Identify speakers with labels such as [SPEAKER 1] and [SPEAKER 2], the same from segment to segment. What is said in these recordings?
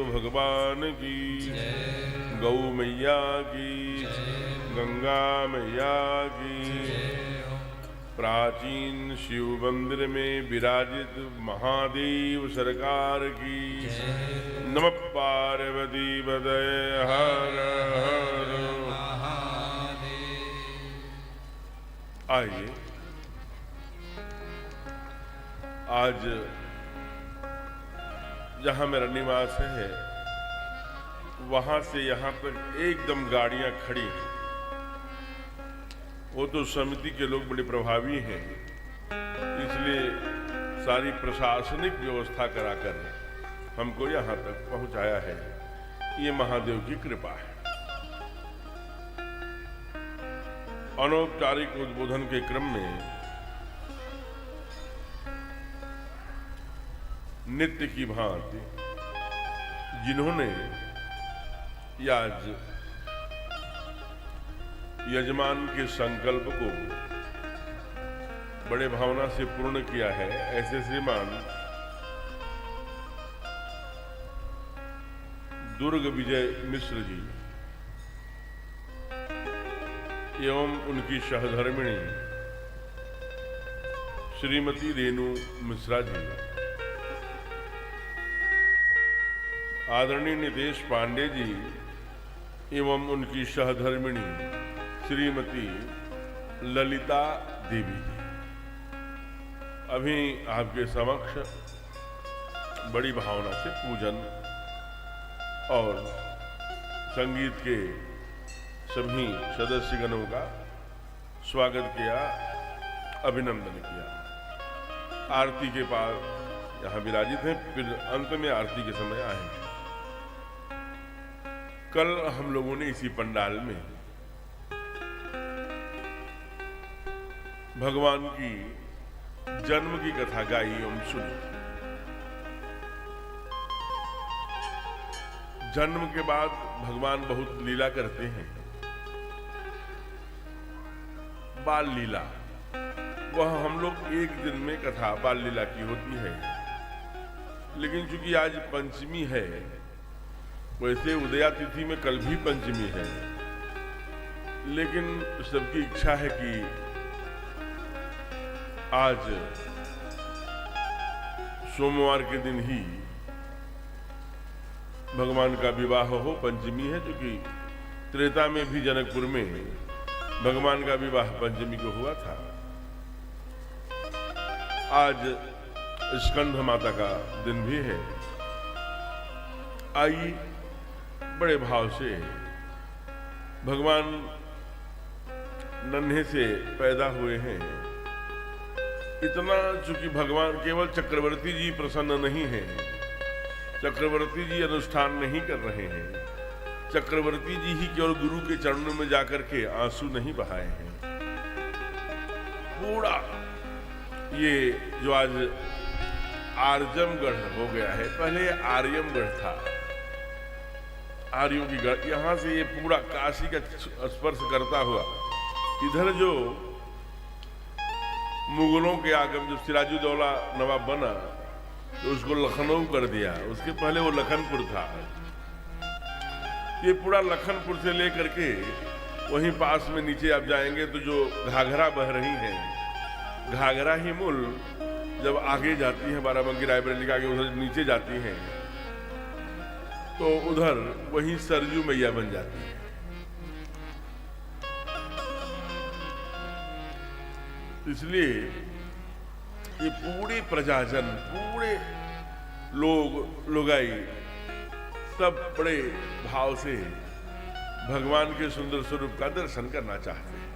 [SPEAKER 1] भगवान की, गौ मैया की, गंगा मैया की। प्राचीन शिव मंदिर में विराजित महादेव सरकार की। नमः पार्वती पतये हर हर महादेव। आइए आज जहां मेरा निवास है वहां से यहां तक एकदम गाड़ियां खड़ी हैं। वो तो समिति के लोग बड़े प्रभावी हैं, इसलिए सारी प्रशासनिक व्यवस्था कराकर हमको यहां तक पहुंचाया है। ये महादेव की कृपा है। अनौपचारिक उद्बोधन के क्रम में नित्य की भांति जिन्होंने आज यजमान के संकल्प को बड़े भावना से पूर्ण किया है, ऐसे श्रीमान दुर्ग विजय मिश्र जी एवं उनकी सहधर्मिणी श्रीमती रेणु मिश्रा जी, आदरणीय नितेश पांडे जी एवं उनकी सहधर्मिणी श्रीमती ललिता देवी जी अभी आपके समक्ष बड़ी भावना से पूजन और संगीत के सभी सदस्यगणों का स्वागत किया, अभिनंदन किया। आरती के पास यहाँ विराजित हैं, फिर अंत में आरती के समय आएंगे। कल हम लोगों ने इसी पंडाल में भगवान की जन्म की कथा गाई एवं सुनी। जन्म के बाद भगवान बहुत लीला करते हैं। बाल लीला वह हम लोग एक दिन में कथा बाल लीला की होती है, लेकिन चूंकि आज पंचमी है, वैसे उदया तिथि में कल भी पंचमी है, लेकिन सबकी इच्छा है कि आज सोमवार के दिन ही भगवान का विवाह हो। पंचमी है, क्योंकि त्रेता में भी जनकपुर में भगवान का विवाह पंचमी को हुआ था। आज स्कंद माता का दिन भी है। आइए बड़े भाव से भगवान नन्हे से पैदा हुए हैं। इतना चूंकि भगवान केवल चक्रवर्ती जी प्रसन्न नहीं है, चक्रवर्ती जी अनुष्ठान नहीं कर रहे हैं, चक्रवर्ती जी ही केवल गुरु के चरणों में जाकर के आंसू नहीं बहाए हैं। पूरा ये जो आज आर्जमगढ़ हो गया है, पहले आर्यमगढ़ था, आर्यों की गढ़, यहां से ये पूरा काशी का स्पर्श करता हुआ इधर जो मुगलों के आगम, जब सिराजुद्दौला नवाब बना तो उसको लखनऊ कर दिया, उसके पहले वो लखनपुर था। ये पूरा लखनपुर से लेकर के वहीं पास में नीचे आप जाएंगे तो जो घाघरा बह रही है, घाघरा ही मूल जब आगे जाती है बाराबंकी रायबरेली के आगे उधर नीचे जाती हैं तो उधर वहीं सरजू मैया बन जाती है। इसलिए ये पूरी प्रजाजन, पूरे लोगाई सब बड़े भाव से भगवान के सुंदर स्वरूप का दर्शन करना चाहते हैं।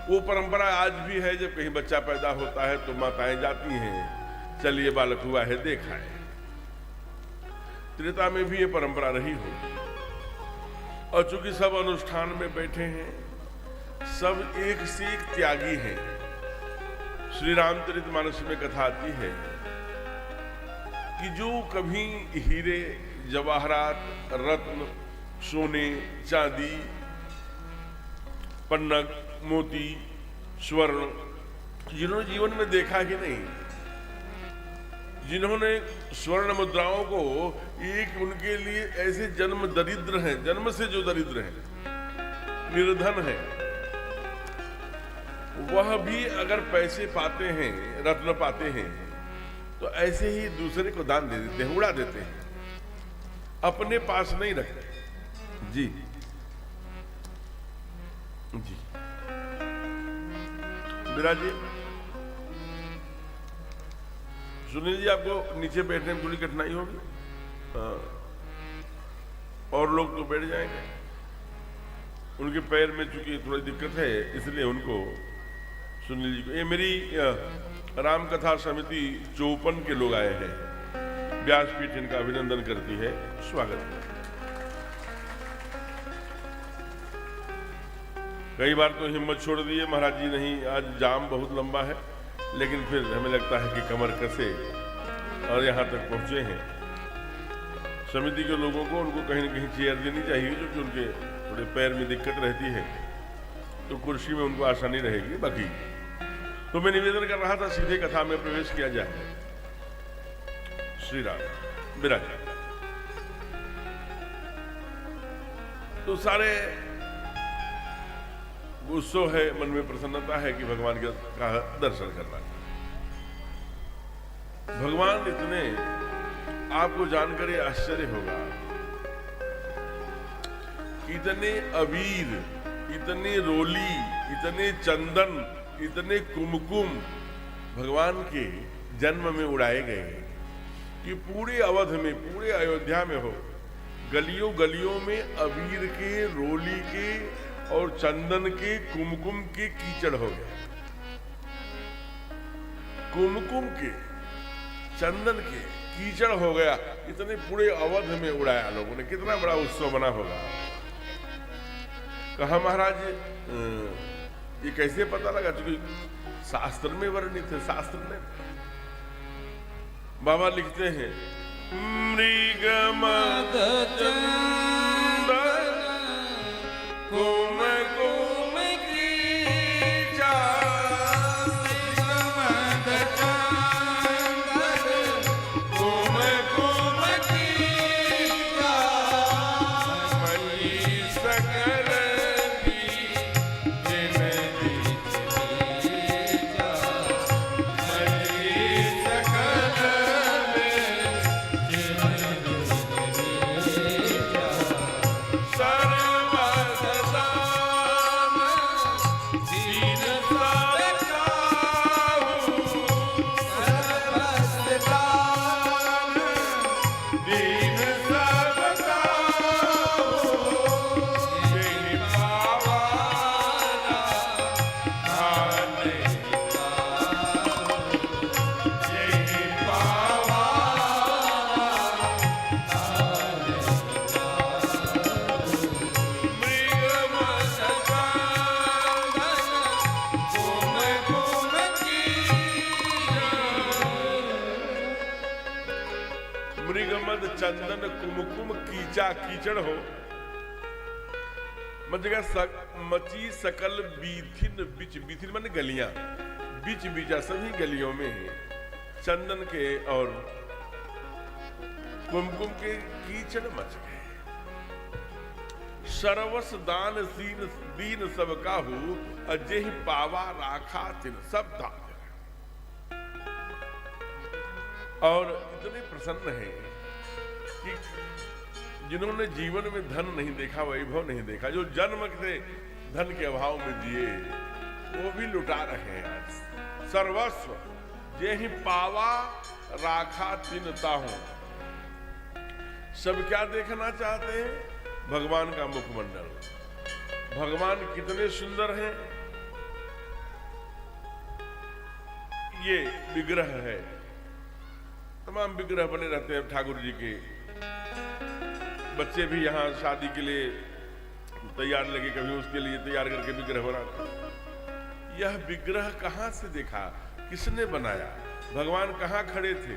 [SPEAKER 1] वो परंपरा आज भी है, जब कहीं बच्चा पैदा होता है तो माताएं जाती हैं, चलिए बालक हुआ है देखाएं। त्रेता में भी ये परंपरा रही होगी। और चूंकि सब अनुष्ठान में बैठे हैं, सब एक से एक त्यागी हैं। श्री रामचरितमानस में कथा आती है कि जो कभी हीरे जवाहरात, रत्न, सोने, चांदी, पन्नग, मोती, स्वर्ण जिन्होंने जीवन में देखा ही नहीं, जिन्होंने स्वर्ण मुद्राओं को एक उनके लिए ऐसे जन्म दरिद्र हैं, जन्म से जो दरिद्र हैं, निर्धन है, वह भी अगर पैसे पाते हैं, रत्न पाते हैं, तो ऐसे ही दूसरे को दान दे देते हैं, उड़ा देते हैं, अपने पास नहीं रखते। जी जी विराज जी, सुनील जी, आपको नीचे बैठने में थोड़ी कठिनाई होगी, और लोग तो बैठ जाएंगे, उनके पैर में चूंकि थोड़ी दिक्कत है, इसलिए उनको, सुनील जी को, ये मेरी राम कथा समिति 54 के लोग आए हैं, व्यासपीठ इनका अभिनंदन करती है, स्वागत है। कई बार तो हिम्मत छोड़ दिए महाराज जी, नहीं आज जाम बहुत लंबा है, लेकिन फिर हमें लगता है कि कमर कसे और यहाँ तक पहुंचे हैं। समिति के लोगों को उनको कहीं न कहीं चेयर देनी चाहिए, क्योंकि उनके थोड़े पैर में दिक्कत रहती है, तो कुर्सी में उनको आसानी रहेगी। बाकी तो मैं निवेदन कर रहा था सीधे कथा में प्रवेश किया जाए। श्री राम विराज। तो सारे उत्सव है, मन में प्रसन्नता है कि भगवान का दर्शन करना। भगवान इतने, आपको जानकर ये आश्चर्य होगा, इतने अबीर, इतने रोली, इतने चंदन, इतने कुमकुम भगवान के जन्म में उड़ाए गए कि पूरे अवध में, पूरे अयोध्या में हो, गलियों गलियों में अबीर के, रोली के और चंदन के, कुमकुम के कीचड़ हो गए। कुमकुम के, चंदन के कीचड़ हो गया, इतने पूरे अवध में उड़ाया लोगों ने। कितना बड़ा उत्सव बना होगा। कहा महाराज ये कैसे पता लगा? क्योंकि शास्त्र में वर्णित है, शास्त्र में बाबा लिखते हैं, मृगमद चंदन कुम कुम कीचड़, मृगमद चंदन कुम कुम कीचड़, मयि सकल चंदन कुमकुम कीचा, कीचड़ हो मची सकल बीथिन बिच, बीथिन माने गलियां, बिच बीचा सभी गलियों में चंदन के और कुमकुम के कीचड़ मच गए। सर्वस दान सीन दीन सब काहू, अजय पावा राखा तिन, सब दान। और इतने प्रसन्न है कि जिन्होंने जीवन में धन नहीं देखा, वैभव नहीं देखा, जो जन्म से धन के अभाव में जिए, वो भी लुटा रहे हैं सर्वस्व। जेहि पावा राखा तिनता हूं। सब क्या देखना चाहते हैं? भगवान का मुखमंडल। भगवान कितने सुंदर हैं। ये विग्रह है, तमाम विग्रह बने रहते हैं ठाकुर जी के। बच्चे भी यहाँ शादी के लिए तैयार लगे, कभी उसके लिए तैयार करके विग्रह बनाते। यह विग्रह कहाँ से देखा, किसने बनाया, भगवान कहाँ खड़े थे?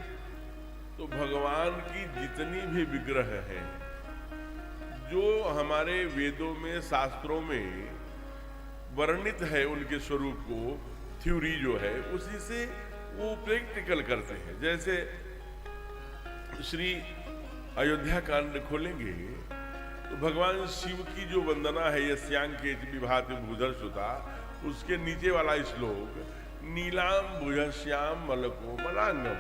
[SPEAKER 1] तो भगवान की जितनी भी विग्रह हैं, जो हमारे वेदों में, शास्त्रों में वर्णित है, उनके स्वरूप को, थ्योरी जो है, उसी से वो प्रैक्टिकल करते हैं। जैसे श्री अयोध्या कांड खोलेंगे तो भगवान शिव की जो वंदना है यस्यांग के विभाति भूधर सुता, उसके नीचे वाला श्लोक नीलाम भुजश्याम मलको मलांगम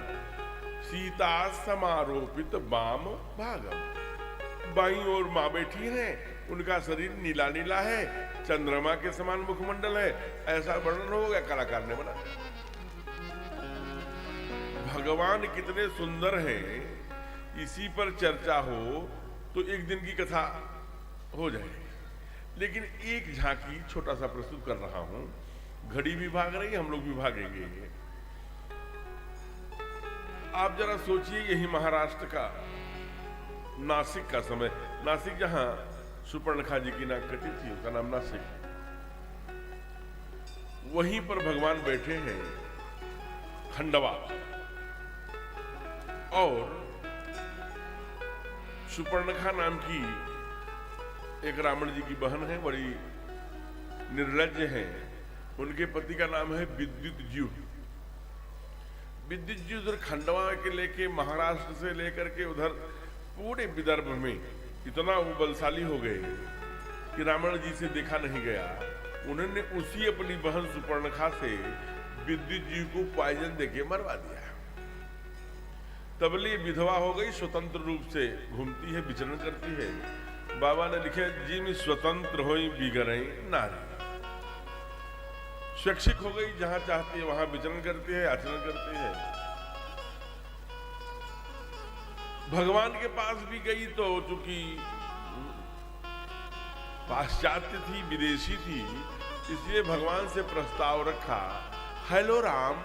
[SPEAKER 1] सीता समारोपित वाम भागम। बाईं ओर माँ बैठी है, उनका शरीर नीला नीला है, चंद्रमा के समान मुखमंडल है, ऐसा वर्णन हो गया, कलाकार ने बना। भगवान कितने सुंदर हैं, इसी पर चर्चा हो तो एक दिन की कथा हो जाएगी। लेकिन एक झांकी छोटा सा प्रस्तुत कर रहा हूं। घड़ी भी भाग रही है, हम लोग भी भागेंगे। आप जरा सोचिए, यही महाराष्ट्र का नासिक का समय, नासिक जहां सुपर्णखा जी की नाक कटी थी, उसका नाम नासिक, वहीं पर भगवान बैठे हैं खंडवा, और सुपर्णखा नाम की एक रावण जी की बहन है, बड़ी निर्लज्ज है। उनके पति का नाम है विद्युतज्यू। विद्युतज्यू उधर खंडवा के लेके महाराष्ट्र से लेकर के उधर पूरे विदर्भ में इतना वो बलशाली हो गए कि रावण जी से देखा नहीं गया। उन्होंने उसी अपनी बहन सुपर्णखा से विद्युतज्यू को पॉइजन देके मरवा दिया। तबली विधवा हो गई, स्वतंत्र रूप से घूमती है, विचरण करती है। बाबा ने लिखे जिम स्वतंत्र होई बिगड़ई नारी। शैक्षिक हो गई, जहां चाहती है वहां विचरण करती है, आचरण करती है। भगवान के पास भी गई तो चूंकि पाश्चात्य थी, विदेशी थी, इसलिए भगवान से प्रस्ताव रखा, hello Ram,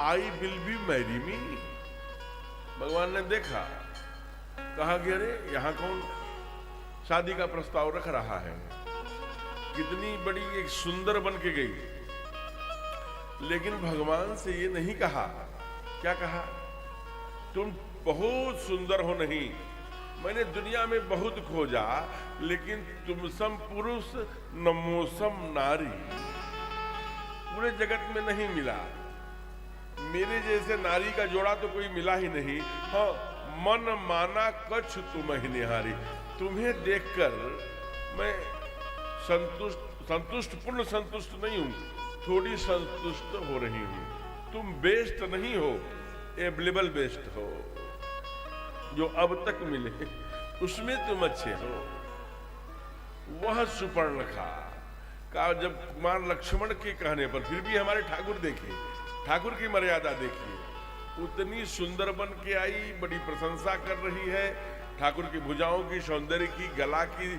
[SPEAKER 1] I will be marry me. भगवान ने देखा, कहा कि अरे यहां कौन शादी का प्रस्ताव रख रहा है। कितनी बड़ी एक सुंदर बन के गई, लेकिन भगवान से ये नहीं कहा। क्या कहा? तुम बहुत सुंदर हो नहीं, मैंने दुनिया में बहुत खोजा, लेकिन तुम सम पुरुष नमोसम नारी पूरे जगत में नहीं मिला। मेरे जैसे नारी का जोड़ा तो कोई मिला ही नहीं। हाँ, मन माना कछ तुम ही निहारी। तुम्हें देखकर मैं संतुष्ट पूर्ण संतुष्ट नहीं हूं, थोड़ी संतुष्ट हो रही हूं। तुम बेस्ट नहीं हो, एवेलेबल बेस्ट हो, जो अब तक मिले उसमें तुम अच्छे हो। वह सुपर्णखा का जब कुमार लक्ष्मण के कहने पर, फिर भी हमारे ठाकुर देखे, ठाकुर की मर्यादा देखिए, उतनी सुंदर बन के आई, बड़ी प्रशंसा कर रही है ठाकुर की भुजाओं की, सौंदर्य की, गला की,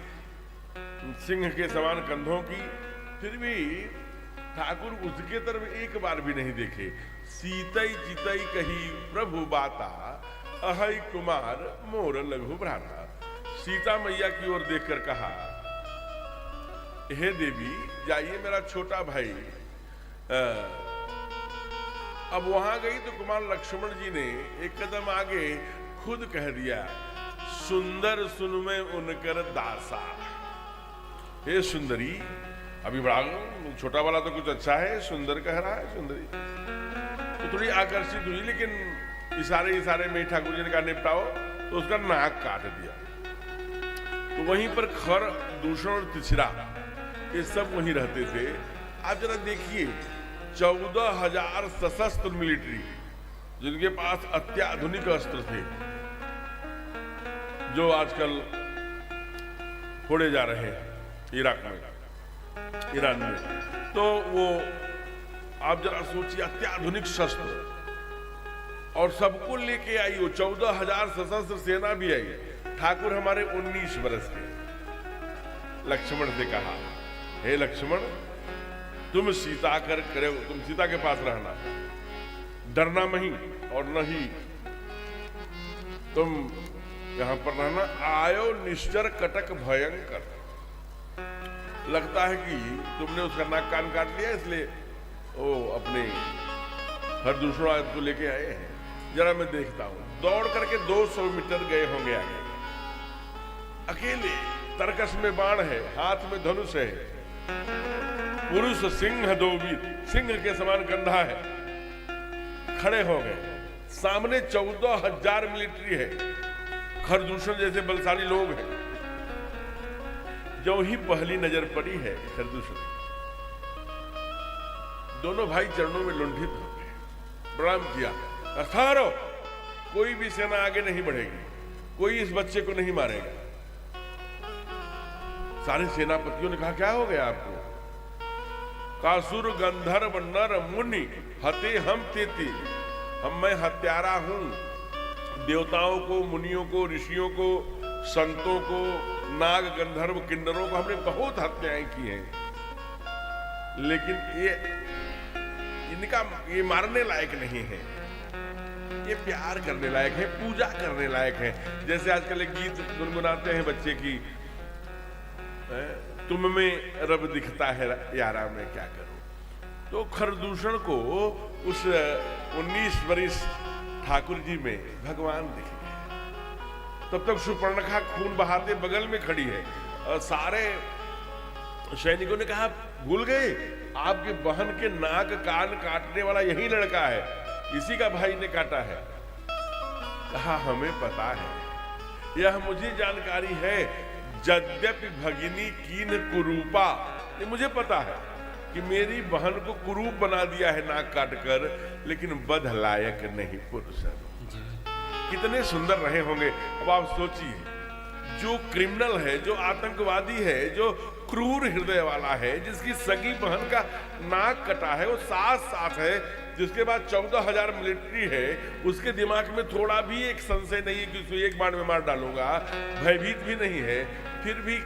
[SPEAKER 1] सिंह के समान कंधों की। फिर भी ठाकुर उसके तरफ एक बार भी नहीं देखे। सीतई चितई कही प्रभु बाता, अहै कुमार मोर लघु भ्राता। सीता मैया की ओर देखकर कहा, हे देवी जाइए, मेरा छोटा भाई। अब वहां गई तो कुमार लक्ष्मण जी ने एक कदम आगे खुद कह दिया, सुंदर सुन में उनकर दासा। हे सुंदरी, अभी बड़ा छोटा वाला तो कुछ अच्छा है, सुंदर कह रहा है, सुंदरी तो थोड़ी आकर्षित हुई, लेकिन इशारे में ठाकुर जी ने कहा निपटाओ, तो उसका नाक काट दिया। तो वहीं पर खर, दूषण और तिछरा ये सब वहीं रहते थे। आप जरा देखिए, 14,000 सशस्त्र मिलिट्री, जिनके पास अत्याधुनिक अस्त्र थे, जो आजकल फोड़े जा रहे हैं इराक में, ईरान में, तो वो आप जरा सोचिए, अत्याधुनिक शस्त्र, और सबको लेके आई। वो 14,000 सशस्त्र सेना भी आई। ठाकुर हमारे 19 वर्ष के। लक्ष्मण से कहा, हे लक्ष्मण, तुम सीता कर करे, तुम सीता के पास रहना, डरना नहीं, और नहीं तुम यहां पर रहना। आयो निश्चर कटक भयंकर। लगता है कि तुमने उसका नाक कान काट लिया, इसलिए वो अपने हर दूसरा को लेके आए हैं। जरा मैं देखता हूं। दौड़ करके 200 मीटर गए होंगे आगे, अकेले, तरकस में बाण है, हाथ में धनुष है, पुरुष सिंह दो वीर, सिंह के समान कंधा है। खड़े हो गए, सामने 14,000 मिलिट्री है, खरदूषण जैसे बलशाली लोग हैं। जो ही पहली नजर पड़ी है खरदूषण, दोनों भाई चरणों में लुंठित हो गए, प्रणाम किया, अर्थारो कोई भी सेना आगे नहीं बढ़ेगी, कोई इस बच्चे को नहीं मारेगा। सारे सेनापतियों ने कहा क्या हो गया आपको? कासुर गंधर्व नर मुनि हते हम तेती, मैं हत्यारा हूं। देवताओं को, मुनियों को, ऋषियों को, संतों को, नाग गंधर्व किन्नरों को हमने बहुत हत्याएं की हैं, लेकिन ये मारने लायक नहीं है, ये प्यार करने लायक है, पूजा करने लायक है। जैसे आजकल एक गीत गुनगुनाते हैं बच्चे की, तुम में रब दिखता है यारा मैं क्या करूं। तो खरदूषण को उस 19 वर्ष ठाकुर जी में भगवान दिख गए। तब तक सुपर्णखा खून बहाते बगल में खड़ी है और सारे सैनिकों ने कहा भूल गए, आपकी बहन के नाक कान काटने वाला यही लड़का है, इसी का भाई ने काटा है। कहा हमें पता है, यह मुझे जानकारी है, यद्यपि भगिनी कीन कुरूपा, ये मुझे पता है कि मेरी बहन को कुरूप बना दिया है नाक काटकर, लेकिन बध लायक नहीं पुरुष। कितने सुंदर रहे होंगे। अब आप सोचिए, जो क्रिमिनल है, जो आतंकवादी है, जो क्रूर हृदय वाला है, जिसकी सगी बहन का नाक कटा है, वो साथ है, जिसके बाद 14,000 मिलिट्री है, उसके दिमाग में थोड़ा भी एक संशय नहीं है कि उसको एक बार में मार डालूंगा, भयभीत भी नहीं है, फिर भी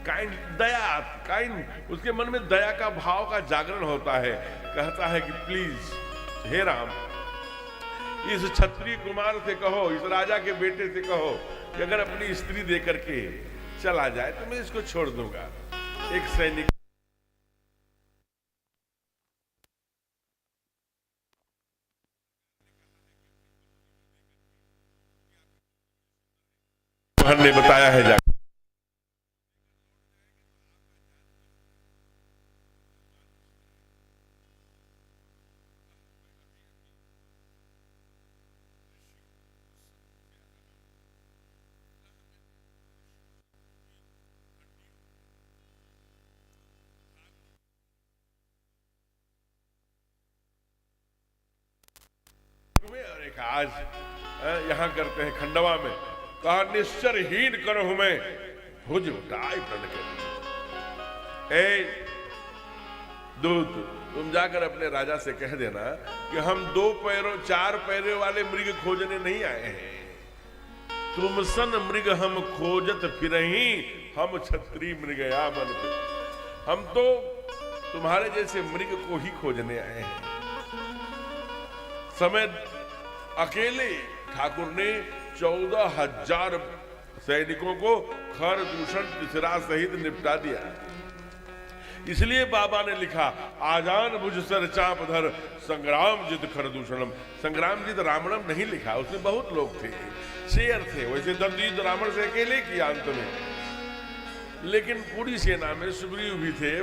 [SPEAKER 1] काइंड उसके मन में दया का भाव का जागरण होता है। कहता है कि प्लीज हे राम, इस क्षत्रिय कुमार से कहो, इस राजा के बेटे से कहो कि अगर अपनी स्त्री देकर के चला जाए तो मैं इसको छोड़ दूंगा। एक सैनिक ने बताया है जाकर, आज यहां करते हैं खंडवा में, कहा निश्चरहीन करो हमें, भुज उठाए प्रण के। ए दूत, तुम जाकर अपने राजा से कह देना कि हम 2 पैरों 4 पैरों वाले मृग खोजने नहीं आए हैं, तुम सन मृग हम खोजत फिरहीं, हम क्षत्रिय मृगया मन पे। हम तो तुम्हारे जैसे मृग को ही खोजने आए हैं। समय अकेले ठाकुर ने 14,000 सैनिकों को खरदूषण तिसरा सहित निपटा दिया। इसलिए बाबा ने लिखा, आजान भुज सर चाप धर, संग्राम जित खरदूषणम। संग्राम जित रावणम नहीं लिखा, उसमें बहुत लोग थे, शेर थे। वैसे दंडयुद्ध रावण से अकेले किया अंत में, लेकिन पूरी सेना में सुग्रीव भी थे,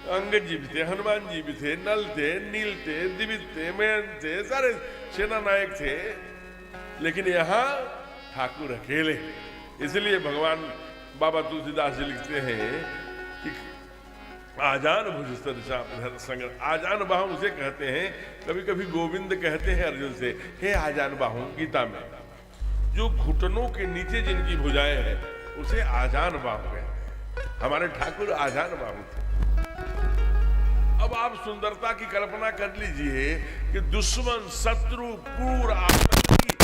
[SPEAKER 1] अंगद जी भी थे, हनुमान जी भी थे, नल थे, नील थे, दिवित थे, मेन थे, सारे सेना नायक थे, लेकिन यहाँ ठाकुर अकेले। इसलिए भगवान बाबा तुलसीदास जी लिखते हैं कि आजान भुज संग, आजान बाहु उसे कहते हैं, कभी कभी गोविंद कहते हैं अर्जुन से, हे आजान बाहु, गीता में जो घुटनों के नीचे जिनकी भुजाएं हैं उसे आजान बाहु है। हमारे ठाकुर आजान बाहु थे। अब आप सुंदरता की कल्पना कर लीजिए कि दुश्मन, शत्रु, क्रूर, आतंकी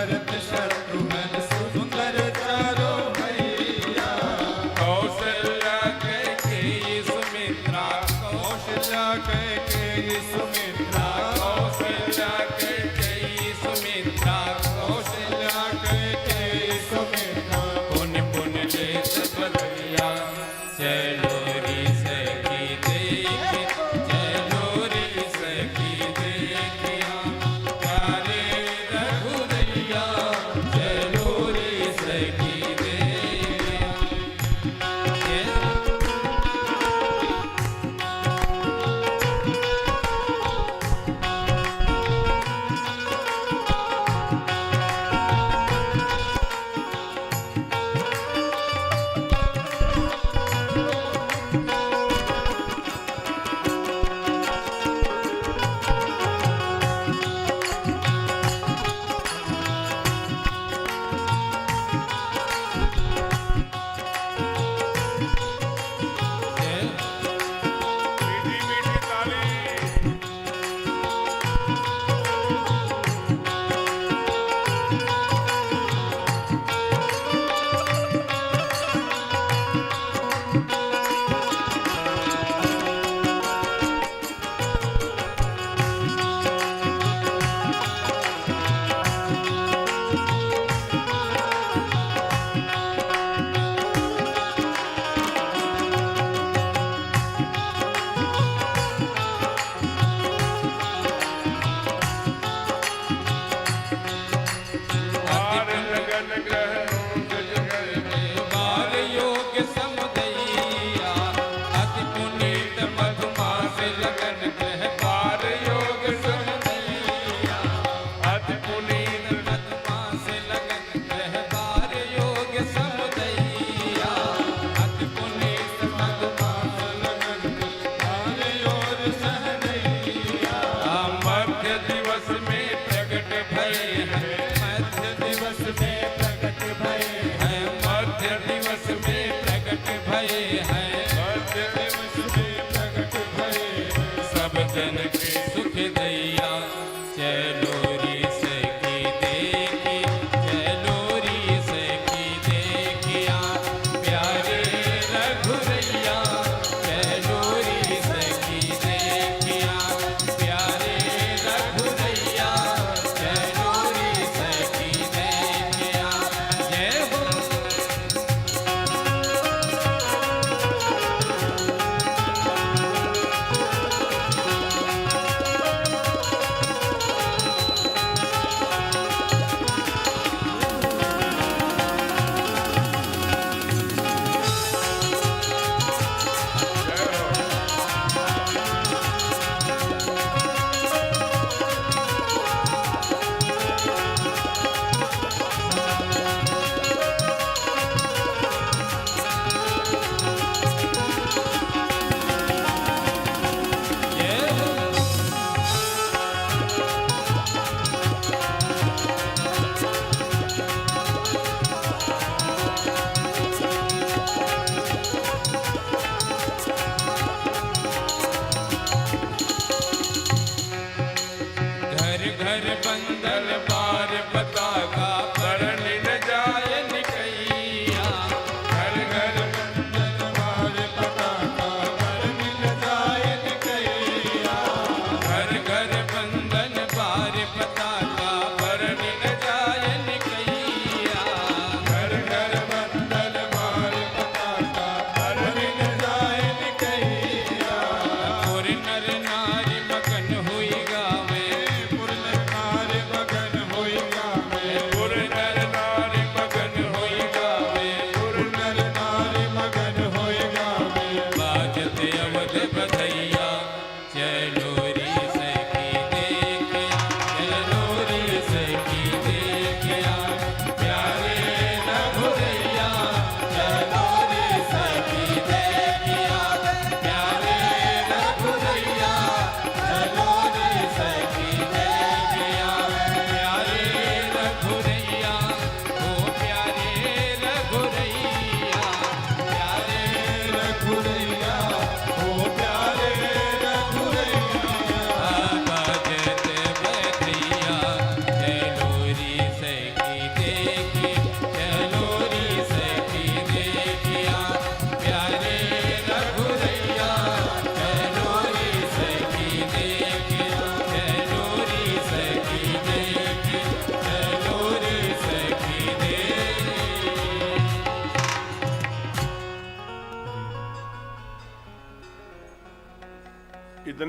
[SPEAKER 2] भरत शत्रुघ्न सुंदर चारो भैया।
[SPEAKER 3] कौशल्या कैकेयी सुमित्रा,
[SPEAKER 2] कौशल्या कैकेयी सुमित्रा,
[SPEAKER 3] कौशल्या कैकेयी सुमित्रा,
[SPEAKER 2] कौशल्या कैकेयी सुमित्रा।
[SPEAKER 3] पुन पुन लेत बलैया, चलो रे सखी देख, चलो रे सखी देखिया, प्यारे रघुदैया, चलो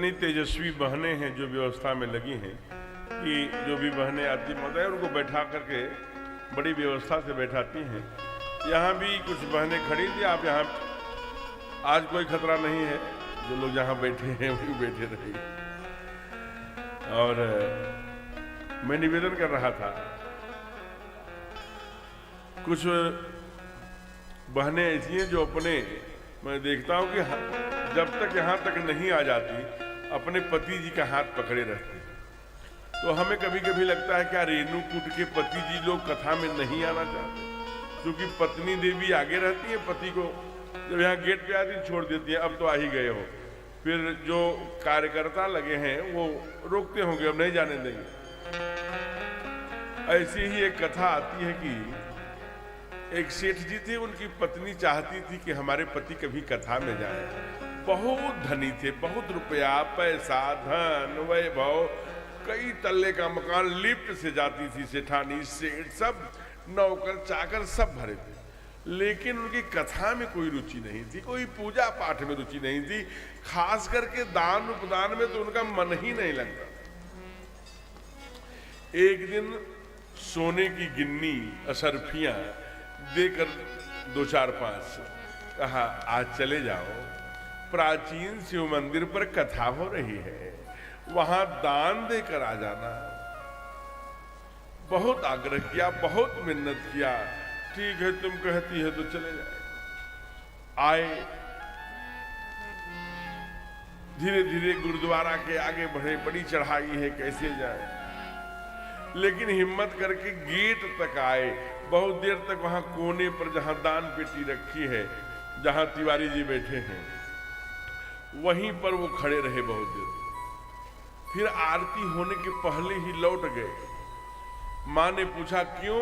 [SPEAKER 1] इतनी तेजस्वी बहनें हैं जो व्यवस्था में लगी हैं कि जो भी बहनें आती महोदय उनको बैठा करके बड़ी व्यवस्था से बैठाती हैं। यहाँ भी कुछ बहनें खड़ी थी, आप यहाँ आज कोई खतरा नहीं है, जो लोग यहाँ बैठे हैं वही बैठे रहिए। और मैं निवेदन कर रहा था, कुछ बहनें ऐसी हैं जो अपने, मैं देखता हूँ कि जब तक यहाँ तक नहीं आ जाती अपने पति जी का हाथ पकड़े रहती। तो हमें कभी कभी लगता है क्या रेणु कूट के पति जी लोग कथा में नहीं आना चाहते, क्योंकि पत्नी देवी आगे रहती है, पति को जब यहाँ गेट पे आती छोड़ देती है, अब तो आ ही गए हो। फिर जो कार्यकर्ता लगे हैं वो रोकते होंगे, अब नहीं जाने देंगे। ऐसी ही एक कथा आती है कि एक सेठ जी थे, उनकी पत्नी चाहती थी कि हमारे पति कभी कथा में जाए। बहुत धनी थे, बहुत रुपया पैसा धन वैभव, कई तल्ले का मकान, लिफ्ट से जाती थी सेठानी, सेठ सब नौकर चाकर सब भरे थे, लेकिन उनकी कथा में कोई रुचि नहीं थी, कोई पूजा पाठ में रुचि नहीं थी, खास करके दान उपदान में तो उनका मन ही नहीं लगता। एक दिन सोने की गिन्नी असरफियां देकर 2-4-5 कहा आज चले जाओ, प्राचीन शिव मंदिर पर कथा हो रही है, वहां दान देकर आ जाना। बहुत आग्रह किया, बहुत मिन्नत किया, ठीक है तुम कहती है तो चले जाए। आए, धीरे धीरे गुरुद्वारा के आगे बढ़े, बड़ी चढ़ाई है कैसे जाए, लेकिन हिम्मत करके गेट तक आए। बहुत देर तक वहां कोने पर जहां दान पेटी रखी है, जहां तिवारी जी बैठे हैं, वहीं पर वो खड़े रहे बहुत देर। फिर आरती होने के पहले ही लौट गए। मां ने पूछा क्यों,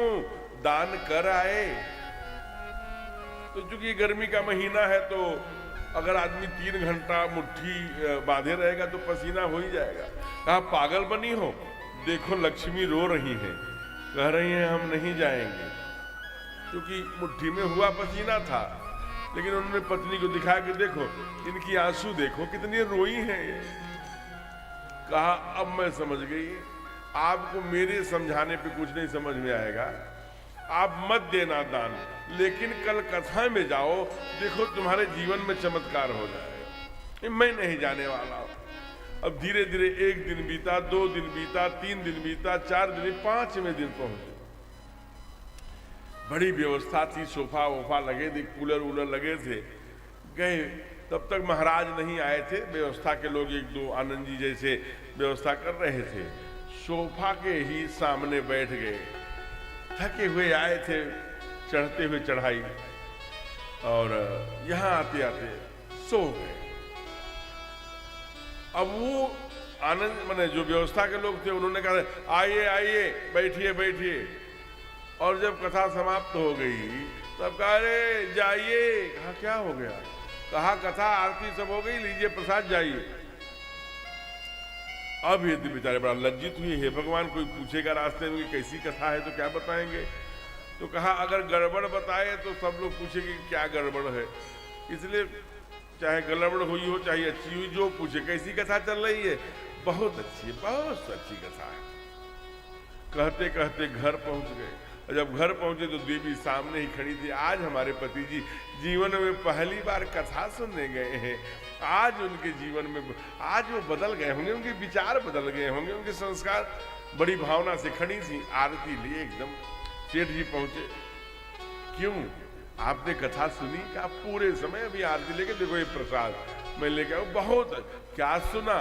[SPEAKER 1] दान कर आए? तो चूंकि गर्मी का महीना है तो अगर आदमी 3 घंटा मुट्ठी बांधे रहेगा तो पसीना हो ही जाएगा। कहा पागल बनी हो, देखो लक्ष्मी रो रही हैं, कह रही हैं हम नहीं जाएंगे, क्योंकि मुट्ठी में हुआ पसीना था। लेकिन उन्होंने पत्नी को दिखाया कि देखो इनकी आंसू देखो कितनी रोई हैं ये। कहा अब मैं समझ गई, आपको मेरे समझाने पे कुछ नहीं समझ में आएगा, आप मत देना दान, लेकिन कल कथा में जाओ, देखो तुम्हारे जीवन में चमत्कार हो जाएगा। मैं नहीं जाने वाला हूं। अब धीरे धीरे 1 दिन बीता, 2 दिन बीता, 3 दिन बीता, 4 दिन, 5वें दिन पहुंचे। बड़ी व्यवस्था थी, सोफा वोफा लगे थे, कूलर वूलर लगे थे। गए, तब तक महाराज नहीं आए थे, व्यवस्था के लोग 1-2 आनंद जी जैसे व्यवस्था कर रहे थे। सोफा के ही सामने बैठ गए, थके हुए आए थे चढ़ते हुए चढ़ाई, और यहां आते आते सो गए। अब वो आनंद माने जो व्यवस्था के लोग थे उन्होंने कहा आइए आइए बैठिए बैठिए, और जब कथा समाप्त हो गई तब कहा अरे जाइए। कहा क्या हो गया? कहा कथा आरती सब हो गई, लीजिए प्रसाद जाइए। अब ये बेचारे बड़ा लज्जित हुए, हे भगवान कोई पूछेगा रास्ते में कि कैसी कथा है तो क्या बताएंगे। तो कहा अगर गड़बड़ बताए तो सब लोग पूछेंगे क्या गड़बड़ है, इसलिए चाहे गड़बड़ हुई हो चाहे अच्छी हुई, जो पूछे कैसी कथा चल रही है, बहुत अच्छी है, बहुत अच्छी कथा है। कहते कहते घर पहुंच गए। जब घर पहुंचे तो देवी सामने ही खड़ी थी। आज हमारे पति जी जीवन में पहली बार कथा सुनने गए हैं। आज उनके जीवन में आज वो बदल गए होंगे, उनके विचार बदल गए होंगे, उनके संस्कार। बड़ी भावना से खड़ी थी, आरती लिए एकदम। सेठ जी पहुंचे, क्यों आपने कथा सुनी? क्या पूरे समय अभी आरती लेके देखो ये प्रसाद मैं लेके आऊं। बहुत क्या सुना?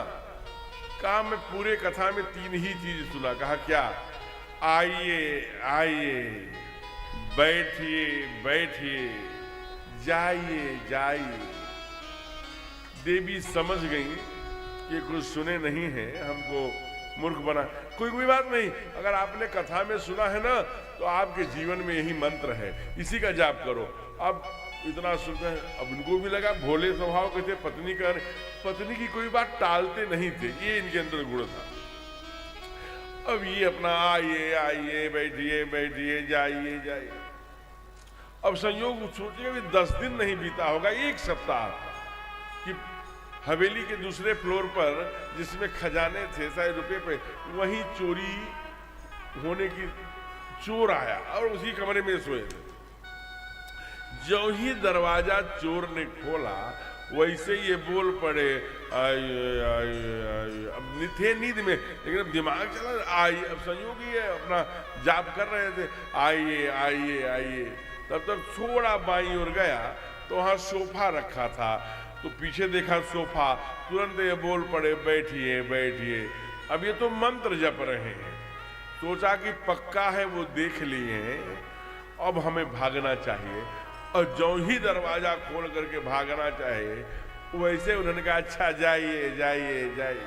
[SPEAKER 1] कहा मैं पूरे कथा में 3 ही चीज सुना। कहा क्या? आइए आइए, बैठिए बैठिए, जाइए जाइए। देवी समझ गई कि कुछ सुने नहीं है, हमको मूर्ख बना। कोई बात नहीं, अगर आपने कथा में सुना है ना तो आपके जीवन में यही मंत्र है, इसी का जाप करो। अब इतना सुनते हैं, अब उनको भी लगा भोले स्वभाव के थे, पत्नी की कोई बात टालते नहीं थे, ये इनके अंदर गुण था। अब ये अपना आइए आइए, बैठिए बैठिए, जाइए जाइए। अब संयोग सोचिए 10 दिन नहीं बीता होगा, 1 सप्ताह कि हवेली के दूसरे फ्लोर पर जिसमें खजाने थे शायद रुपए पे, वहीं चोरी होने की चोर आया और उसी कमरे में सोए थे। जो ही दरवाजा चोर ने खोला वैसे ये बोल पड़े अब थे नींद में, लेकिन अब दिमाग चला, आइए, अब संयोग ही है अपना जाप कर रहे थे, आइए आइए आइए। तब तक थोड़ा बाईं ओर गया तो वहां सोफा रखा था, तो पीछे देखा सोफा, तुरंत ये बोल पड़े बैठिए बैठिए। अब ये तो मंत्र जप रहे हैं, सोचा कि पक्का है वो देख लिए हैं, अब हमें भागना चाहिए। और जो ही दरवाजा खोल करके भागना चाहिए वैसे उन्होंने कहा अच्छा जाइए जाइए जाइए।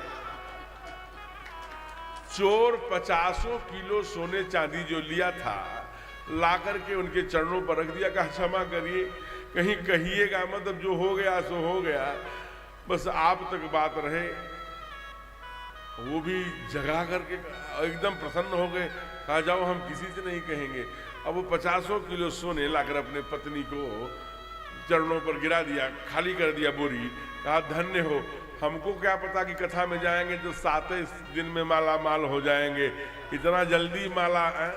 [SPEAKER 1] चोर 50 किलो सोने चांदी जो लिया था ला करके उनके चरणों पर रख दिया, कहा क्षमा करिए, कहीं कहिएगा मतलब जो हो गया सो हो गया, बस आप तक बात रहे। वो भी जगा करके एकदम प्रसन्न हो गए, कहा जाओ हम किसी से नहीं कहेंगे। अब वो 50 किलो सोने लाकर अपने पत्नी को चरणों पर गिरा दिया, खाली कर दिया बोरी, कहा धन्य हो, हमको क्या पता कि कथा में जाएंगे तो 7 दिन में माला माल हो जाएंगे, इतना जल्दी माला है,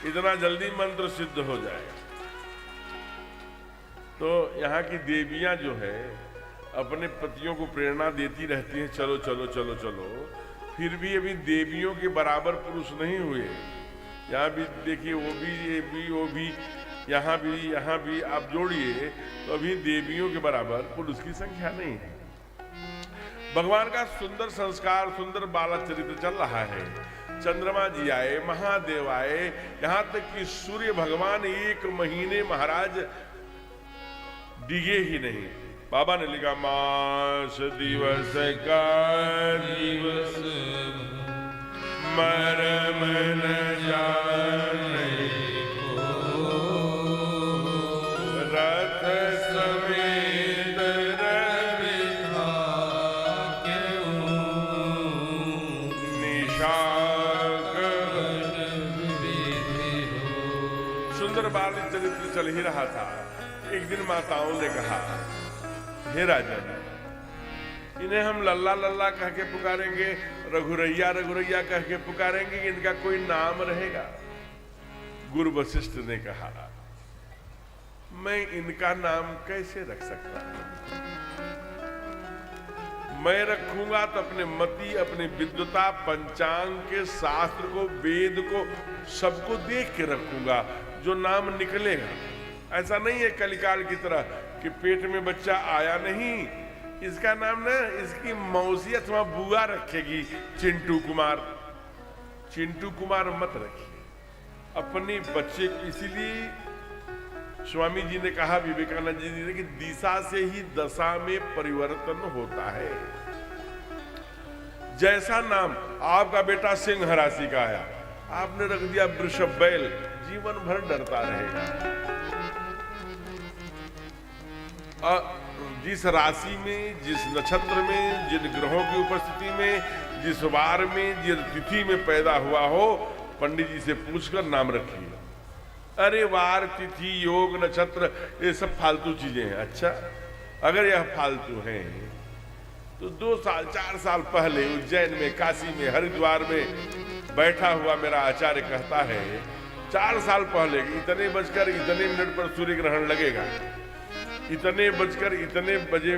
[SPEAKER 1] इतना जल्दी मंत्र सिद्ध हो जाएगा। तो यहाँ की देवियां जो है अपने पतियों को प्रेरणा देती रहती हैं, चलो चलो चलो चलो, फिर भी अभी देवियों के बराबर पुरुष नहीं हुए। यहाँ भी देखिए, वो भी ये भी वो भी, यहाँ भी आप जोड़िए तो अभी देवियों के बराबर पुरुष की संख्या नहीं है। भगवान का सुंदर संस्कार, सुंदर बाला चरित्र चल रहा है। चंद्रमा जी आए, महादेव आए, यहाँ तक कि सूर्य भगवान 1 महीने महाराज डिगे ही नहीं। बाबा ने लिखा मास दिवस का दिवस मरम न जाने को, रथ समेत रवि निशाक। सुंदर बाल चरित्र चल ही रहा था। एक दिन माताओं ने कहा, हे राजन, इन्हें हम लल्ला लल्ला कह के पुकारेंगे, रघुरैया रघुरैया कह के पुकारेंगे, इनका कोई नाम रहेगा? गुरु वशिष्ठ ने कहा, मैं इनका नाम कैसे रख सकता हूं? मैं रखूंगा तो अपने मति, अपने विद्वता, पंचांग के शास्त्र को, वेद को, सबको देख के रखूंगा, जो नाम निकलेगा। ऐसा नहीं है कलिकाल की तरह कि पेट में बच्चा आया नहीं, इसका नाम ना इसकी मौसी अथवा बुआ रखेगी चिंटू कुमार। चिंटू कुमार मत रखिए अपने बच्चे को। इसीलिए स्वामी जी ने कहा, विवेकानंद जी ने, कि दिशा से ही दशा में परिवर्तन होता है। जैसा नाम आपका बेटा सिंह राशि का आया, आपने रख दिया वृषभ बैल, जीवन भर डरता रहेगा। जिस राशि में, जिस नक्षत्र में, जिन ग्रहों की उपस्थिति में, जिस वार में, जिस तिथि में पैदा हुआ हो, पंडित जी से पूछकर नाम रखिए। अरे वार, तिथि, योग, नक्षत्र, ये सब फालतू चीजें हैं। अच्छा, अगर यह फालतू हैं तो 2 साल 4 साल पहले उज्जैन में, काशी में, हरिद्वार में बैठा हुआ मेरा आचार्य कहता है, 4 साल पहले इतने बजकर इतने मिनट पर सूर्य ग्रहण लगेगा, इतने बजकर इतने बजे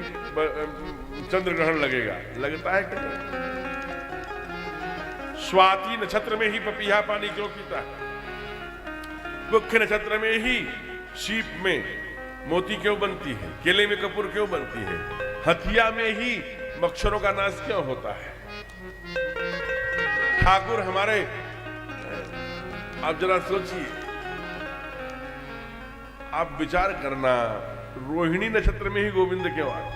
[SPEAKER 1] चंद्र ग्रहण लगेगा। लगता है कि स्वाति नक्षत्र में ही पपीहा पानी क्यों पीता है? मुख्य नक्षत्र में ही सीप में मोती क्यों बनती है? केले में कपूर क्यों बनती है? हथिया में ही मच्छरों का नाश क्यों होता है? ठाकुर हमारे, आप जरा सोचिए, आप विचार करना, रोहिणी नक्षत्र में ही गोविंद क्यों आए?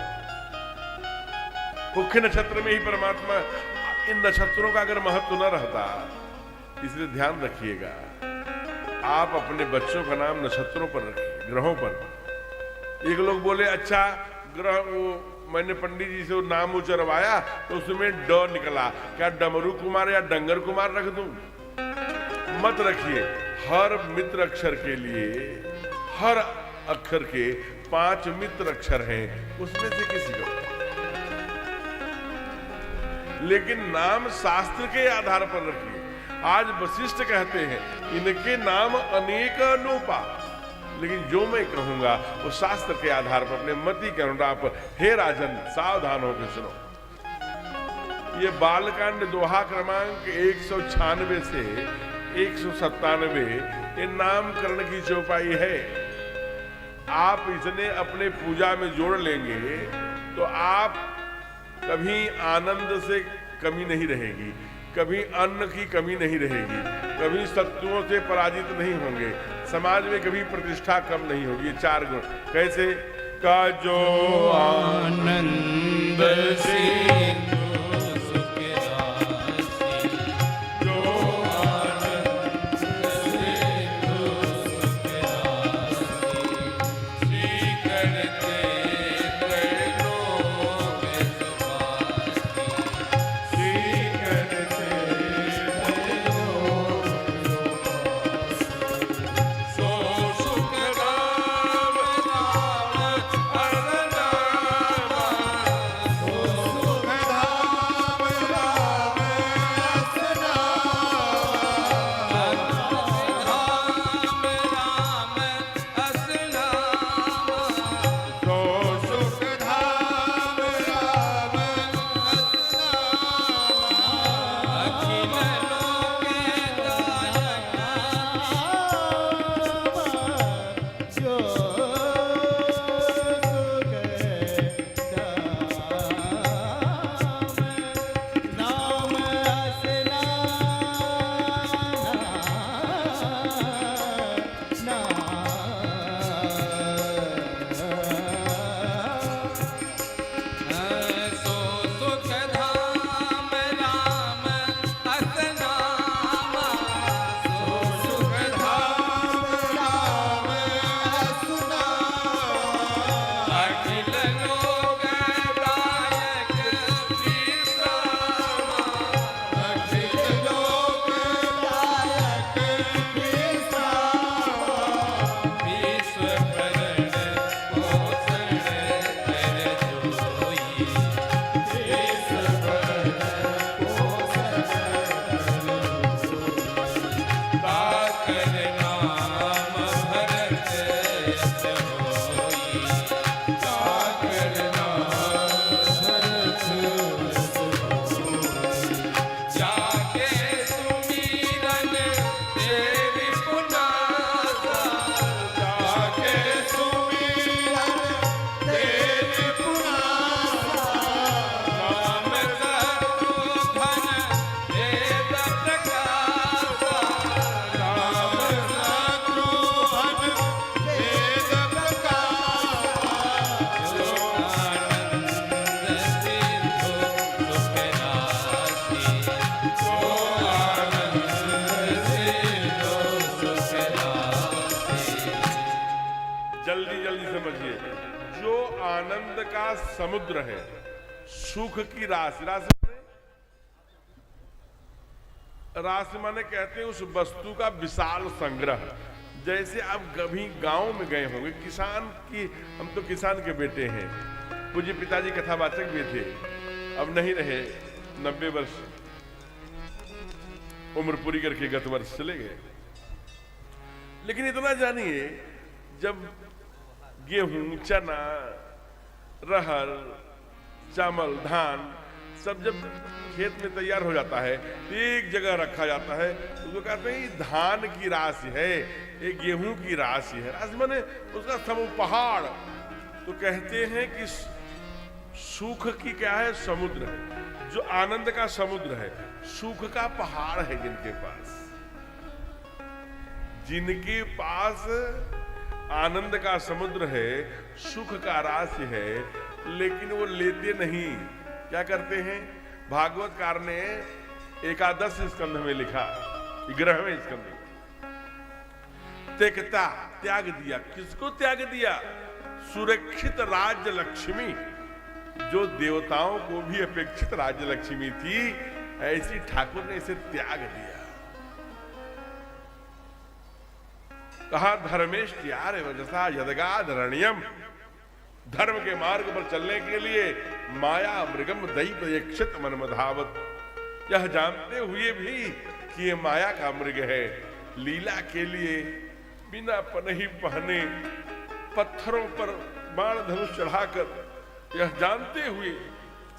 [SPEAKER 1] मुख्य नक्षत्र में ही परमात्मा। इन नक्षत्रों का अगर महत्व न रहता, इसलिए ध्यान रखिएगा, आप अपने बच्चों का नाम नक्षत्रों पर रखिए, ग्रहों पर। एक लोग बोले, अच्छा ग्रह, वो मैंने पंडित जी से वो नाम उचरवाया तो उसमें ड निकला, क्या डमरू कुमार या डंगर कुमार रख दूं? मत रखिए। हर मित्र अक्षर के लिए, हर अक्षर के 5 मित्र अक्षर हैं, उसमें से किसी को लेकिन नाम शास्त्र के आधार पर रखिए। आज वशिष्ठ कहते हैं इनके नाम अनेक अनूपा, लेकिन जो मैं कहूंगा वो शास्त्र के आधार पर अपने मति के अनुसार पर। हे राजन, सावधान होकर सुनो। ये बालकांड दोहा क्रमांक 196 से 197 ये नामकरण की चौपाई है। आप इसने अपने पूजा में जोड़ लेंगे तो आप कभी आनंद से कमी नहीं रहेगी, कभी अन्न की कमी नहीं रहेगी, कभी शत्रुओं से पराजित नहीं होंगे, समाज में कभी प्रतिष्ठा कम नहीं होगी। ये 4 गुण कैसे? का जो
[SPEAKER 3] आनंद से
[SPEAKER 1] आनंद का समुद्र है, सुख की राशि। राशि माने कहते हैं उस वस्तु का विशाल संग्रह। जैसे आप कभी गांव में गए होंगे, किसान की, हम तो किसान के बेटे हैं, पूज्य पिताजी कथावाचक भी थे, अब नहीं रहे, 90 वर्ष उम्र पूरी करके गत वर्ष चले गए। लेकिन इतना जानिए, जब गेहूं, चना, रहर, चावल, धान सब जब खेत में तैयार हो जाता है तो एक जगह रखा जाता है, उसको कहते हैं ये धान की राशि है, ये गेहूं की राशि है। राशि माने उसका समूह पहाड़। तो कहते हैं कि सुख की क्या है? समुद्र है, जो आनंद का समुद्र है, सुख का पहाड़ है। जिनके पास आनंद का समुद्र है, सुख का राशि है, लेकिन वो लेते नहीं। क्या करते हैं? भागवतकार ने एकादश स्कंध में लिखा, 11वें स्कंध में, त्यक्ता, त्याग दिया। किसको त्याग दिया? सुरक्षित राज्य लक्ष्मी, जो देवताओं को भी अपेक्षित राज्य लक्ष्मी थी, ऐसी ठाकुर ने इसे त्याग दिया। कहा धर्मेष्ट्यार्य वजसा यदगाधरणीयम, धर्म के मार्ग पर चलने के लिए माया मृगम दैव यक्षित मनमधावत। यह जानते हुए भी कि ये माया का मृग है, लीला के लिए बिना पनही पहने पत्थरों पर बाण धनुष चढ़ाकर, यह जानते हुए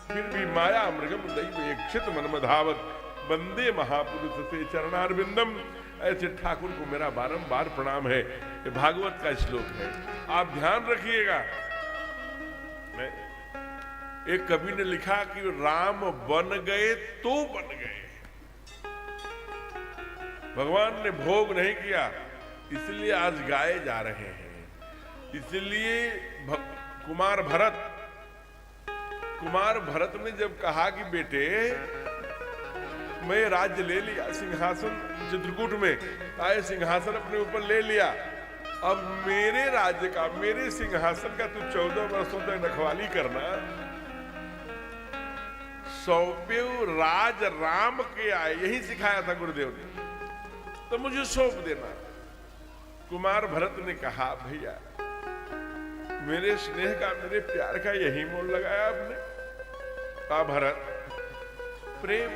[SPEAKER 1] फिर भी माया मृगम दैव यक्षित मनमधावत। वंदे महापुरुष से चरणारविंदम। ऐसे ठाकुर को मेरा बारंबार प्रणाम है। ये भागवत का श्लोक है, आप ध्यान रखिएगा। एक कवि ने लिखा कि राम बन गए तो बन गए, भगवान ने भोग नहीं किया, इसलिए आज गाए जा रहे हैं। इसलिए कुमार भरत ने जब कहा कि बेटे मैं राज्य ले लिया, सिंहासन चित्रकूट में आए, सिंहासन अपने ऊपर ले लिया, अब मेरे राज्य का, मेरे सिंहासन का तू 14 वर्षों तक रखवाली करना, सौंपे राज राम के आए, यही सिखाया था गुरुदेव ने, तो मुझे सौंप देना। कुमार भरत ने कहा भैया मेरे स्नेह का, मेरे प्यार का यही मोल लगाया आपने। कहा भरत प्रेम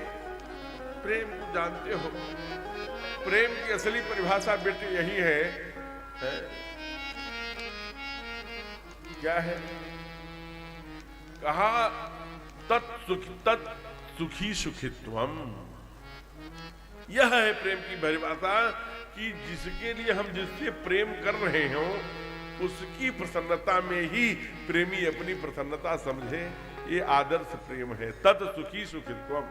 [SPEAKER 1] को जानते हो, प्रेम की असली परिभाषा बेटे यही है, क्या है? कहा तत् सुखी सुखित्वम। यह है प्रेम की परिभाषा कि जिसके लिए हम जिससे प्रेम कर रहे हो उसकी प्रसन्नता में ही प्रेमी अपनी प्रसन्नता समझे, ये आदर्श प्रेम है। तत् सुखी सुखित्वम।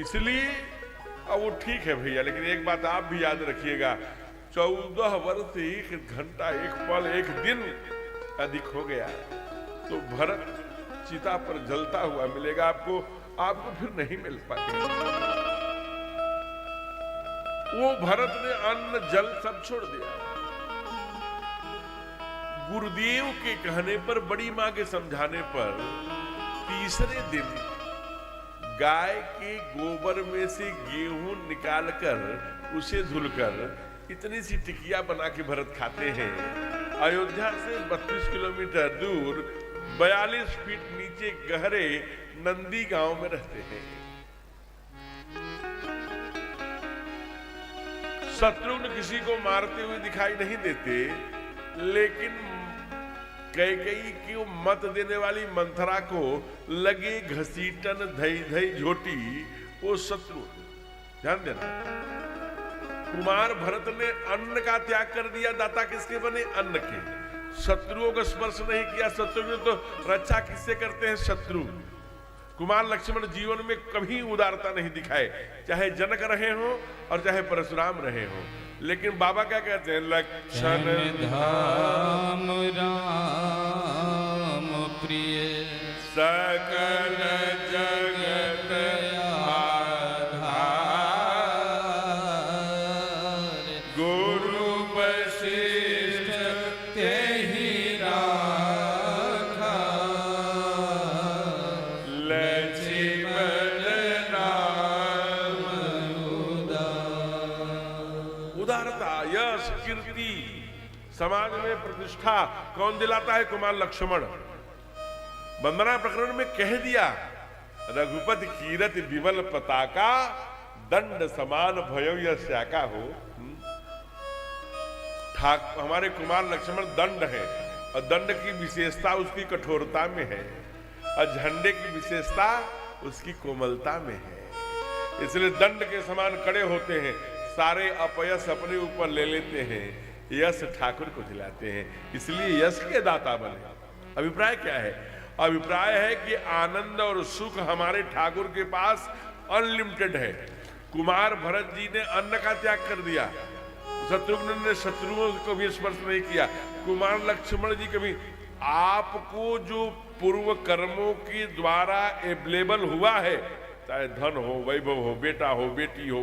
[SPEAKER 1] इसलिए अब वो ठीक है भैया, लेकिन एक बात आप भी याद रखिएगा, 14 वर्ष 1 घंटा 1 पल 1 दिन अधिक हो गया तो भरत चिता पर जलता हुआ मिलेगा आपको फिर नहीं मिल पाएगा। वो भरत ने अन्न जल सब छोड़ दिया। गुरुदेव के कहने पर, बड़ी मां के समझाने पर, तीसरे दिन गाय के गोबर में से गेहूं निकालकर उसे धुलकर इतनी सी टिकिया बना के भरत खाते हैं। अयोध्या से 32 किलोमीटर दूर 42 फीट नीचे गहरे नंदी गांव में रहते हैं। शत्रुघ्न किसी को मारते हुए दिखाई नहीं देते, लेकिन कैकेयी की मत देने वाली मंथरा को लगे घसीटन धई धई झोटी, वो शत्रु। ध्यान देना, कुमार भरत ने अन्न का त्याग कर दिया, दाता किसके बने? अन्न के। शत्रुओं का स्पर्श नहीं किया। शत्रु ने तो रक्षा किससे करते हैं? शत्रु। कुमार लक्ष्मण जीवन में कभी उदारता नहीं दिखाए, चाहे जनक रहे हो और चाहे परशुराम रहे हो। लेकिन बाबा क्या कहते हैं? लक्षण
[SPEAKER 3] धाम राम प्रिय
[SPEAKER 1] सकल जगत आधार, गुरु वशिष्ठ तेहि राखा, लक्ष्मण राम उदारता, यश, कीर्ति, समाज में प्रतिष्ठा कौन दिलाता है? कुमार लक्ष्मण। वंदना प्रकरण में कह दिया, रघुपति कीरत विमल पताका, दंड समान भयो यस्याका हो। हमारे कुमार लक्ष्मण दंड है, और दंड की विशेषता उसकी कठोरता में है, और झंडे की विशेषता उसकी कोमलता में है। इसलिए दंड के समान खड़े होते हैं, सारे अपयश अपने ऊपर ले लेते हैं, यश ठाकुर को दिलाते हैं, इसलिए यश के दाता बने। अभिप्राय क्या है? अभिप्राय है कि आनंद और सुख हमारे ठाकुर के पास अनलिमिटेड है। कुमार भरत जी ने अन्न का त्याग कर दिया, शत्रुघ्न ने शत्रुओं को भी स्पर्श नहीं किया, कुमार लक्ष्मण जी कभी। आपको जो पूर्व कर्मों के द्वारा अवेलेबल हुआ है, चाहे धन हो, वैभव हो, बेटा हो, बेटी हो,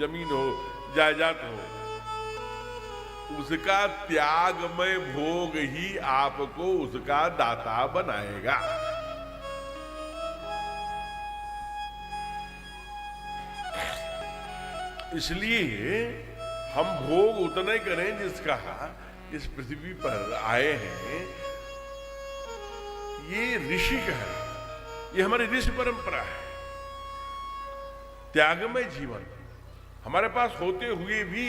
[SPEAKER 1] जमीन हो, जायदाद हो, उसका त्यागमय भोग ही आपको उसका दाता बनाएगा। इसलिए हम भोग उतना ही करें जिसका इस पृथ्वी पर आए हैं। ये ऋषि का है, ये हमारी ऋषि परंपरा है। त्यागमय जीवन हमारे पास होते हुए भी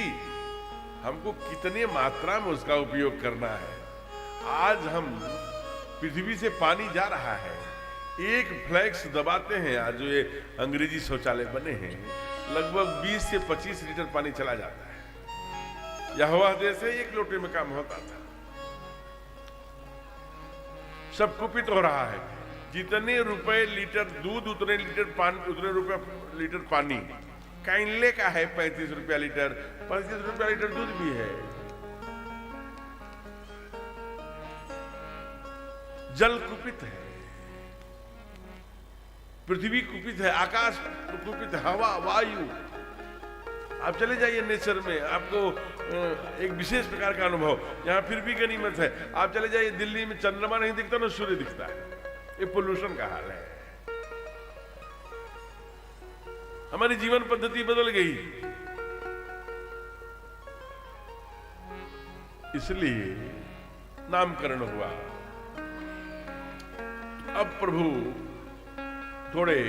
[SPEAKER 1] हमको कितनी मात्रा में उसका उपयोग करना है। आज हम पृथ्वी से पानी जा रहा है, एक फ्लैक्स दबाते हैं, आज जो ये अंग्रेजी शौचालय बने हैं लगभग 20 से 25 लीटर पानी चला जाता है। यह हवा देश से 1 लोटे में काम होता था। सब कुपित हो रहा है। जितने रुपए लीटर दूध उतने लीटर पानी, उतने रुपए लीटर पानी। काइनले का है 35 रुपया लीटर, 35 रुपया लीटर दूध भी है। जल कुपित है, पृथ्वी कुपित है, आकाश कुपित है, हवा वायु। आप चले जाइए नेचर में, आपको एक विशेष प्रकार का अनुभव। यहां फिर भी गनीमत है, आप चले जाइए दिल्ली में चंद्रमा नहीं दिखता ना सूर्य दिखता है। ये पोल्यूशन का हाल है। हमारी जीवन पद्धति बदल गई, इसलिए नामकरण हुआ। अब प्रभु थोड़े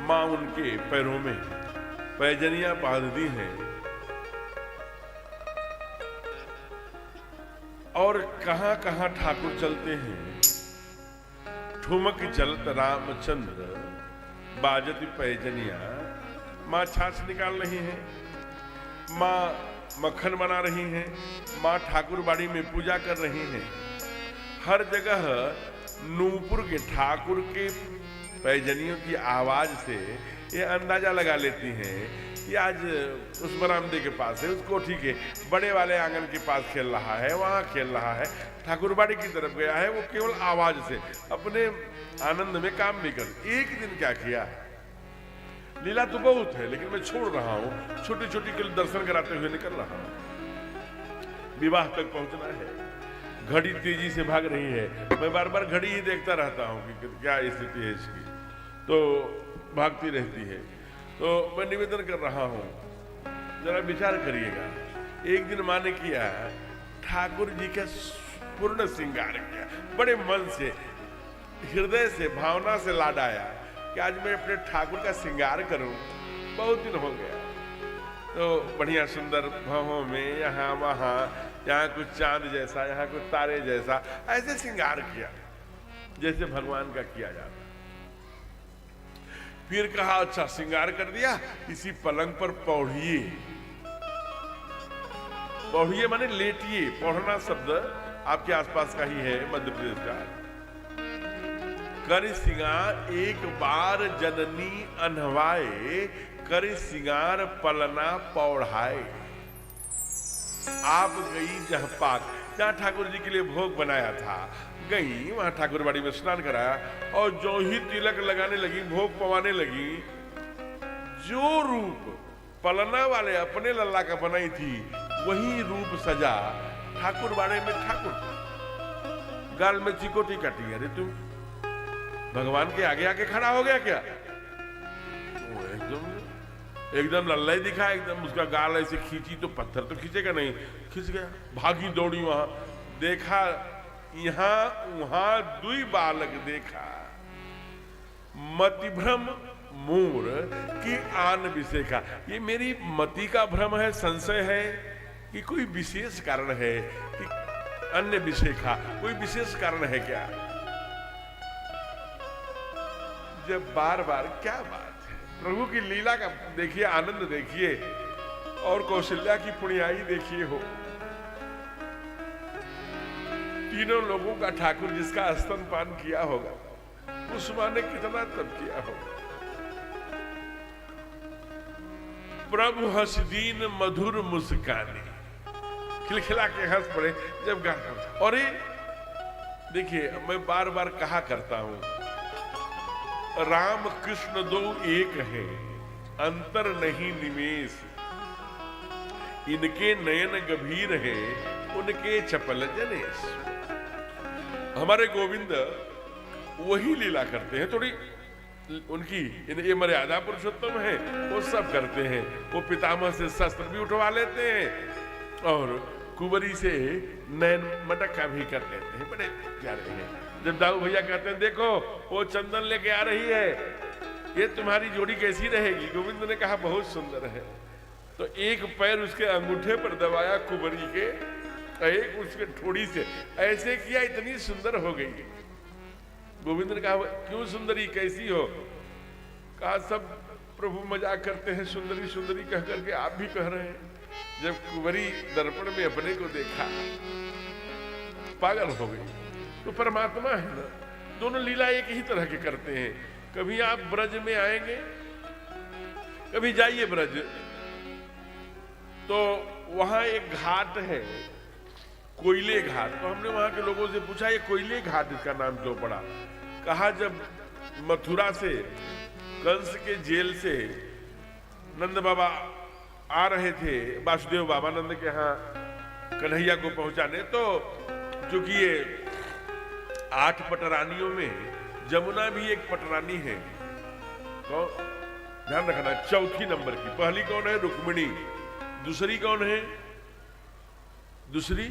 [SPEAKER 1] मां उनके पैरों में पैजनियां बांध दी हैं और कहां कहां ठाकुर चलते हैं। ठुमक चलत रामचंद्र बाजत पैजनिया। मां छाछ निकाल रही हैं, मां मक्खन बना रही हैं, मां ठाकुर बाड़ी में पूजा कर रही हैं। हर जगह नूपुर के ठाकुर के पैजनियों की आवाज से ये अंदाजा लगा लेती हैं कि आज उस बरामदे के पास है, उस कोठी के बड़े वाले आंगन के पास खेल रहा है, वहां खेल रहा है, ठाकुरबाड़ी की तरफ गया है। वो केवल आवाज से अपने आनंद में काम नहीं कर। एक दिन क्या किया, लीला तो बहुत है लेकिन मैं छोड़ रहा हूं, छोटी छोटी के दर्शन कराते हुए निकल रहा हूं। विवाह तक पहुंचना है, घड़ी तेजी से भाग रही है। मैं बार बार घड़ी ही देखता रहता हूं कि क्या स्थिति है इसकी, तो भागती रहती है। तो मैं निवेदन कर रहा हूं, जरा विचार करिएगा। एक दिन मां ने किया, ठाकुर जी का पूर्ण श्रृंगार किया, बड़े मन से, हृदय से, भावना से लाड आया कि आज मैं अपने ठाकुर का श्रृंगार करूं, बहुत दिन हो गया। तो बढ़िया सुंदर भावों में यहाँ वहां, यहाँ कुछ चांद जैसा, यहाँ कुछ तारे जैसा, ऐसे श्रृंगार किया जैसे भगवान का किया जाता। फिर कहा अच्छा श्रृंगार कर दिया, इसी पलंग पर पौढ़िए। पौढ़िए माने लेटिए। पौढ़ना शब्द आपके आसपास का ही है, मध्य प्रदेश का। कर सिंगार एक बार जननी अनहवाए, कर सिंगार पलना पौढ़ाए। आप गई जहां पाक, जहां ठाकुर जी के लिए भोग बनाया था, गई वहां ठाकुरबाड़ी में स्नान कराया और जो ही तिलक लगाने लगी, भोग पवाने लगी, जो रूप पलना वाले अपने लल्ला का बनाई थी वही रूप सजा ठाकुरबाड़ी में ठाकुर। गाल में चिकोटी काटी। अरे तुम भगवान के आगे आके खड़ा हो गया क्या? एकदम लल्ला ही दिखा, एकदम उसका गाल ऐसे खींची तो पत्थर तो खींचेगा नहीं, खींच गया। भागी दौड़ी वहां, देखा यहां वहां दुई बालक देखा, मति भ्रम मूर की आन विषेखा। ये मेरी मति का भ्रम है, संशय है कि कोई विशेष कारण है कि अन्य विषेखा, कोई विशेष कारण है क्या? जब बार बार क्या बात है, प्रभु की लीला का देखिए, आनंद देखिए और कौशल्या की पुण्याई देखिए। हो तीनों लोगों का ठाकुर जिसका स्तनपान किया होगा, उस मां ने कितना तप किया होगा। प्रभु हंस दीन मधुर मुस्कानी, खिलखिला के हंस पड़े जब गाना। और ये देखिए, मैं बार बार कहा करता हूं, राम कृष्ण दो एक है, अंतर नहीं निमेष। इनके नयन गंभीर है, उनके चपल जनेश। हमारे गोविंद वही लीला करते हैं, थोड़ी उनकी ये मर्यादा पुरुषोत्तम है, वो सब करते हैं। वो पितामह से शस्त्र भी उठवा लेते हैं और कुंवरी से नैन मटक्का भी कर लेते हैं, बड़े प्यारे हैं। जब दाऊ भैया कहते हैं देखो वो चंदन लेके आ रही है, ये तुम्हारी जोड़ी कैसी रहेगी? गोविंद ने कहा बहुत सुंदर है। तो एक पैर उसके अंगूठे पर दबाया कुंवरी के, एक उसके ठोड़ी से ऐसे किया, इतनी सुंदर हो गई। गोविंद ने कहा क्यों सुंदरी, कैसी हो? कहा सब प्रभु मजाक करते हैं, सुंदरी सुंदरी कह करके आप भी कह रहे हैं। जब कुंवरी दर्पण में अपने को देखा पागल हो गई। तो परमात्मा है ना, दोनों लीला एक ही तरह के करते हैं। कभी आप ब्रज में आएंगे, कभी जाइए ब्रज, तो वहां एक घाट है कोयले घाट। तो हमने वहां के लोगों से पूछा ये कोयले घाट इसका नाम क्यों पड़ा? कहा जब मथुरा से कंस के जेल से नंद बाबा आ रहे थे वासुदेव बाबा नंद के यहाँ कन्हैया को पहुंचाने, तो चूंकि ये 8 पटरानियों में जमुना भी एक पटरानी है, तो ध्यान रखना, चौथी नंबर की। पहली कौन है? रुक्मिणी। दूसरी कौन है? दूसरी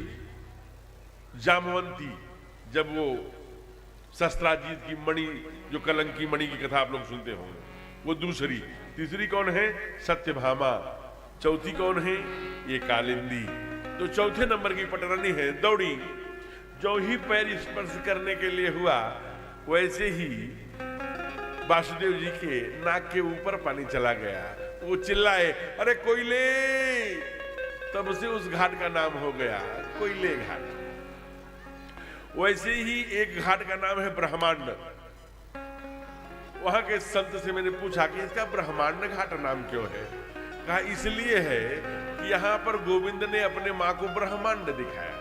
[SPEAKER 1] जामवंती, जब वो शस्त्राजीत की मणि, जो कलंकी मणि की कथा आप लोग सुनते होंगे, वो दूसरी। तीसरी कौन है? सत्यभामा। चौथी कौन है? ये कालिंदी। तो चौथे नंबर की पटरानी है। दौड़ी, जो ही पैर स्पर्श करने के लिए हुआ, वैसे ही वासुदेव जी के नाक के ऊपर पानी चला गया। वो चिल्लाए अरे कोयले, तब से उस घाट का नाम हो गया कोयले घाट। वैसे ही एक घाट का नाम है ब्रह्मांड। वहां के संत से मैंने पूछा कि इसका ब्रह्मांड घाट नाम क्यों है? कहा इसलिए है कि यहां पर गोविंद ने अपने मां को ब्रह्मांड दिखाया।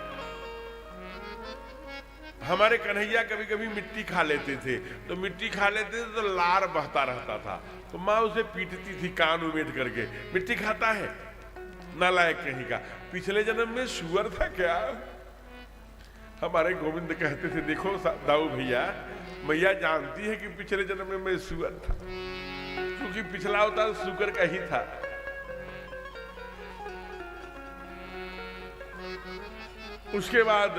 [SPEAKER 1] हमारे कन्हैया कभी कभी मिट्टी खा लेते थे, तो मिट्टी खा लेते थे तो लार बहता रहता था, तो माँ उसे पीटती थी कान उमेट करके, मिट्टी खाता है नालायक कहीं का, पिछले जन्म में सुअर था क्या? हमारे गोविंद कहते थे देखो दाऊ भैया, मैया जानती है कि पिछले जन्म में मैं सुअर था, क्योंकि पिछला अवतार सुअर का ही था। उसके बाद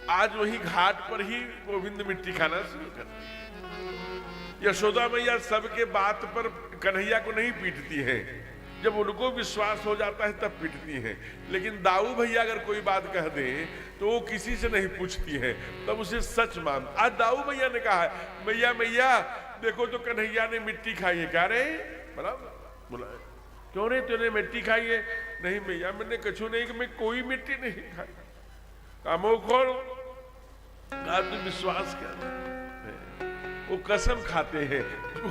[SPEAKER 1] आज वही घाट पर ही गोविंद मिट्टी खाना शुरू कर दिया। यशोदा मैया सबके बात पर कन्हैया को नहीं पीटती हैं, जब उनको विश्वास हो जाता है तब पीटती हैं। लेकिन दाऊ भैया अगर कोई बात कह दे तो वो किसी से नहीं पूछती हैं, तब उसे सच मान। आज दाऊ भैया ने कहा है मैया मैया देखो तो कन्हैया ने मिट्टी खाई है। क्या रे बोला क्यों रे तूने मिट्टी खाई है? नहीं मैया मैंने कछु नहीं कि मैं कोई मिट्टी नहीं खाई। कामो खोल, तू विश्वास कर, वो कसम खाते हैं, वो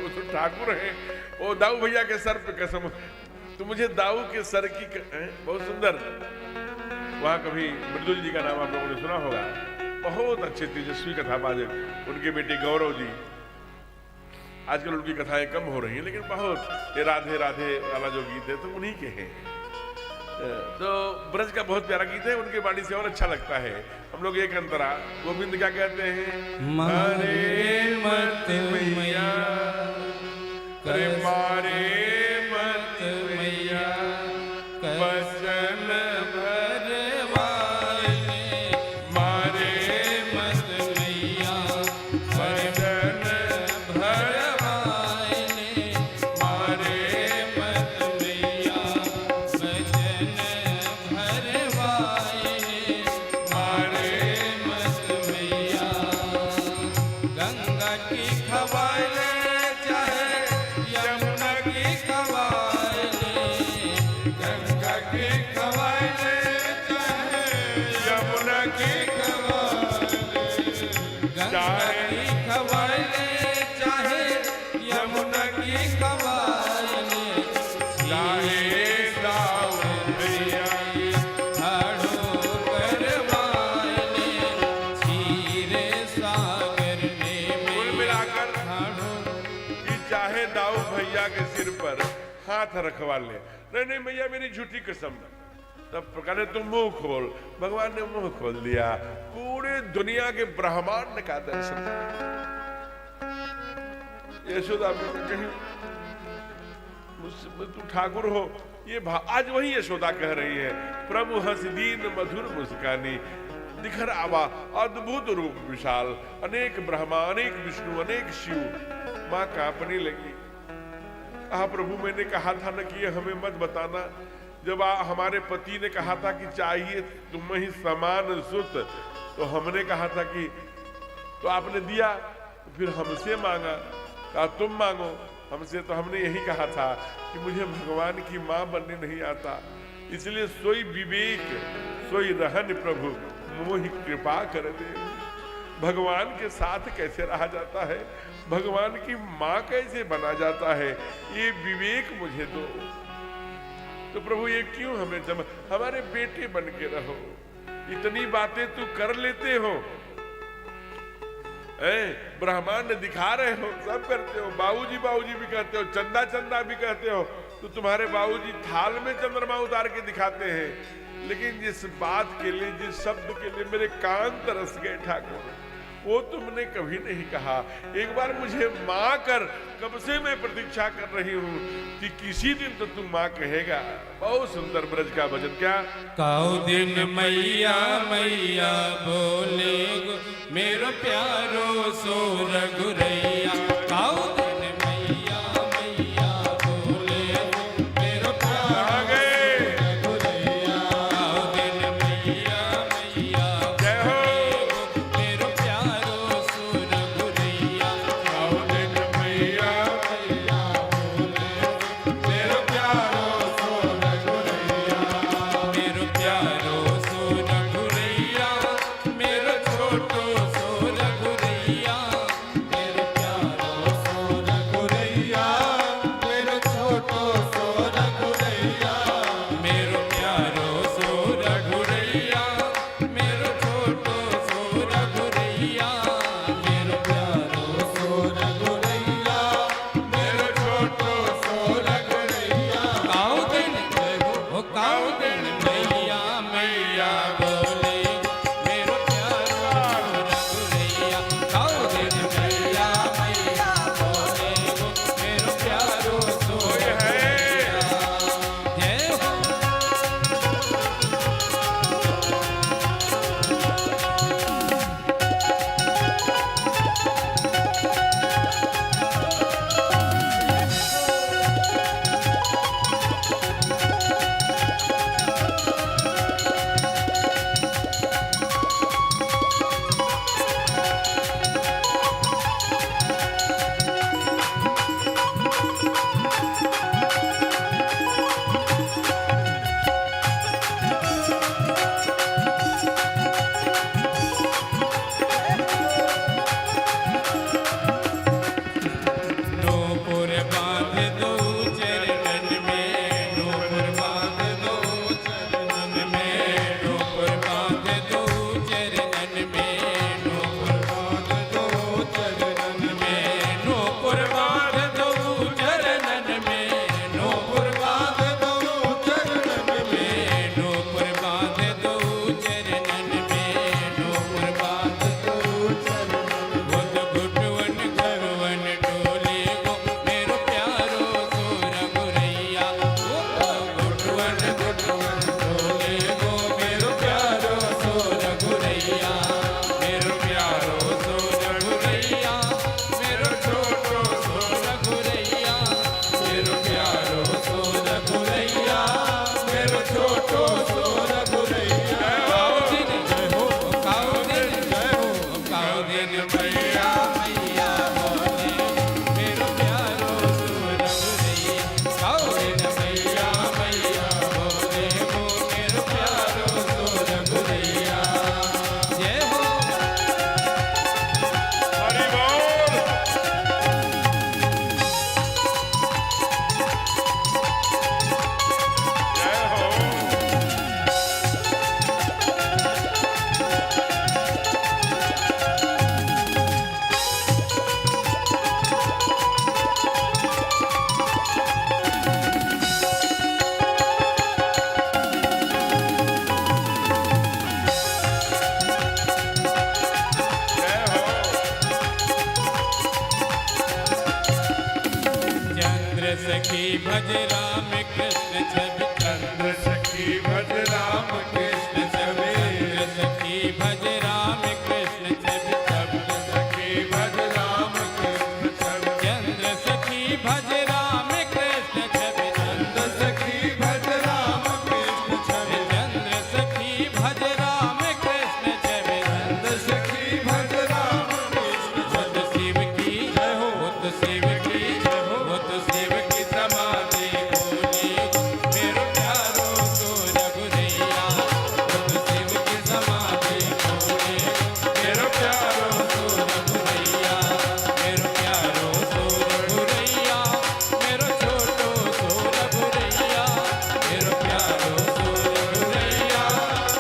[SPEAKER 1] तो ठाकुर है, वो दाऊ भैया के सर पे कसम। तो मुझे दाऊ के सर की बहुत सुंदर, वहां कभी मृदुल जी का नाम आप लोगों ने सुना होगा, बहुत अच्छे तेजस्वी कथाबाज, उनके बेटे गौरव जी। आजकल उनकी कथाएं कम हो रही हैं, लेकिन बहुत, ये राधे राधे वाला जो गीत है तो उन्हीं के हैं। तो ब्रज का बहुत प्यारा गीत है, उनके वाणी से और अच्छा लगता है। हम लोग एक अंतरा गोविंद क्या कहते हैं?
[SPEAKER 3] मारे मत मैया,
[SPEAKER 1] अरे मारे
[SPEAKER 3] मत मैया, वचन भरवाए, मारे मत मैया, वचन भरवाए, मारे मत मैया, वचन भरवाए, मारे मत मैया। गंगा की खवाए चाहे यमुना की खवाए, गंगा की खवाए चाहे
[SPEAKER 1] यमुना की
[SPEAKER 3] गंगा की खवाए चाहे यमुना की खवाए,
[SPEAKER 1] चाहे दाऊ भैया
[SPEAKER 3] ठाड़ो करवाए, क्षीर सागर में
[SPEAKER 1] कुल मिलाकर
[SPEAKER 3] ठाड़ो।
[SPEAKER 1] कि चाहे दाऊ भैया के सिर पर हाथ रखवा ले। नहीं नहीं भैया मेरी झूठी कसम। तब कहने तुम मुंह खोल, भगवान ने मुंह खोल दिया, पूरे दुनिया के ब्रह्मांड का दर्शन। यशोदा कहीं तू ठाकुर हो, आज वही यशोदा कह रही है, प्रभु हंस दीन मधुर मुस्कानी, दिखर आवा अद्भुत रूप विशाल, अनेक ब्रह्मा अनेक विष्णु अनेक शिव। माँ कांपने लगी। कहा प्रभु मैंने कहा था ना कि ये हमें मत बताना। जब हमारे पति ने कहा था कि चाहिए तुम ही समान सुत, तो हमने कहा था कि तो आपने दिया, तो फिर हमसे मांगा, कहा तुम मांगो हमसे। तो हमने यही कहा था कि मुझे भगवान की माँ बनने नहीं आता, इसलिए सोई विवेक सोई रहन प्रभु मोहि कृपा कर दे। भगवान के साथ कैसे रहा जाता है, भगवान की माँ कैसे बना जाता है, ये विवेक मुझे दो। तो प्रभु ये क्यों हमें हमारे बेटे बन के रहो, इतनी बातें तू कर लेते हो, ब्रह्मांड दिखा रहे हो, सब करते हो, बाबूजी बाबूजी भी कहते हो, चंदा चंदा भी कहते हो, तो तुम्हारे बाबूजी थाल में चंद्रमा उतार के दिखाते हैं। लेकिन जिस बात के लिए, जिस शब्द के लिए मेरे कान तरस गए ठाकुर, वो तुमने कभी नहीं कहा। एक बार मुझे माँ कर, कब से मैं प्रतीक्षा कर रही हूँ कि किसी दिन तो तुम माँ कहेगा। बहुत सुंदर ब्रज का भजन। क्या
[SPEAKER 3] काऊ दिन मैया मैया बोले मेरो प्यारो सो रघुरैया। काऊ दिन मैया मैया बोले मेरो प्यारो रघुरैया। काऊ दिन मैया मैया
[SPEAKER 1] जय हो।
[SPEAKER 3] मेरो प्यारो सो रघुरैया।
[SPEAKER 1] काऊ दिन मैया
[SPEAKER 2] मैया बोले मेरो प्यारो सो रघुरैया।
[SPEAKER 3] मेरो प्यारो सो रघुरैया, मेरो छोटो सो रघुरैया। मेरो
[SPEAKER 2] राम कृष्ण छवि
[SPEAKER 3] सखी भज राम कृष्ण छवि शब्द
[SPEAKER 2] सखी भज राम कृष्ण छवि
[SPEAKER 3] चंद्र सखी भज राम कृष्ण छवि
[SPEAKER 2] चंद सखी भज राम कृष्ण छवि
[SPEAKER 3] चंद्र सखी भज राम कृष्ण छवि
[SPEAKER 2] चंद सखी भज राम कृष्ण
[SPEAKER 3] वो तो शिव की
[SPEAKER 2] जय हो।
[SPEAKER 3] वो तो शिव की वो तो शिव की समाधि बोली मेरो प्यारो सो रघुरैया वो तो शिव की समाधि बोली मेरो प्यारो सो रघुरैया मेरो प्यारो सो रघुरैया मेरो छोटो सो रघुरैया मेरो प्यारो सो रघुरैया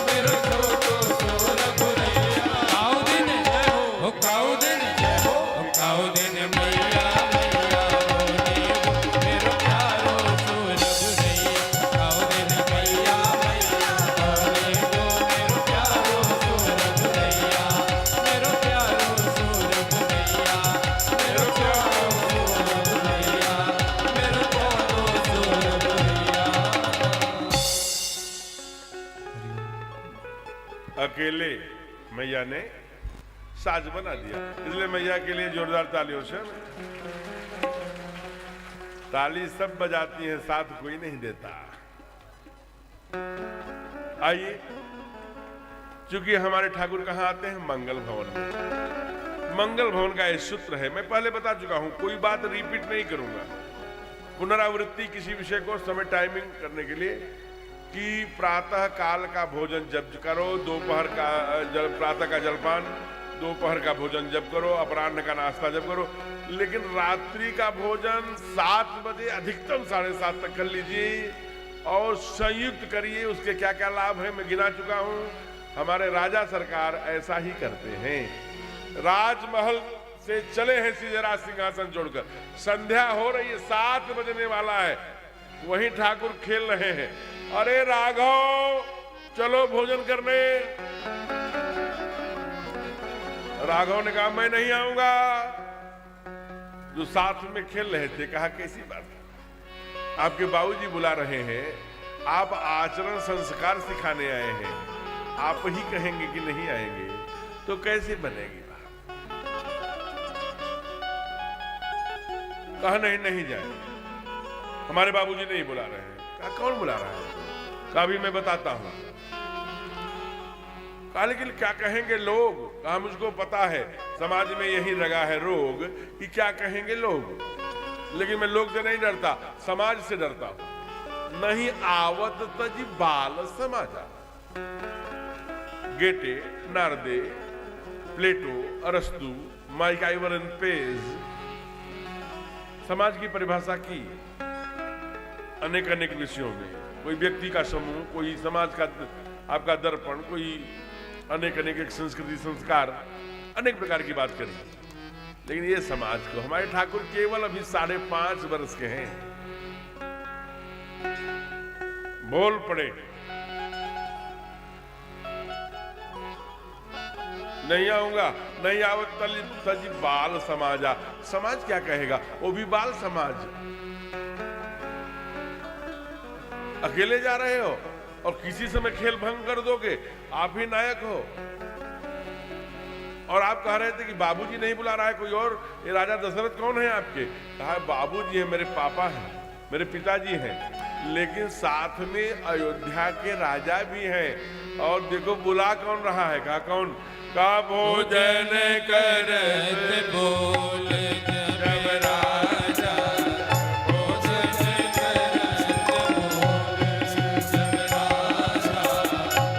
[SPEAKER 3] मेरो छोटो सो रघुरैया काऊ दिन जय हो काऊ दिन जय हो काऊ दिन मैया मैया बोले मेरो प्यारो सो रघुरैया काऊ दिन मैया मैया बोले मेरो प्यारो सो रघुरैया मेरो प्यारो सो रघुरैया मेरो प्यारो सो रघुरैया मेरो प्यारो सो रघुरैया।
[SPEAKER 1] अकेले मैया ने साज बना दिया, इसलिए मैया के लिए जोरदार तालियों से ताली सब बजाती हैं, साथ कोई नहीं देता। आइए, चूंकि हमारे ठाकुर कहाँ आते हैं? मंगल भवन में। मंगल भवन का एक सूत्र है, मैं पहले बता चुका हूं, कोई बात रिपीट नहीं करूंगा। पुनरावृत्ति किसी विषय को समय टाइमिंग करने के लिए कि प्रातः काल का भोजन जब करो, दोपहर का प्रातः का जलपान, दोपहर का भोजन जब करो, अपराह्न का नाश्ता जब करो, लेकिन रात्रि का भोजन 7 बजे अधिकतम 7:30 तक कर लीजिए और संयुक्त करिए। उसके क्या क्या लाभ है मैं गिना चुका हूं। हमारे राजा सरकार ऐसा ही करते हैं, राजमहल से चले हैं सीधे सिंहासन छोड़कर, संध्या हो रही है, 7 बजने वाला है, वहीं ठाकुर खेल रहे हैं, अरे राघव चलो भोजन करने। राघव ने कहा मैं नहीं आऊंगा। जो साथ में खेल रहे थे कहा कैसी बात है, आपके बाबूजी बुला रहे हैं, आप आचरण संस्कार सिखाने आए हैं, आप ही कहेंगे कि नहीं आएंगे तो कैसे बनेगी बात। कहा नहीं नहीं जाए, हमारे बाबूजी नहीं बुला रहे हैं। कहा कौन बुला रहा है? कहा भी मैं बताता हूं। कहा लेकिन क्या कहेंगे लोग? कहा मुझको पता है, समाज में यही लगा है रोग कि क्या कहेंगे लोग, लेकिन मैं लोग से नहीं डरता, समाज से डरता हूं। नहीं आवत तजी बाल समाजा। गेटे, नारदे, प्लेटो, अरस्तु, माइकाइवर एंड पेज समाज की परिभाषा की अनेक अनेक विषयों में। कोई व्यक्ति का समूह, कोई समाज का आपका दर्पण, कोई अनेक अनेक एक संस्कृति संस्कार, अनेक प्रकार की बात करी। लेकिन ये समाज को हमारे ठाकुर केवल अभी 5.5 वर्ष के हैं, बोल पड़े नहीं आऊंगा, नहीं आवत तजी बाल समाजा। समाज क्या कहेगा? वो भी बाल समाज। अकेले जा रहे हो और किसी समय खेल भंग कर दोगे, आप ही नायक हो। और आप कह रहे थे कि बाबूजी नहीं बुला रहा है कोई और, ये राजा दशरथ कौन है आपके? कहा बाबूजी है, मेरे पापा हैं, मेरे पिताजी हैं, लेकिन साथ में अयोध्या के राजा भी हैं। और देखो बुला कौन रहा है? कहा कौन? का भोजन करत
[SPEAKER 3] बोल जब राजा भोजन करत बोल जब राजा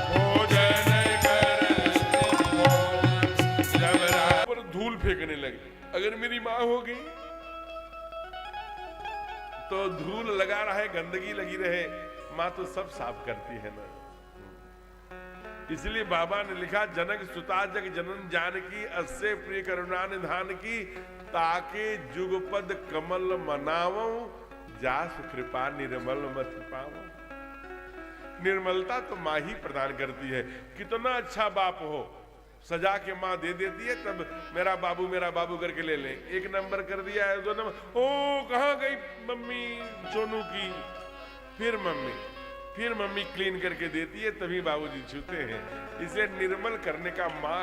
[SPEAKER 1] भोजन करत बोल जब राजा। पर धूल फेंकने लगे। अगर मेरी माँ होगी तो धूल लगा रहा है, गंदगी लगी रहे, माँ तो सब साफ करती है ना। इसलिए बाबा ने लिखा, जनक सुता जग जनन जानकी, अस्से प्रिय करुणा निधान की, ताके जुगपद कमल मनावो, जास कृपा निर्मल मत पावो। निर्मलता तो माँ ही प्रदान करती है। कितना अच्छा बाप हो, सजा के माँ दे देती है, तब मेरा बाबू करके ले ले। 1 नंबर कर दिया है, 2 नंबर, ओ कहाँ गई मम्मी सोनू की, फिर मम्मी, फिर मम्मी क्लीन करके देती है, तभी बाबूजी छूते हैं। इसे निर्मल करने का माँ,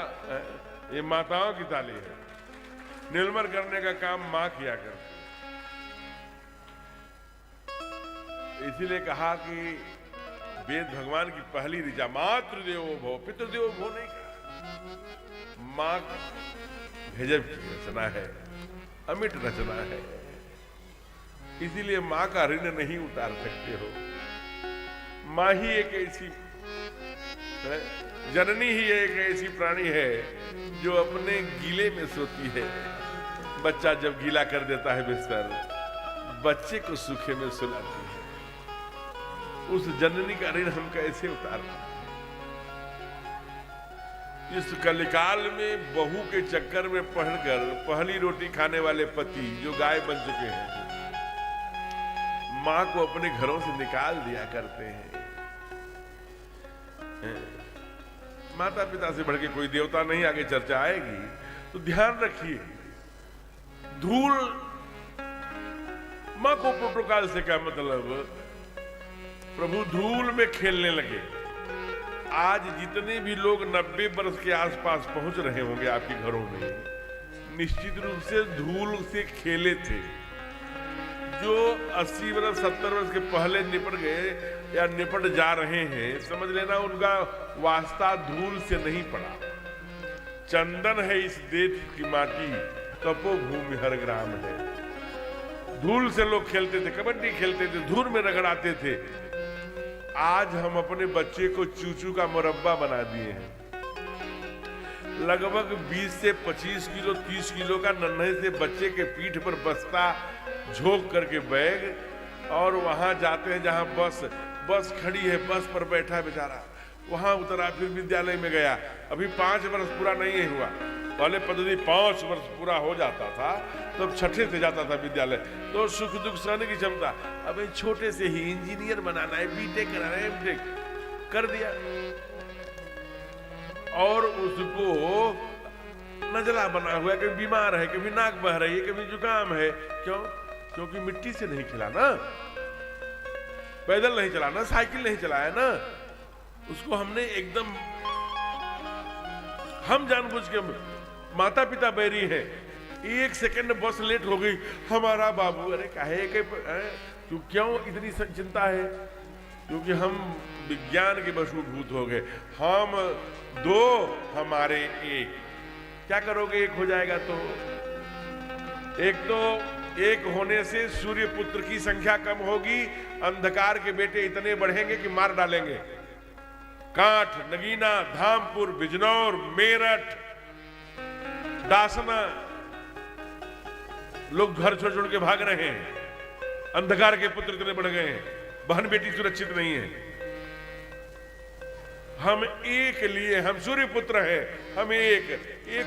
[SPEAKER 1] ये माताओं की तालीम है। निर्मल करने का काम माँ किया करती। इसीलिए कहा कि वेद भगवान की पहली ऋचा मातृदेवो भव, पितृदेवो भव नहीं कहा। माँ गजब की रचना है, अमिट रचना है। इसीलिए माँ का ऋण नहीं उतार सकते हो। माँ ही एक ऐसी जननी ही एक ऐसी प्राणी है जो अपने गीले में सोती है। बच्चा जब गीला कर देता है बिस्तर, बच्चे को सूखे में सुलाती है। उस जननी का ऋण हम कैसे उतारना? इस कलिकाल में बहू के चक्कर में पढ़कर पहली रोटी खाने वाले पति जो गाय बन चुके हैं, मां को अपने घरों से निकाल दिया करते हैं। माता पिता से बढ़ के कोई देवता नहीं, आगे चर्चा आएगी तो ध्यान रखिए। धूल, मां को प्रोटोकॉल से क्या मतलब? प्रभु धूल में खेलने लगे। आज जितने भी लोग 90 वर्ष के आसपास पहुंच रहे होंगे आपके घरों में, निश्चित रूप से धूल से खेले थे। जो 80 वर्ष 70 वर्ष के पहले निपट गए या निपट जा रहे हैं, समझ लेना उनका वास्ता धूल से नहीं पड़ा। चंदन है इस देश की माटी, तपोभूमि हर ग्राम है। धूल से लोग खेलते थे, कबड्डी खेलते थे, धूल में रगड़ाते थे। आज हम अपने बच्चे को चूचू का मुरब्बा बना दिए हैं। लगभग 20 से 25 किलो 30 किलो का नन्हे से बच्चे के पीठ पर बस्ता झोंक करके बैग, और वहां जाते हैं जहां बस खड़ी है, बस पर बैठा है बेचारा, वहां उतरा, फिर विद्यालय में गया। अभी 5 वर्ष पूरा नहीं हुआ। पहले पद्धति 5 वर्ष पूरा हो जाता था, तब तो 6ठे से जाता था विद्यालय, तो सुख दुख सहने की क्षमता। अब छोटे से ही इंजीनियर बनाना है, बीटेक कराना है, एमटेक कर दिया, और उसको नजला बना हुआ है, कभी बीमार है, कभी नाक बह रही है, कभी जुकाम है। क्यों? क्योंकि मिट्टी से नहीं खिलाना, पैदल नहीं चलाना, साइकिल नहीं चलाया ना। उसको हमने एकदम, हम जानबूझ के, माता पिता बैरी है, 1 सेकंड बस लेट हो गई, हमारा बाबू, अरे काहे के तू क्यों इतनी चिंता है? क्योंकि हम विज्ञान के वशीभूत हो गए। हम 2 हमारे 1। क्या करोगे 1 हो जाएगा तो? एक होने से सूर्य पुत्र की संख्या कम होगी, अंधकार के बेटे इतने बढ़ेंगे कि मार डालेंगे। कांठ, नगीना, धामपुर, बिजनौर, मेरठ, दासना, लोग घर छोड़ के भाग रहे हैं। अंधकार के पुत्र इतने बढ़ गए हैं, बहन बेटी सुरक्षित नहीं है। हम एक लिए, हम सूर्य पुत्र हैं, हम एक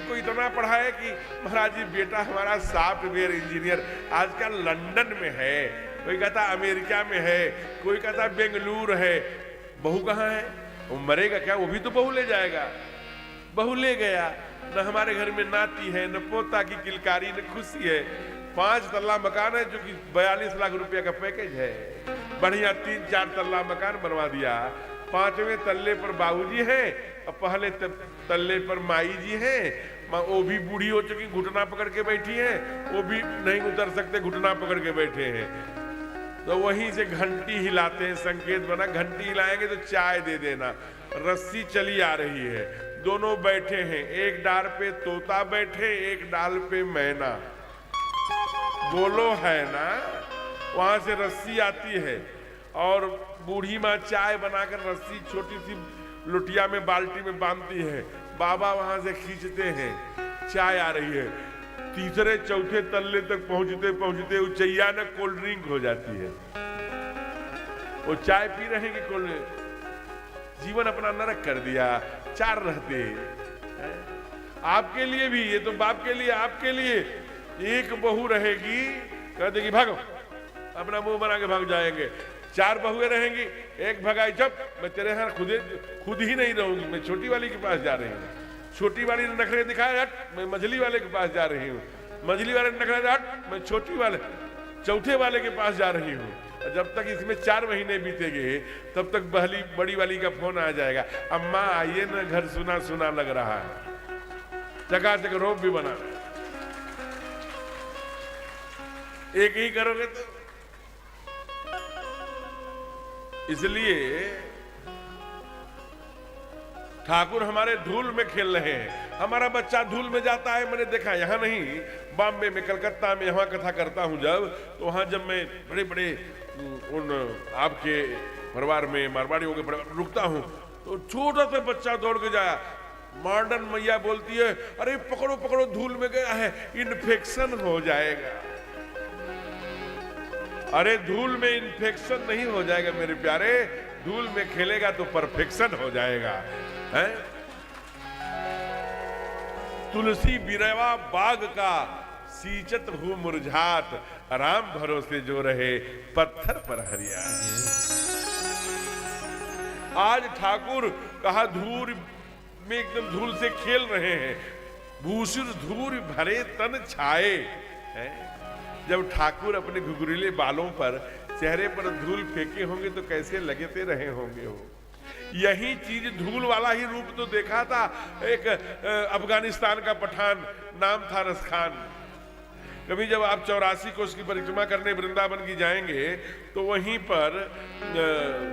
[SPEAKER 1] को इतना पढ़ा है कि महाराज जी बेटा हमारा सॉफ्टवेयर इंजीनियर आजकल लंदन में है, कोई कहता अमेरिका में है, कोई कहता बेंगलुरु है। बहू कहाँ है? वो मरेगा क्या? वो भी तो बहू ले जाएगा। बहू ले गया। न हमारे घर में नाती है, न पोता की किलकारी, न खुशी है। 5 तल्ला मकान है जो कि 42 लाख रुपया का पैकेज है। बढ़िया 3-4 तल्ला मकान बनवा दिया। 5वें तल्ले पर बाबूजी है और पहले तल्ले पर माई जी है। वो भी बूढ़ी हो चुकी, घुटना पकड़ के बैठी है, वो भी नहीं उतर सकते, घुटना पकड़ के बैठे हैं। तो वहीं से घंटी हिलाते हैं, संकेत बना, घंटी हिलाएंगे तो चाय दे देना। रस्सी चली आ रही है, दोनों बैठे हैं, एक डाल पे तोता बैठे, एक डाल पे मैना। बोलो है ना? वहां से रस्सी आती है और बूढ़ी माँ चाय बनाकर रस्सी छोटी सी लुटिया में बाल्टी में बांधती है। बाबा वहां से खींचते हैं, चाय आ रही है। 3-4 तल्ले तक पहुंचते पहुंचते उचैया न कोल्ड ड्रिंक हो जाती है। वो चाय पी रहे हैं कि जीवन अपना नरक कर दिया। 4 रहते आपके लिए भी, ये तो बाप के लिए, आपके लिए। एक बहू रहेगी, कह देगी भागो, अपना मुंह बना के भाग जाएंगे। 4 बहुएं रहेंगी, एक भगाई, जब मैं तेरे यहाँ खुद ही नहीं रहूंगी, मैं छोटी वाली के पास जा रही हूँ। छोटी वाली ने नखरे दिखाए, हट, मैं मझली वाले के पास जा रही हूँ। मझली वाले ने नखरे, हट, मैं छोटी वाले 4थे वाले के पास जा रही हूँ। जब तक इसमें 4 महीने बीतेंगे तब तक बड़ी वाली का फोन आ जाएगा, अम्मा आइए ना, घर सुना सुना लग रहा है, चकाचक रोब भी बना रहे। एक ही करोगे तो इसलिए ठाकुर हमारे धूल में खेल रहे हैं। हमारा बच्चा धूल में जाता है, मैंने देखा, यहाँ नहीं, बॉम्बे में, कलकत्ता में, यहाँ कथा करता हूं जब, तो वहां जब मैं बड़े बड़े उन आपके परिवार में, मारवाड़ियों के परिवार में रुकता हूं, तो छोटा सा बच्चा दौड़ के जाया, मॉडर्न मैया बोलती है, अरे पकड़ो पकड़ो, धूल में गया है, इन्फेक्शन हो जाएगा। अरे धूल में इन्फेक्शन नहीं हो जाएगा मेरे प्यारे, धूल में खेलेगा तो परफेक्शन हो जाएगा। है? तुलसी बिरवा बाग का सींचत हूं मुरझात, राम भरोसे जो रहे पत्थर पर हरिया। आज ठाकुर कहा धूल में एकदम धूल से खेल रहे हैं, भूषुर धूल भरे तन छाए। जब ठाकुर अपने घुघरीले बालों पर, चेहरे पर धूल फेंके होंगे तो कैसे लगते रहे होंगे हो। यही चीज धूल वाला ही रूप तो देखा था एक अफगानिस्तान का पठान, नाम था रसखान। कभी जब आप 84 कोष की परिक्रमा करने वृंदावन की जाएंगे तो वहीं पर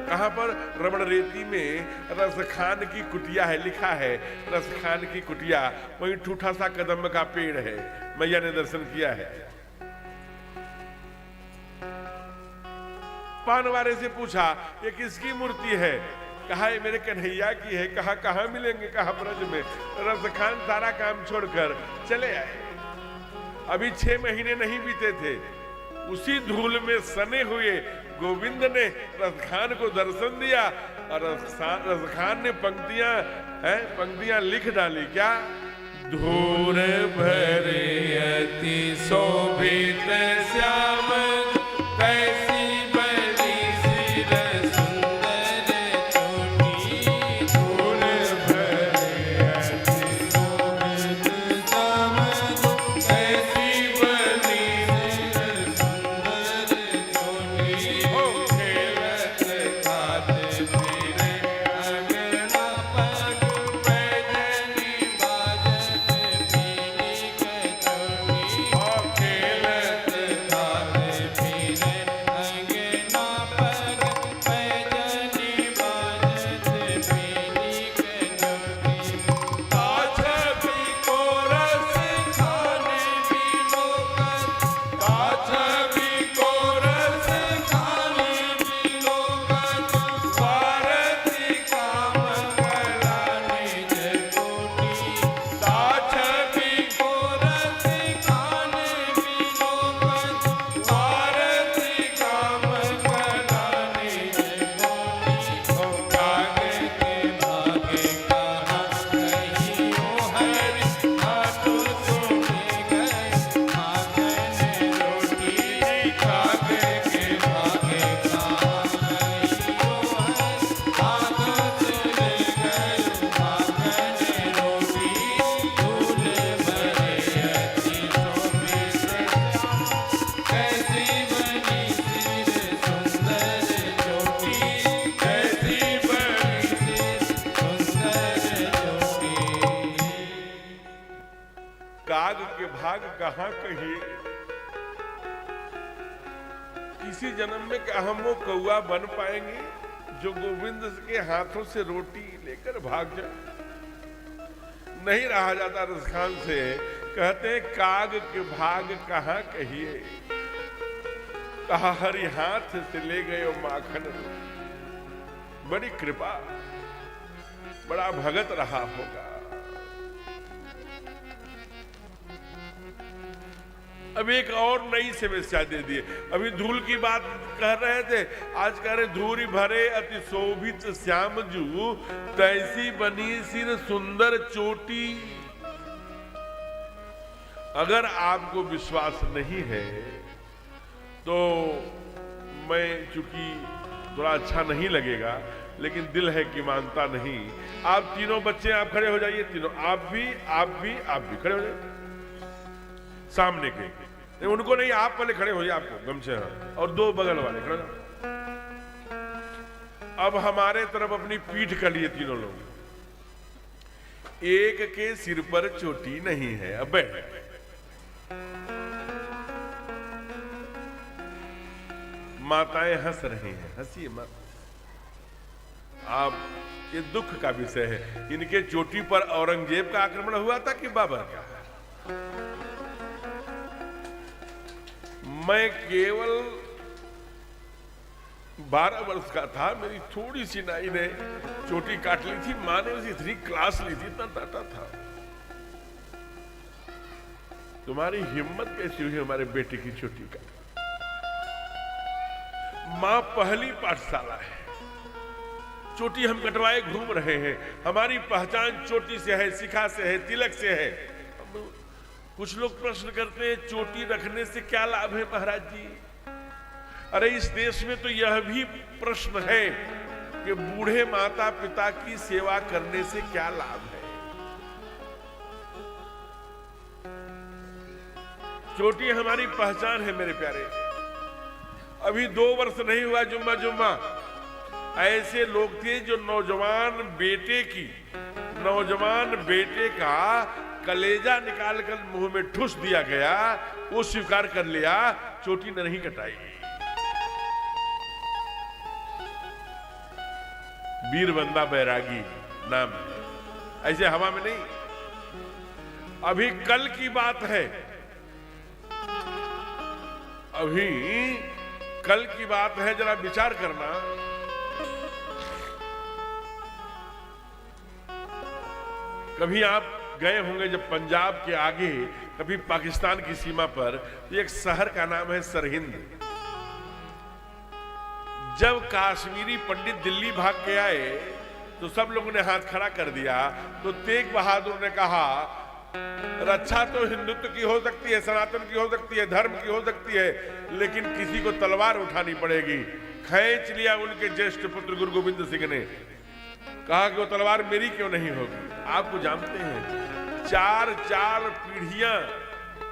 [SPEAKER 1] कहां पर, रमण रेती में रसखान की कुटिया है, लिखा है रसखान की कुटिया, वहीं ठूठा सा कदम का पेड़ है। मैया ने दर्शन किया है। पानवारे से पूछा ये किसकी मूर्ति है? कहा ये मेरे कन्हैया की है। कहा कहां मिलेंगे? कहा ब्रज में। रसखान सारा काम छोड़कर चले आए। अभी 6 महीने नहीं बीते थे, उसी धूल में सने हुए गोविंद ने रसखान को दर्शन दिया और रसखान ने पंक्तियां लिख डाली। क्या?
[SPEAKER 3] धूल भरे अति शोभित श्याम, कैसी बनी सिर सुंदर चोटी। धूल भरे अति शोभित श्याम, कैसी बनी सिर सुंदर चोटी। हो खेलत खात फिरे अंगना पग, पैजनी बाजत पीली कचौटी। हो खेलत खात फिरे अंगना पग, पैजनी बाजत पीली कचौटी। पाछवी को रस खाने भी लोकत, पाछवी को रस खाने भी लोकत। भारती काम कलाने जकोटी। पाछवी को रस खाने भी लोकत, भारती काम कलाने जकोटी। हो कागे के भागे कहाँ कहीं हो हरि, हाथों सोने गए माखन रोटी। कागे के भागे कहाँ कहीं हो हरि, हाथों सोने गए माखन रोटी। धूल भरे अति शोभित श्याम, कैसी बनी सिर सुंदर चोटी। कैसी बनी सिर सुंदर चोटी।
[SPEAKER 1] काग के भाग कहां कहिए, किसी जन्म में क्या हम वो कौआ बन पाएंगे जो गोविंद के हाथों से रोटी लेकर भाग जाए? नहीं रहा जाता रसखान से। कहते हैं काग के भाग कहां कहिए, कहा हरि हाथ से ले गए माखन रोटी। बड़ी कृपा, बड़ा भगत रहा होगा। अब एक और नई समस्या दे दिए। अभी धूल की बात कह रहे थे, आज कह रहे धूल भरे अति शोभित श्याम जू, तैसी बनी सिर सुंदर चोटी। अगर आपको विश्वास नहीं है तो मैं, चूंकि थोड़ा अच्छा नहीं लगेगा, लेकिन दिल है कि मानता नहीं। आप तीनों बच्चे आप खड़े हो जाइए, तीनों, आप भी खड़े हो जाइए सामने के। नहीं, उनको नहीं, आप पहले खड़े होइए, आपको गमछे और दो बगल वाले खड़े रहो। अब हमारे तरफ अपनी पीठ कर लिए तीनों लोग। एक के सिर पर चोटी नहीं है। अब बैठ। माताएं हंस रही हैं, हंसिए मत, आप, ये दुख का विषय है। इनके चोटी पर औरंगजेब का आक्रमण हुआ था कि बाबर का? मैं केवल 12 वर्ष का था, मेरी थोड़ी सी नाई ने चोटी काट ली थी, माँ ने उसे इतनी क्लास ली थी, इतना टाटा था। तुम्हारी हिम्मत कैसी हुई हमारे बेटे की चोटी का? मां पहली पाठशाला है, चोटी हम कटवाए घूम रहे हैं, हमारी पहचान चोटी से है, शिखा से है, तिलक से है। कुछ लोग प्रश्न करते हैं चोटी रखने से क्या लाभ है महाराज जी? अरे इस देश में तो यह भी प्रश्न है कि बूढ़े माता पिता की सेवा करने से क्या लाभ है? चोटी हमारी पहचान है मेरे प्यारे। अभी 2 वर्ष नहीं हुआ जुम्मा जुम्मा, ऐसे लोग थे जो नौजवान बेटे का कलेजा निकालकर मुंह में ठूस दिया गया, वो स्वीकार कर लिया, चोटी नहीं कटाई। वीरबंदा बैरागी नाम है, ऐसे हवा में नहीं। अभी कल की बात है, अभी कल की बात है, जरा विचार करना। कभी आप गए होंगे जब पंजाब के आगे, कभी पाकिस्तान की सीमा पर, तो एक शहर का नाम है सरहिंद। जब काश्मीरी पंडित दिल्ली भाग के आए तो सब लोगों ने हाथ खड़ा कर दिया, तो तेग बहादुर ने कहा रक्षा तो हिंदुत्व की हो सकती है, सनातन की हो सकती है, धर्म की हो सकती है, लेकिन किसी को तलवार उठानी पड़ेगी। खींच लिया उनके ज्येष्ठ पुत्र गुरु गोविंद सिंह ने, कहा कि वो तलवार मेरी क्यों नहीं होगी? आपको जानते हैं 4 पीढ़ियां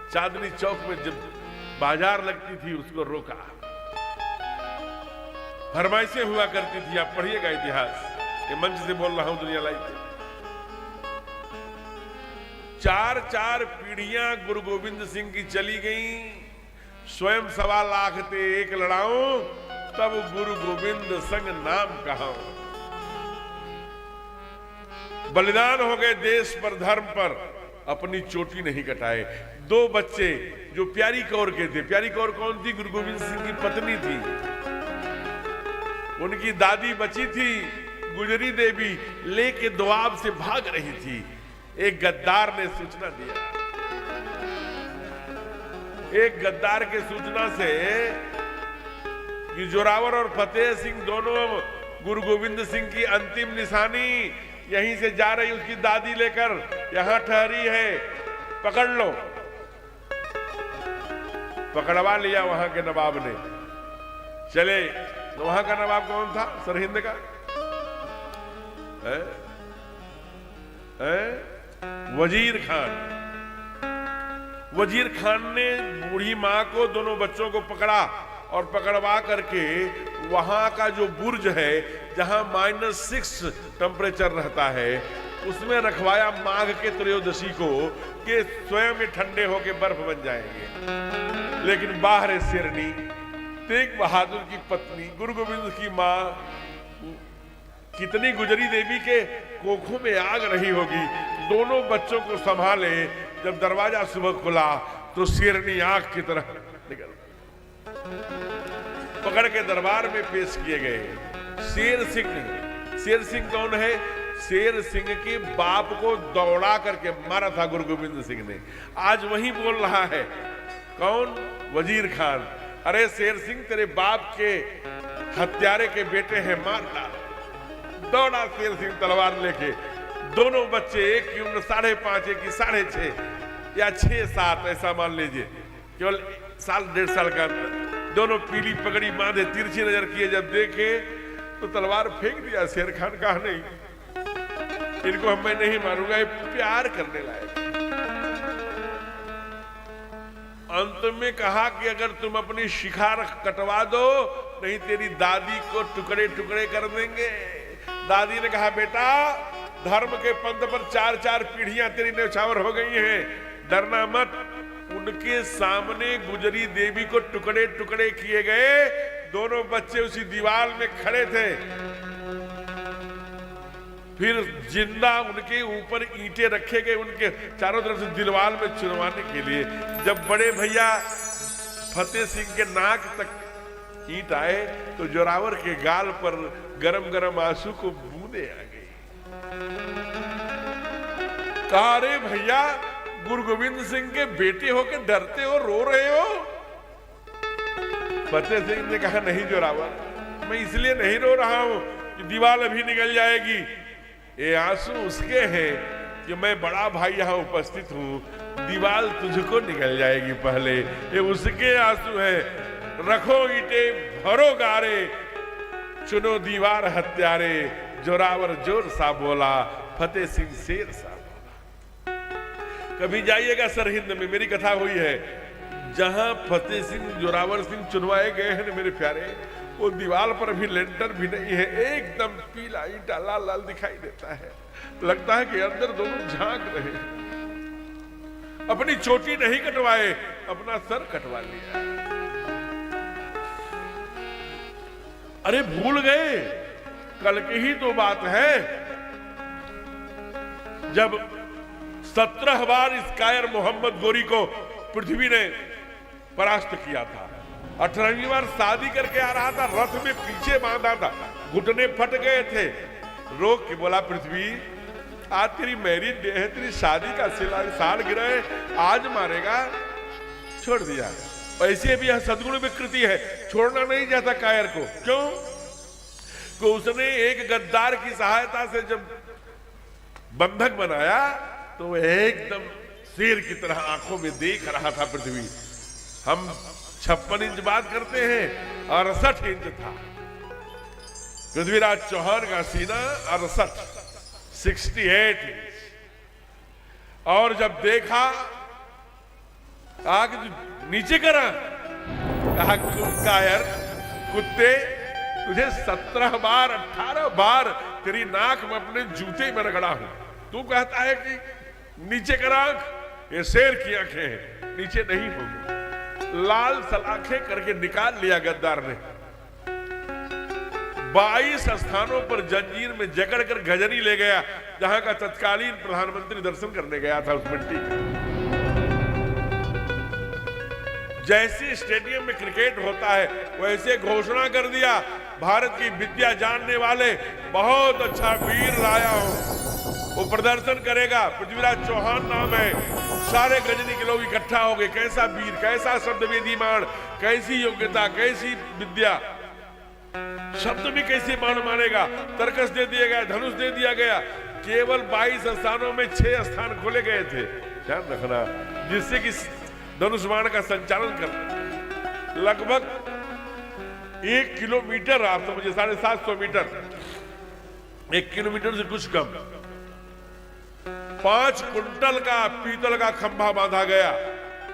[SPEAKER 1] चांदनी चौक में जब बाजार लगती थी उसको रोका, फरमाइशें हुआ करती थी, आप पढ़िएगा इतिहास, ये मंच से बोल रहा हूं, दुनिया लाइव से। 4 पीढ़ियां गुरु गोविंद सिंह की चली गई, स्वयं 1.25 लाख थे एक लड़ाऊं, तब गुरु गोविंद संग नाम कहाऊं। बलिदान हो गए देश पर, धर्म पर, अपनी चोटी नहीं कटाए। 2 बच्चे जो प्यारी कौर के थे, प्यारी कौर कौन थी? गुरु गोविंद सिंह की पत्नी थी, उनकी दादी बची थी गुजरी देवी, लेके दोआब से भाग रही थी। एक गद्दार ने सूचना दिया, एक गद्दार के सूचना से कि जोरावर और फतेह सिंह दोनों गुरु गोविंद सिंह की अंतिम निशानी यहीं से जा रही, उसकी दादी लेकर यहां ठहरी है, पकड़ लो। पकड़वा लिया वहां के नवाब ने। चले, वहां का नवाब कौन था सरहिंद का? वजीर खान। वजीर खान ने बूढ़ी मां को, दोनों बच्चों को पकड़ा और पकड़वा करके वहां का जो बुर्ज है जहां -6 टेम्परेचर रहता है, उसमें रखवाया माघ के त्रयोदशी को, कि स्वयं में ठंडे होके बर्फ बन जाएंगे। लेकिन बाहर शेरनी तेग बहादुर की पत्नी गुरु गोविंद की मां कितनी गुजरी देवी के कोखों में आग रही होगी, दोनों बच्चों को संभाले। जब दरवाजा सुबह खुला तो शेरनी आग की तरह निकल पकड़ के दरबार में पेश किए गए। शेर सिंह कौन है? शेर सिंह के बाप को दौड़ा करके मारा था गुरु गोविंद सिंह ने। आज वही बोल रहा है, कौन? वजीर खान। अरे शेर सिंह, तेरे बाप के हत्यारे के बेटे हैं, मार डाल। दौड़ा शेर सिंह तलवार लेके। दोनों बच्चे, एक की उम्र 5.5, एक की 6.5 या 6-7, ऐसा मान लीजिए, केवल 1.5 साल का। दोनों पीली पगड़ी बांधे, तिरछी नजर किए, जब देखे तो तलवार फेंक दिया। शेर खान कहा नहीं, इनको मैं नहीं मारूंगा, ये प्यार करने लायक। अंत में कहा कि अगर तुम अपनी शिखा कटवा दो नहीं तेरी दादी को टुकड़े टुकड़े कर देंगे। दादी ने कहा बेटा धर्म के पंथ पर 4-4 पीढ़ियां तेरी न्यौछावर हो गई हैं, डरना मत। उनके सामने गुजरी देवी को टुकड़े टुकड़े किए गए। दोनों बच्चे उसी दीवार में खड़े थे। फिर जिंदा उनके ऊपर ईंटें रखे गए उनके चारों तरफ से दीवार में चुनवाने के लिए। जब बड़े भैया फतेह सिंह के नाक तक ईंट आए तो जोरावर के गाल पर गरम गरम आंसू को बूंदे आ गई। कहा अरे भैया गुरु गोविंद सिंह के बेटे होके डरते हो, रो रहे हो? फतेह सिंह ने कहा नहीं जोरावर, मैं इसलिए नहीं रो रहा हूं कि दीवार अभी निकल जाएगी। ये आंसू उसके हैं कि मैं बड़ा भाई यहां उपस्थित हूं, दीवार तुझको निकल जाएगी पहले। ये उसके आंसू हैं। रखो ईंटे भरो गारे, चुनो दीवार हत्यारे। जोरावर जोर सा बोला, फतेह सिंह शेर सा बोला। कभी जाइएगा सरहिंद में, मेरी कथा हुई है, जहां फतेह सिंह जोरावर सिंह चुनवाए गए हैं मेरे प्यारे, वो दीवार पर भी लेंटर भी नहीं है, एकदम पीला ईंटा लाल लाल दिखाई देता है। लगता है कि अंदर दोनों झांक रहे हैं। अपनी चोटी नहीं कटवाए, अपना सर कटवा लिया। अरे भूल गए, कल की ही तो बात है जब 17 बार इस कायर मोहम्मद गोरी को पृथ्वी ने परास्त किया था। 18वीं बार शादी करके आ रहा था, रथ में पीछे बांधा था, घुटने फट गए थे। रोक के बोला पृथ्वी आज तेरी मैरिज डे है, तेरी शादी का साल गिरा है, आज मारेगा? छोड़ दिया। ऐसे भी यह सद्गुण विकृति है, छोड़ना नहीं चाहता कायर को। क्यों? तो उसने एक गद्दार की सहायता से जब बंधक बनाया तो एकदम शेर की तरह आंखों में देख रहा था पृथ्वी। हम 56 इंच बात करते हैं, 68 इंच था पृथ्वीराज चौहान का सीना, 68 इंच। और जब देखा आग नीचे करा, कहा कायर कुत्ते, तुझे 17 बार 18 बार तेरी नाक में अपने जूते में रगड़ा हूं, तू कहता है कि नीचे कर आंख? ये शेर की आंखें हैं, नीचे नहीं होगी। लाल सलाखें करके निकाल लिया गद्दार ने। 22 स्थानों पर जंजीर में जकड़ कर गजनी ले गया, जहां का तत्कालीन प्रधानमंत्री दर्शन करने गया था उस मिट्टी का। जैसे स्टेडियम में क्रिकेट होता है वैसे घोषणा कर दिया, भारत की विद्या जानने वाले बहुत अच्छा वीर लाया हूं, वो प्रदर्शन करेगा। पृथ्वीराज चौहान नाम है। सारे गजनी के लोग इकट्ठा हो गए। कैसा वीर, कैसा शब्द विधिमान, कैसी योग्यता, कैसी विद्या, शब्द भी कैसे मानेगा। तर्कस दे दिया गया, धनुष दे दिया गया। केवल 22 स्थानों में 6 स्थान खोले गए थे, ध्यान रखना, जिससे कि धनुष बाण का संचालन कर लगभग 1 किलोमीटर, आप समझिए 750 मीटर, 1 किलोमीटर से कुछ कम, 5 कुंटल का पीतल का खंभा बांधा गया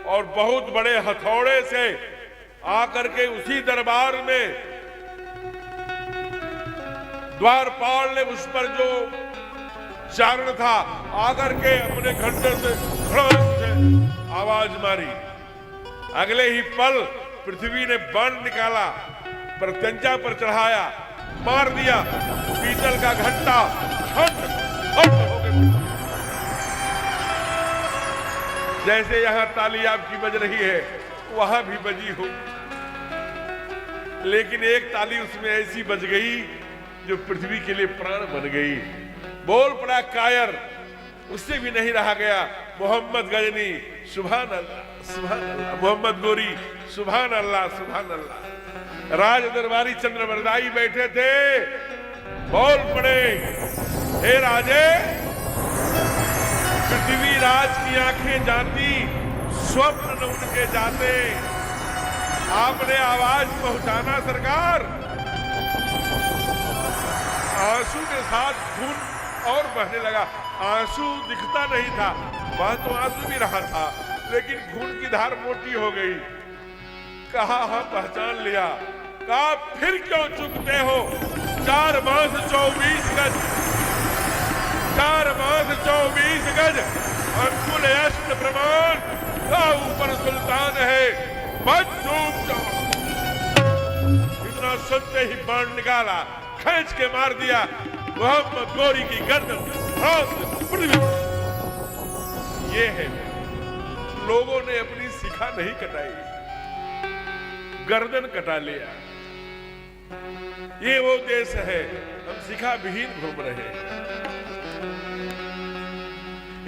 [SPEAKER 1] और बहुत बड़े हथौड़े से आकर के उसी दरबार में द्वारपाल ने उस पर जो चारण था आकर के अपने घंटे से आवाज मारी। अगले ही पल पृथ्वी ने बाण निकाला, प्रत्यंचा पर चढ़ाया, मार दिया। पीतल का घंटा खंड खंड हो गया। जैसे यहां ताली आपकी बज रही है वहां भी बजी हो, लेकिन एक ताली उसमें ऐसी बज गई जो पृथ्वी के लिए प्राण बन गई। बोल पड़ा कायर, उससे भी नहीं रहा गया। मोहम्मद गजनी सुभान अल्लाह, सुभान अल्लाह। मोहम्मद गोरी सुभान अल्लाह, सुभान अल्लाह। राज दरबारी चंद्रवरदाई बैठे थे, बोल पड़े, हे राजे, पृथ्वी राज की आंखें जाती, स्वप्न न उनके जाते, आपने आवाज पहुंचाना सरकार। आंसू के साथ खून और बहने लगा। आंसू दिखता नहीं था, वह तो आंसू भी रहा था, लेकिन खून की धार मोटी हो गई। कहा हाँ पहचान लिया। कहा फिर क्यों चुकते हो? 4 मास 24 गज, 4 मास 24 गज अंकुल अष्ट प्रमाण का ऊपर सुल्तान है, मत चूक जाओ। इतना सुनते ही बाण निकाला, खींच के मार दिया मोहम्मद गोरी की गर्दन। ये है, लोगों ने अपनी शिखा नहीं कटाई, गर्दन कटा लिया। ये वो देश है, हम शिखा विहीन घूम रहे हैं।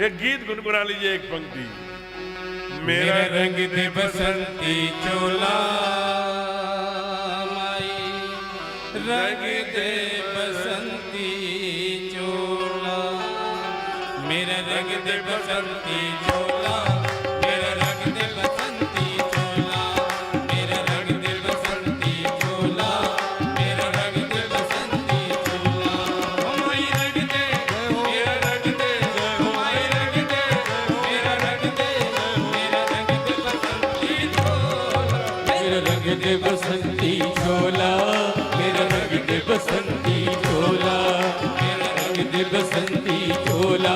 [SPEAKER 1] एक गीत गुनगुना लीजिए, एक पंक्ति।
[SPEAKER 3] मेरा रंग दे बसंती चोला माई, रंग दे बसंती चोला, मेरा रंग दे बसंती चोला, मेरा रंग दे बसंती चोला, मेरा रंग दे बसंती चोला, मेरा रंग दे बसंती चोला। हमारी रंग दे, मेरा रंग दे, हमारी रंग दे, मेरा रंग दे, मेरा रंग दे बसंती चोला, मेरा रंग दे बसंती चोला, मेरा रंग दे बसंती चोला, मेरा रंग दे बसंती चोला,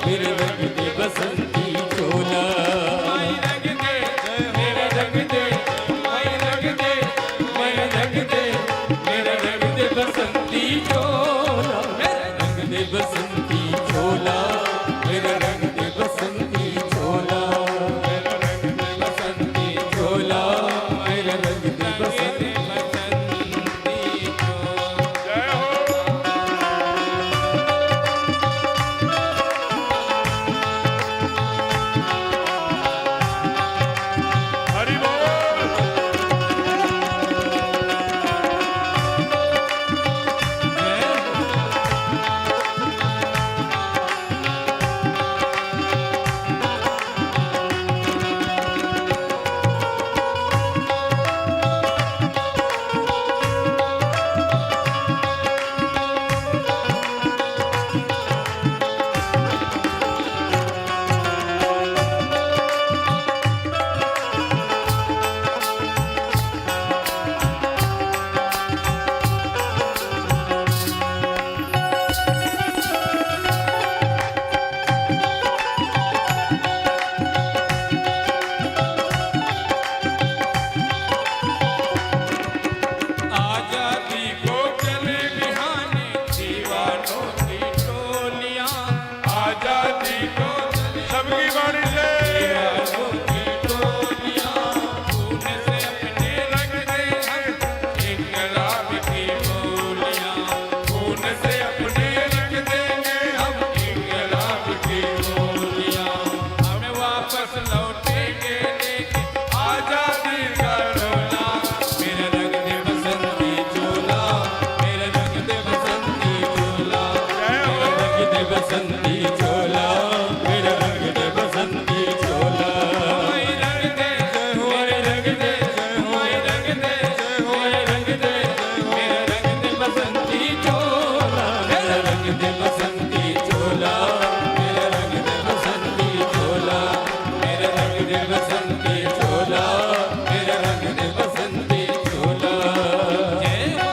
[SPEAKER 3] मेरा रंग दे बसंती चोला। माई रंग दे, मेरा रंग दे, माई रंग दे, मेरा रंग दे, मेरा रंग दे बसंती चोला, मेरा रंग दे बसंती चोला, मेरा रंग दे बसंती चोला, मेरा रंग दे बसंती चोला, मेरा रंग दे बसंती
[SPEAKER 1] जय हो। हरि बोल।
[SPEAKER 3] आजादी को चले बिहाने दीवानों की टोलियां,
[SPEAKER 1] आजादी को सबकी बारी से।
[SPEAKER 3] दीवानों की टोलियां, खून से अपने रंग दे हम इंकलाब की बोलियां, खून से अपने रंग देंगे हम इंकलाब की बोलियां। हमें वापस लौटेंगे लेके आजादी का डोला, मेरा रंग दे बसंती चोला, मेरा रंग दे बसंती चोला, मेरा रंग दे बसंती चोला, मेरा रंग दे बसंती चोला। माई रंग दे, मेरे रंग दे, माई रंग दे, मेरे रंग दे, मेरा रंग दे बसंती चोला, मेरा रंग दे बसंती चोला, मेरा रंग दे बसंती चोला, मेरा रंग दे बसंती चोला, मेरा रंग दे बसंती चोला। जय हो।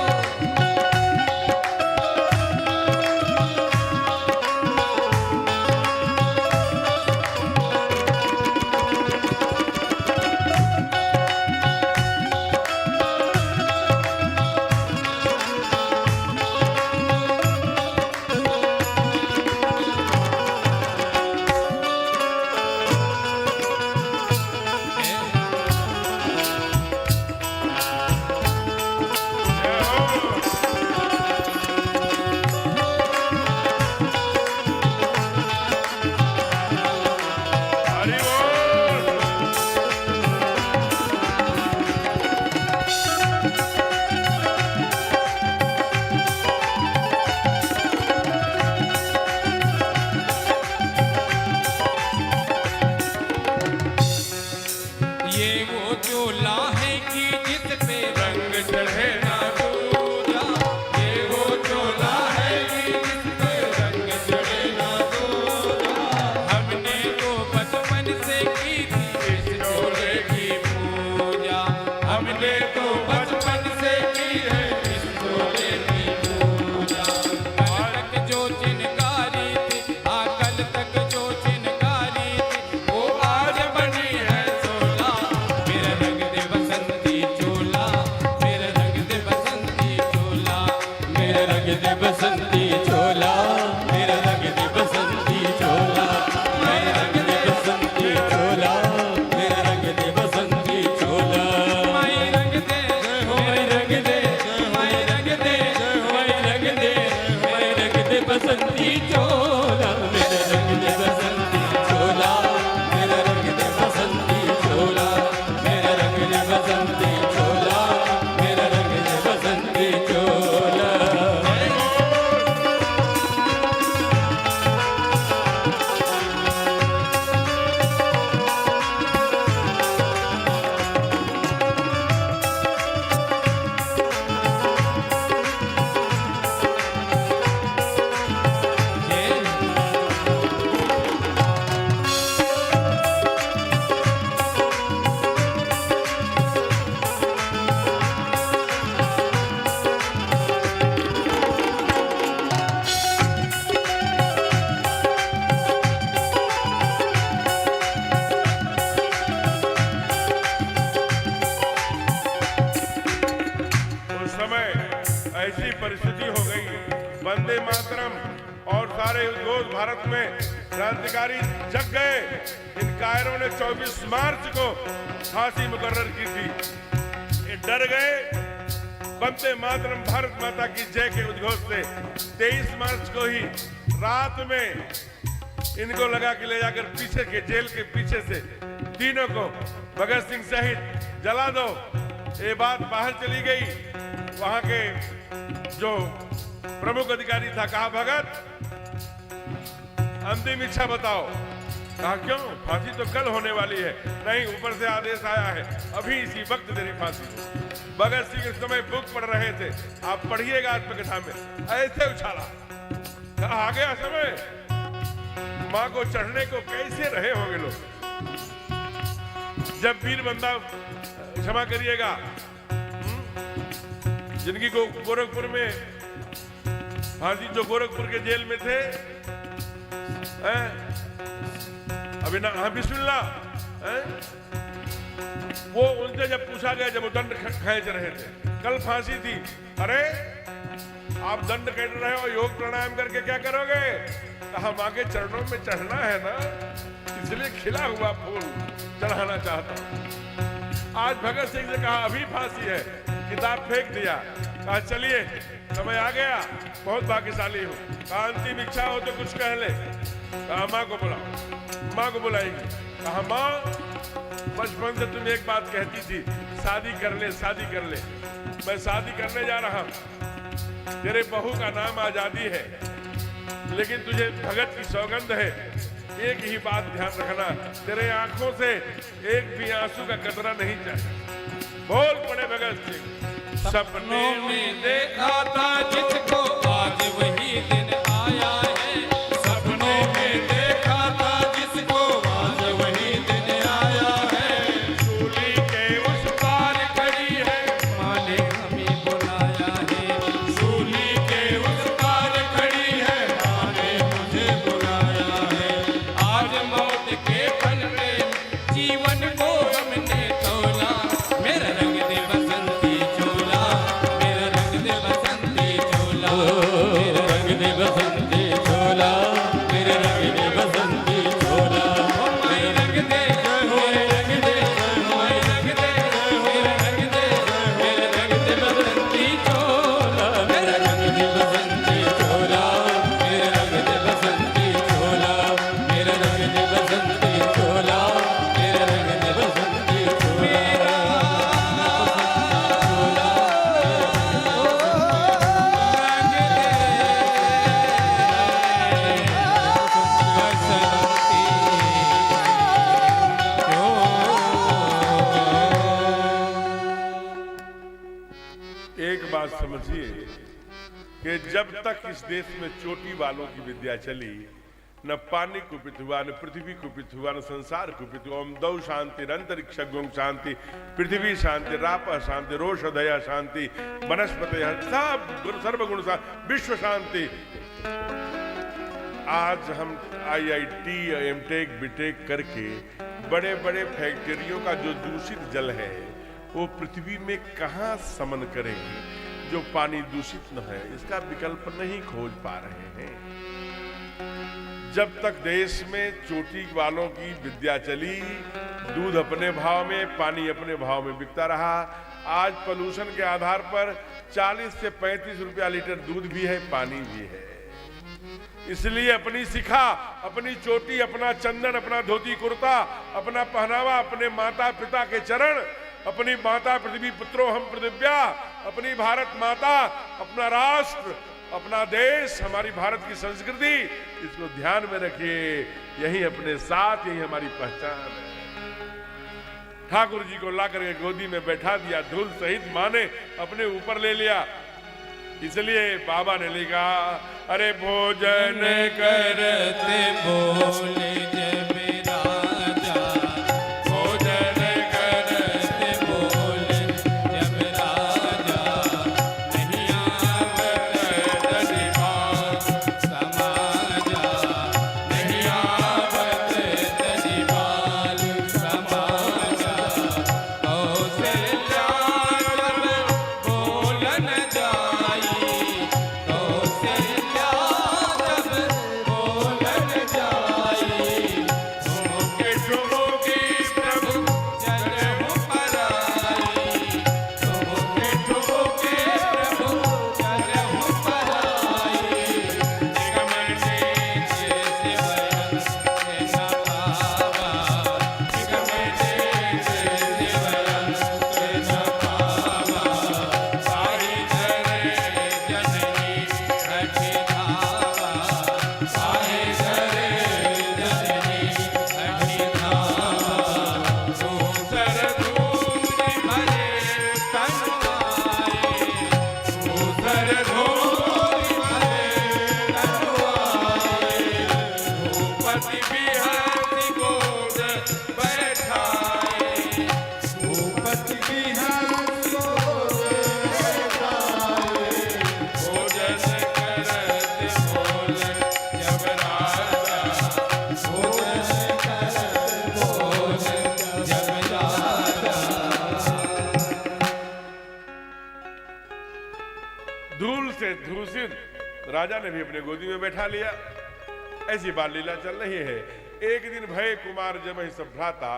[SPEAKER 3] चोला मेरा रंग दे बसंती चोला मेरा रंग दे बसंती चोला मेरा रंग दे बसंती चोला मेरा रंग दे बसंती चोला।
[SPEAKER 1] उस समय ऐसी परिस्थिति हो गई, वंदे मातरम और सारे उद्योग भारत में क्रांतिकारी जग गए। इन कायरों ने 24 मार्च को फांसी मुकर्रर की थी। ये डर गए। वंदे मातरम भारत माता की जय के उद्घोष से 23 मार्च को ही रात में इनको लगा कि ले जाकर पीछे के जेल के पीछे से तीनों को भगत सिंह सहित जला दो। ये बात बाहर चली गई। वहां के जो प्रमुख अधिकारी था, कहा भगत अंतिम इच्छा बताओ। कहा क्यों, फांसी तो कल होने वाली है। नहीं, ऊपर से आदेश आया है, अभी इसी वक्त तेरी फांसी हो। भगत सिंह इस समय बुक पढ़ रहे थे, आप पढ़िएगा आत्मकथा में। ऐसे उछाला, कहा आ गया समय, मां को चढ़ने को कैसे रहे होंगे लोग। जब वीर बंदा, क्षमा करिएगा, जिनकी को गोरखपुर में फांसी, जो गोरखपुर के जेल में थे, अभी ना, हाँ बिस्मिल्लाह, वो उनसे जब पूछा गया, जब वो दंड खींच रहे थे, कल फांसी थी, अरे आप दंड काट रहे हो, योग प्राणायाम करके क्या करोगे। कहा मां के चरणों में चढ़ना है ना, इसलिए खिला हुआ फूल चढ़ाना चाहता हूं। आज भगत सिंह ने कहा अभी फांसी है, किताब फेंक दिया। कहा चलिए समय आ गया, बहुत भाग्यशाली हूं। कहा अंतिम इच्छा हो तो कुछ कह ले। कहा मां को बुलाओ। मां को बुलाएगी। कहा मां, बचपन से तुम एक बात कहती थी, शादी कर ले, शादी कर ले। मैं शादी करने जा रहा हूं। तेरे बहू का नाम आजादी है, लेकिन तुझे भगत की सौगंध है। एक ही बात ध्यान रखना, तेरे आंखों से एक भी आंसू का कतरा नहीं चाहिए। बोल पड़े भगत सिंह।
[SPEAKER 3] सपनों में देखा था जिसको, आज वही दिन आया है। सपनों में देखा था जिसको, आज वही दिन आया है।
[SPEAKER 1] सूली के उस पार खड़ी है,
[SPEAKER 3] माँ ने हमें बुलाया है।
[SPEAKER 2] सूली के उस पार खड़ी है, मां ने मुझे बुलाया है।
[SPEAKER 3] आज मौत के पल में जीवन को हमने तोला। मेरा रंग दे बसंती चोला, मेरा रंग दे बसंती चोला, मेरा रंग दे बसंती चोला, मेरा रंग दे बसंती चोला। मेरा रंग दे, मेरा रंग दे, मेरा रंग दे, मेरा रंग दे, मेरा रंग दे बसंती चोला, मेरा रंग दे बसंती चोला, मेरा रंग दे बसंती चोला, मेरा रंग दे बसंती चोला, मेरा रंग दे बसंती चोला।
[SPEAKER 1] एक बात समझिए कि जब तक इस देश में चोटी वालों की विद्या चली, न पानी कुपित हुआ, न पृथ्वी कुपित हुआ, न संसार कुपित हुआ। ओम दौ शांति, अंतरिक्ष शांति, पृथ्वी शांति, राप शांति, रोषधया शांति, वनस्पति सब सर्वगुण शांति, विश्व शांति। आज हम IIT, एमटेक, बीटेक करके बड़े बड़े फैक्ट्रियों का जो दूषित जल है वो पृथ्वी में कहां समन करेगी। जो पानी दूषित न है, इसका विकल्प नहीं खोज पा रहे हैं। जब तक देश में चोटी वालों की विद्या चली, दूध अपने भाव में, पानी अपने भाव में बिकता रहा। आज पोल्यूशन के आधार पर 40 से 35 रुपया लीटर दूध भी है, पानी भी है। इसलिए अपनी शिखा, अपनी चोटी, अपना चंदन, अपना धोती कुर्ता, अपना पहनावा, अपने माता पिता के चरण, अपनी माता पृथ्वी पुत्रो हम पृथिव्या, अपनी भारत माता, अपना राष्ट्र, अपना देश, हमारी भारत की संस्कृति, इसको ध्यान में रखिए। यही अपने साथ, यही हमारी पहचान है। ठाकुर जी को ला करके गोदी में बैठा दिया, धूल सहित माँ ने अपने ऊपर ले लिया। इसलिए बाबा ने लिखा, अरे भोजन
[SPEAKER 3] करते बोले जब राजा, भोजन करते बोले जब राजा, नहीं आवत दलिबाग समाजा, नहीं आवत दलिबाग समाजा, कौशल्या जब बोलन जाई, कौशल्या जब बोलन जाई, ठुमके ठुमके प्रभु चलहु पराई, ठुमके ठुमके प्रभु चलहु पराई, निगम नेच शिवयन से न पावा, निगम नेच शिवयन से न पावा, साहि धरे जननी हठि धावा, साहि धरे जननी हठि धावा, दूसर दूरि भरे तनु आए, दूसर दूरि भरे तनु आए, भूपति बिहति गोद बैठाए, भूपति बिहति गोद बैठाए, भोजन करत बोले जब राजा, भोजन करत बोले जब राजा।
[SPEAKER 1] धूल से धूसित राजा ने भी अपने गोदी में बैठा लिया। ऐसी बाल लीला चल रही है। एक दिन भय कुमार जब ही सब भ्राता,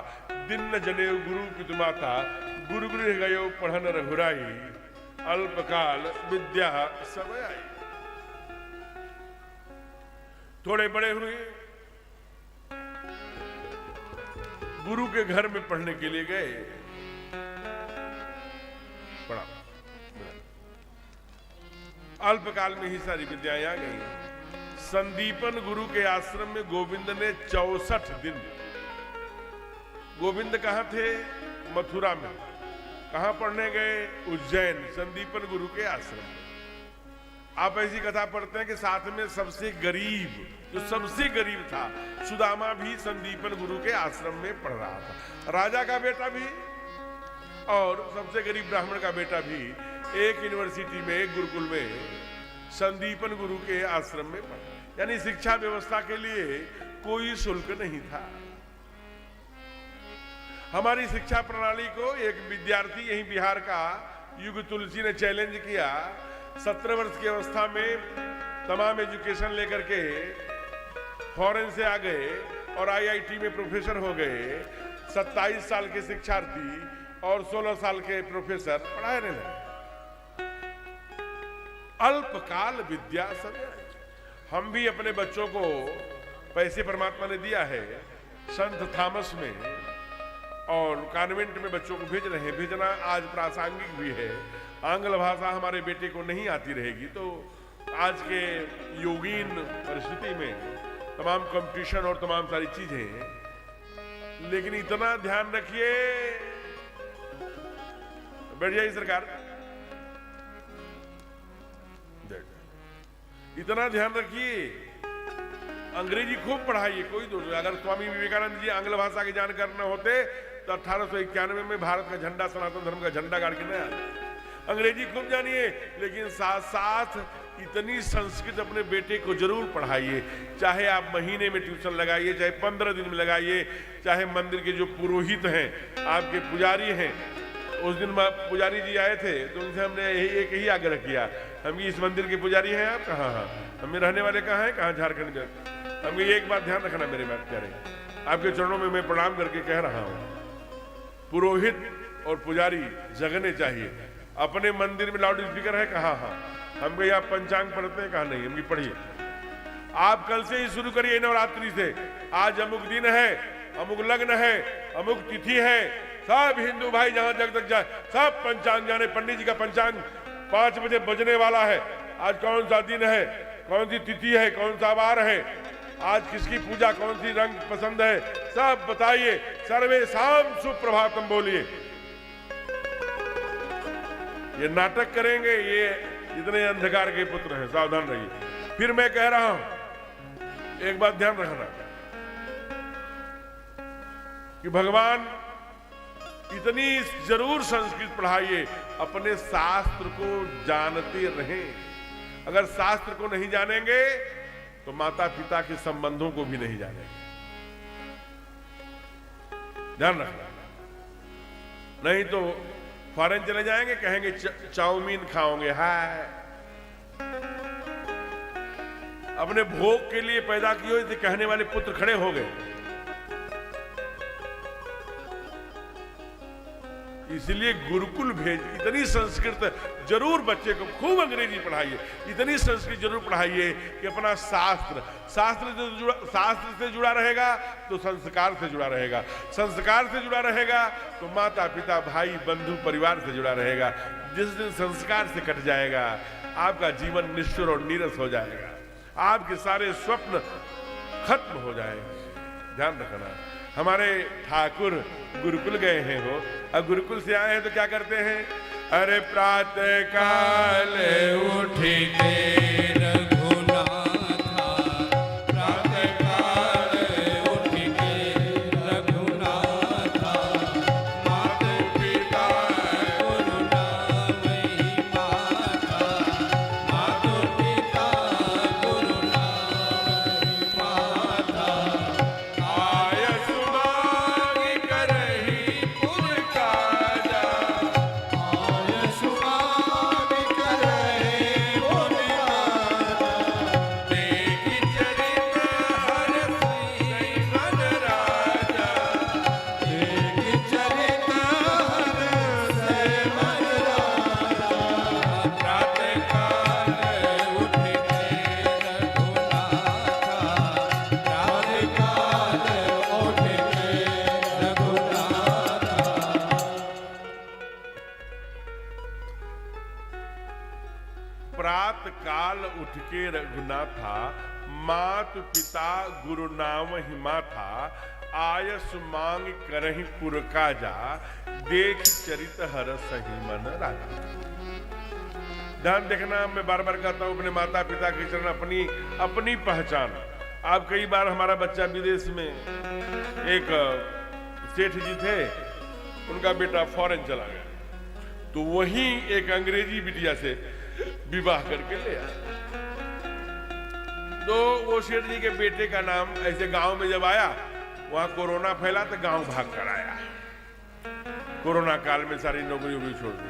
[SPEAKER 1] दिन न जनेऊ गुरु पितु माता, गुरु गृह गयो पढ़न रघुराई, अल्पकाल विद्या समय आई। थोड़े बड़े हुए, गुरु के घर में पढ़ने के लिए गए। पढ़ा, अल्पकाल में ही सारी विद्याएं आ गई। संदीपन गुरु के आश्रम में गोविंद ने 64 दिन। गोविंद कहां थे? मथुरा में। कहां पढ़ने गए? उज्जैन, संदीपन गुरु के आश्रम में। आप ऐसी कथा पढ़ते हैं कि साथ में सबसे गरीब, जो सबसे गरीब था, सुदामा भी संदीपन गुरु के आश्रम में पढ़ रहा था। राजा का बेटा भी और सबसे गरीब ब्राह्मण का बेटा भी एक यूनिवर्सिटी में, एक गुरुकुल में संदीपन गुरु के आश्रम में पढ़ा। यानी शिक्षा व्यवस्था के लिए कोई शुल्क नहीं था। हमारी शिक्षा प्रणाली को एक विद्यार्थी यही बिहार का युग तुलसी ने चैलेंज किया। 17 वर्ष की अवस्था में तमाम एजुकेशन लेकर के फॉरेन से आ गए और आईआईटी में प्रोफेसर हो गए। 27 साल के शिक्षार्थी और 16 साल के प्रोफेसर पढ़ाने लगे। अल्पकाल विद्या समय। हम भी अपने बच्चों को पैसे परमात्मा ने दिया है संत थॉमस में और कॉन्वेंट में बच्चों को भेज रहे हैं। भेजना आज प्रासंगिक भी है। आंग्ल भाषा हमारे बेटे को नहीं आती रहेगी तो आज के योगीन परिस्थिति में तमाम कंपटीशन और तमाम सारी चीजें। लेकिन इतना ध्यान रखिए, बैठ जाइए सरकार, इतना ध्यान रखिए, अंग्रेजी खूब पढ़ाइए, कोई दोष नहीं। अगर स्वामी विवेकानंद जी आंग्ल भाषा के जानकार न होते तो 1891 में भारत का झंडा, सनातन धर्म का झंडा गाड़ के न आते। अंग्रेजी खूब जानिए, लेकिन साथ साथ इतनी संस्कृत अपने बेटे को जरूर पढ़ाइए। चाहे आप महीने में ट्यूशन लगाइए, चाहे 15 दिन में लगाइए, चाहे मंदिर के जो पुरोहित हैं, आपके पुजारी हैं। उस दिन पुजारी जी आए थे तो उनसे हमने एक ही आग्रह किया, हम इस मंदिर के पुजारी हैं आप? कहाँ? हाँ। हमें रहने वाले कहाँ हैं? कहाँ? झारखंड में। हम एक बात ध्यान रखना मेरे बात प्यारे, आपके चरणों में मैं प्रणाम करके कह रहा हूँ, पुरोहित और पुजारी जगने चाहिए। अपने मंदिर में लाउड स्पीकर है? कहाँ? हाँ। हम कहीं आप पंचांग पढ़ते हैं? कहा नहीं। हम पढ़िए, आप कल से ही शुरू करिए नवरात्रि से। आज अमुक दिन है, अमुक लग्न है, अमुक तिथि है। सब हिंदू भाई जहां तक जाए सब पंचांग जाने। पंडित जी का पंचांग 5 बजे बजने वाला है। आज कौन सा दिन है, कौन सी तिथि है, कौन सा वार है, आज किसकी पूजा, कौन सी रंग पसंद है, सब बताइए। सर्वे शाम सुप्रभातम बोलिए। ये नाटक करेंगे, ये इतने अंधकार के पुत्र हैं, सावधान रहिए। फिर मैं कह रहा हूं, एक बात ध्यान रखना कि भगवान इतनी जरूर संस्कृत पढ़ाइए, अपने शास्त्र को जानते रहें। अगर शास्त्र को नहीं जानेंगे तो माता पिता के संबंधों को भी नहीं जानेंगे। ध्यान रखना, नहीं तो फॉरेन चले जाएंगे, कहेंगे चाउमीन खाओगे। हाय, अपने भोग के लिए पैदा किए हुए थे कहने वाले पुत्र खड़े हो गए। इसलिए गुरुकुल भेज, इतनी संस्कृत जरूर बच्चे को खूब अंग्रेजी पढ़ाइए, इतनी संस्कृत जरूर पढ़ाइए कि अपना शास्त्र से जुड़ा रहेगा तो संस्कार से जुड़ा रहेगा, संस्कार से जुड़ा रहेगा तो माता पिता भाई बंधु परिवार से जुड़ा रहेगा। जिस दिन संस्कार से कट जाएगा आपका जीवन निष्ठुर और नीरस हो जाएगा, आपके सारे स्वप्न खत्म हो जाएंगे। ध्यान रखना, हमारे ठाकुर गुरुकुल गए हैं हो, अब गुरुकुल से आए हैं तो क्या करते हैं? अरे प्रातः काल
[SPEAKER 3] उठ के रघुनाथा, प्रातः काल उठ के रघुनाथा, माता पिता गुरु नाम ही माता, माता पिता गुरु नाम ही माता।
[SPEAKER 1] आय सुमांग करहि पुर काजा,
[SPEAKER 2] आय सुमांग करहि पुर काजा,
[SPEAKER 1] देखि चरित हर सई मन राजा,
[SPEAKER 2] देखि चरित हर से मन राजा,
[SPEAKER 3] प्रातः काल उठ के रघुनाथा, प्रातः काल उठ के रघुनाथा।
[SPEAKER 1] प्रात काल उठ के रघुनाथा, मात पिता गुरु नाम ही माथा, आयस मांग करहि पुर काजा, देख चरित हर सही मन राजा। ध्यान देखना, मैं बार बार कहता हूं, अपने माता पिता के चरण अपनी पहचान। आप कई बार, हमारा बच्चा विदेश में, एक सेठ जी थे, उनका बेटा फॉरेन चला गया, तो वही एक अंग्रेजी बिटिया से विवाह करके ले आया। तो वो सेठ जी के बेटे का नाम, ऐसे गांव में जब आया, वहां कोरोना फैला तो गांव भाग कर आया। कोरोना काल में सारी नौकरी वोकरी छोड़ दी,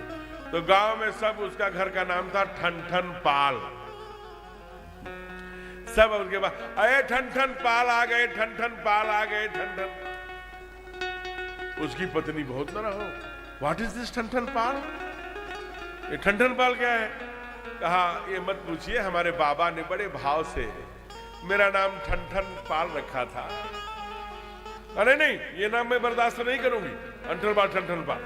[SPEAKER 1] तो गांव में सब, उसका घर का नाम था ठन पाल। सब उसके बाद, अरे ठन पाल आ गए, ठन पाल आ गए, ठन। उसकी पत्नी बहुत नाराज हो, व्हाट इज दिस ठन पाल? ये ठन पाल क्या है? कहा, ये मत पूछिए, हमारे बाबा ने बड़े भाव से मेरा नाम ठन पाल रखा था। अरे नहीं, ये नाम मैं बर्दाश्त नहीं करूंगी, ठन पाल।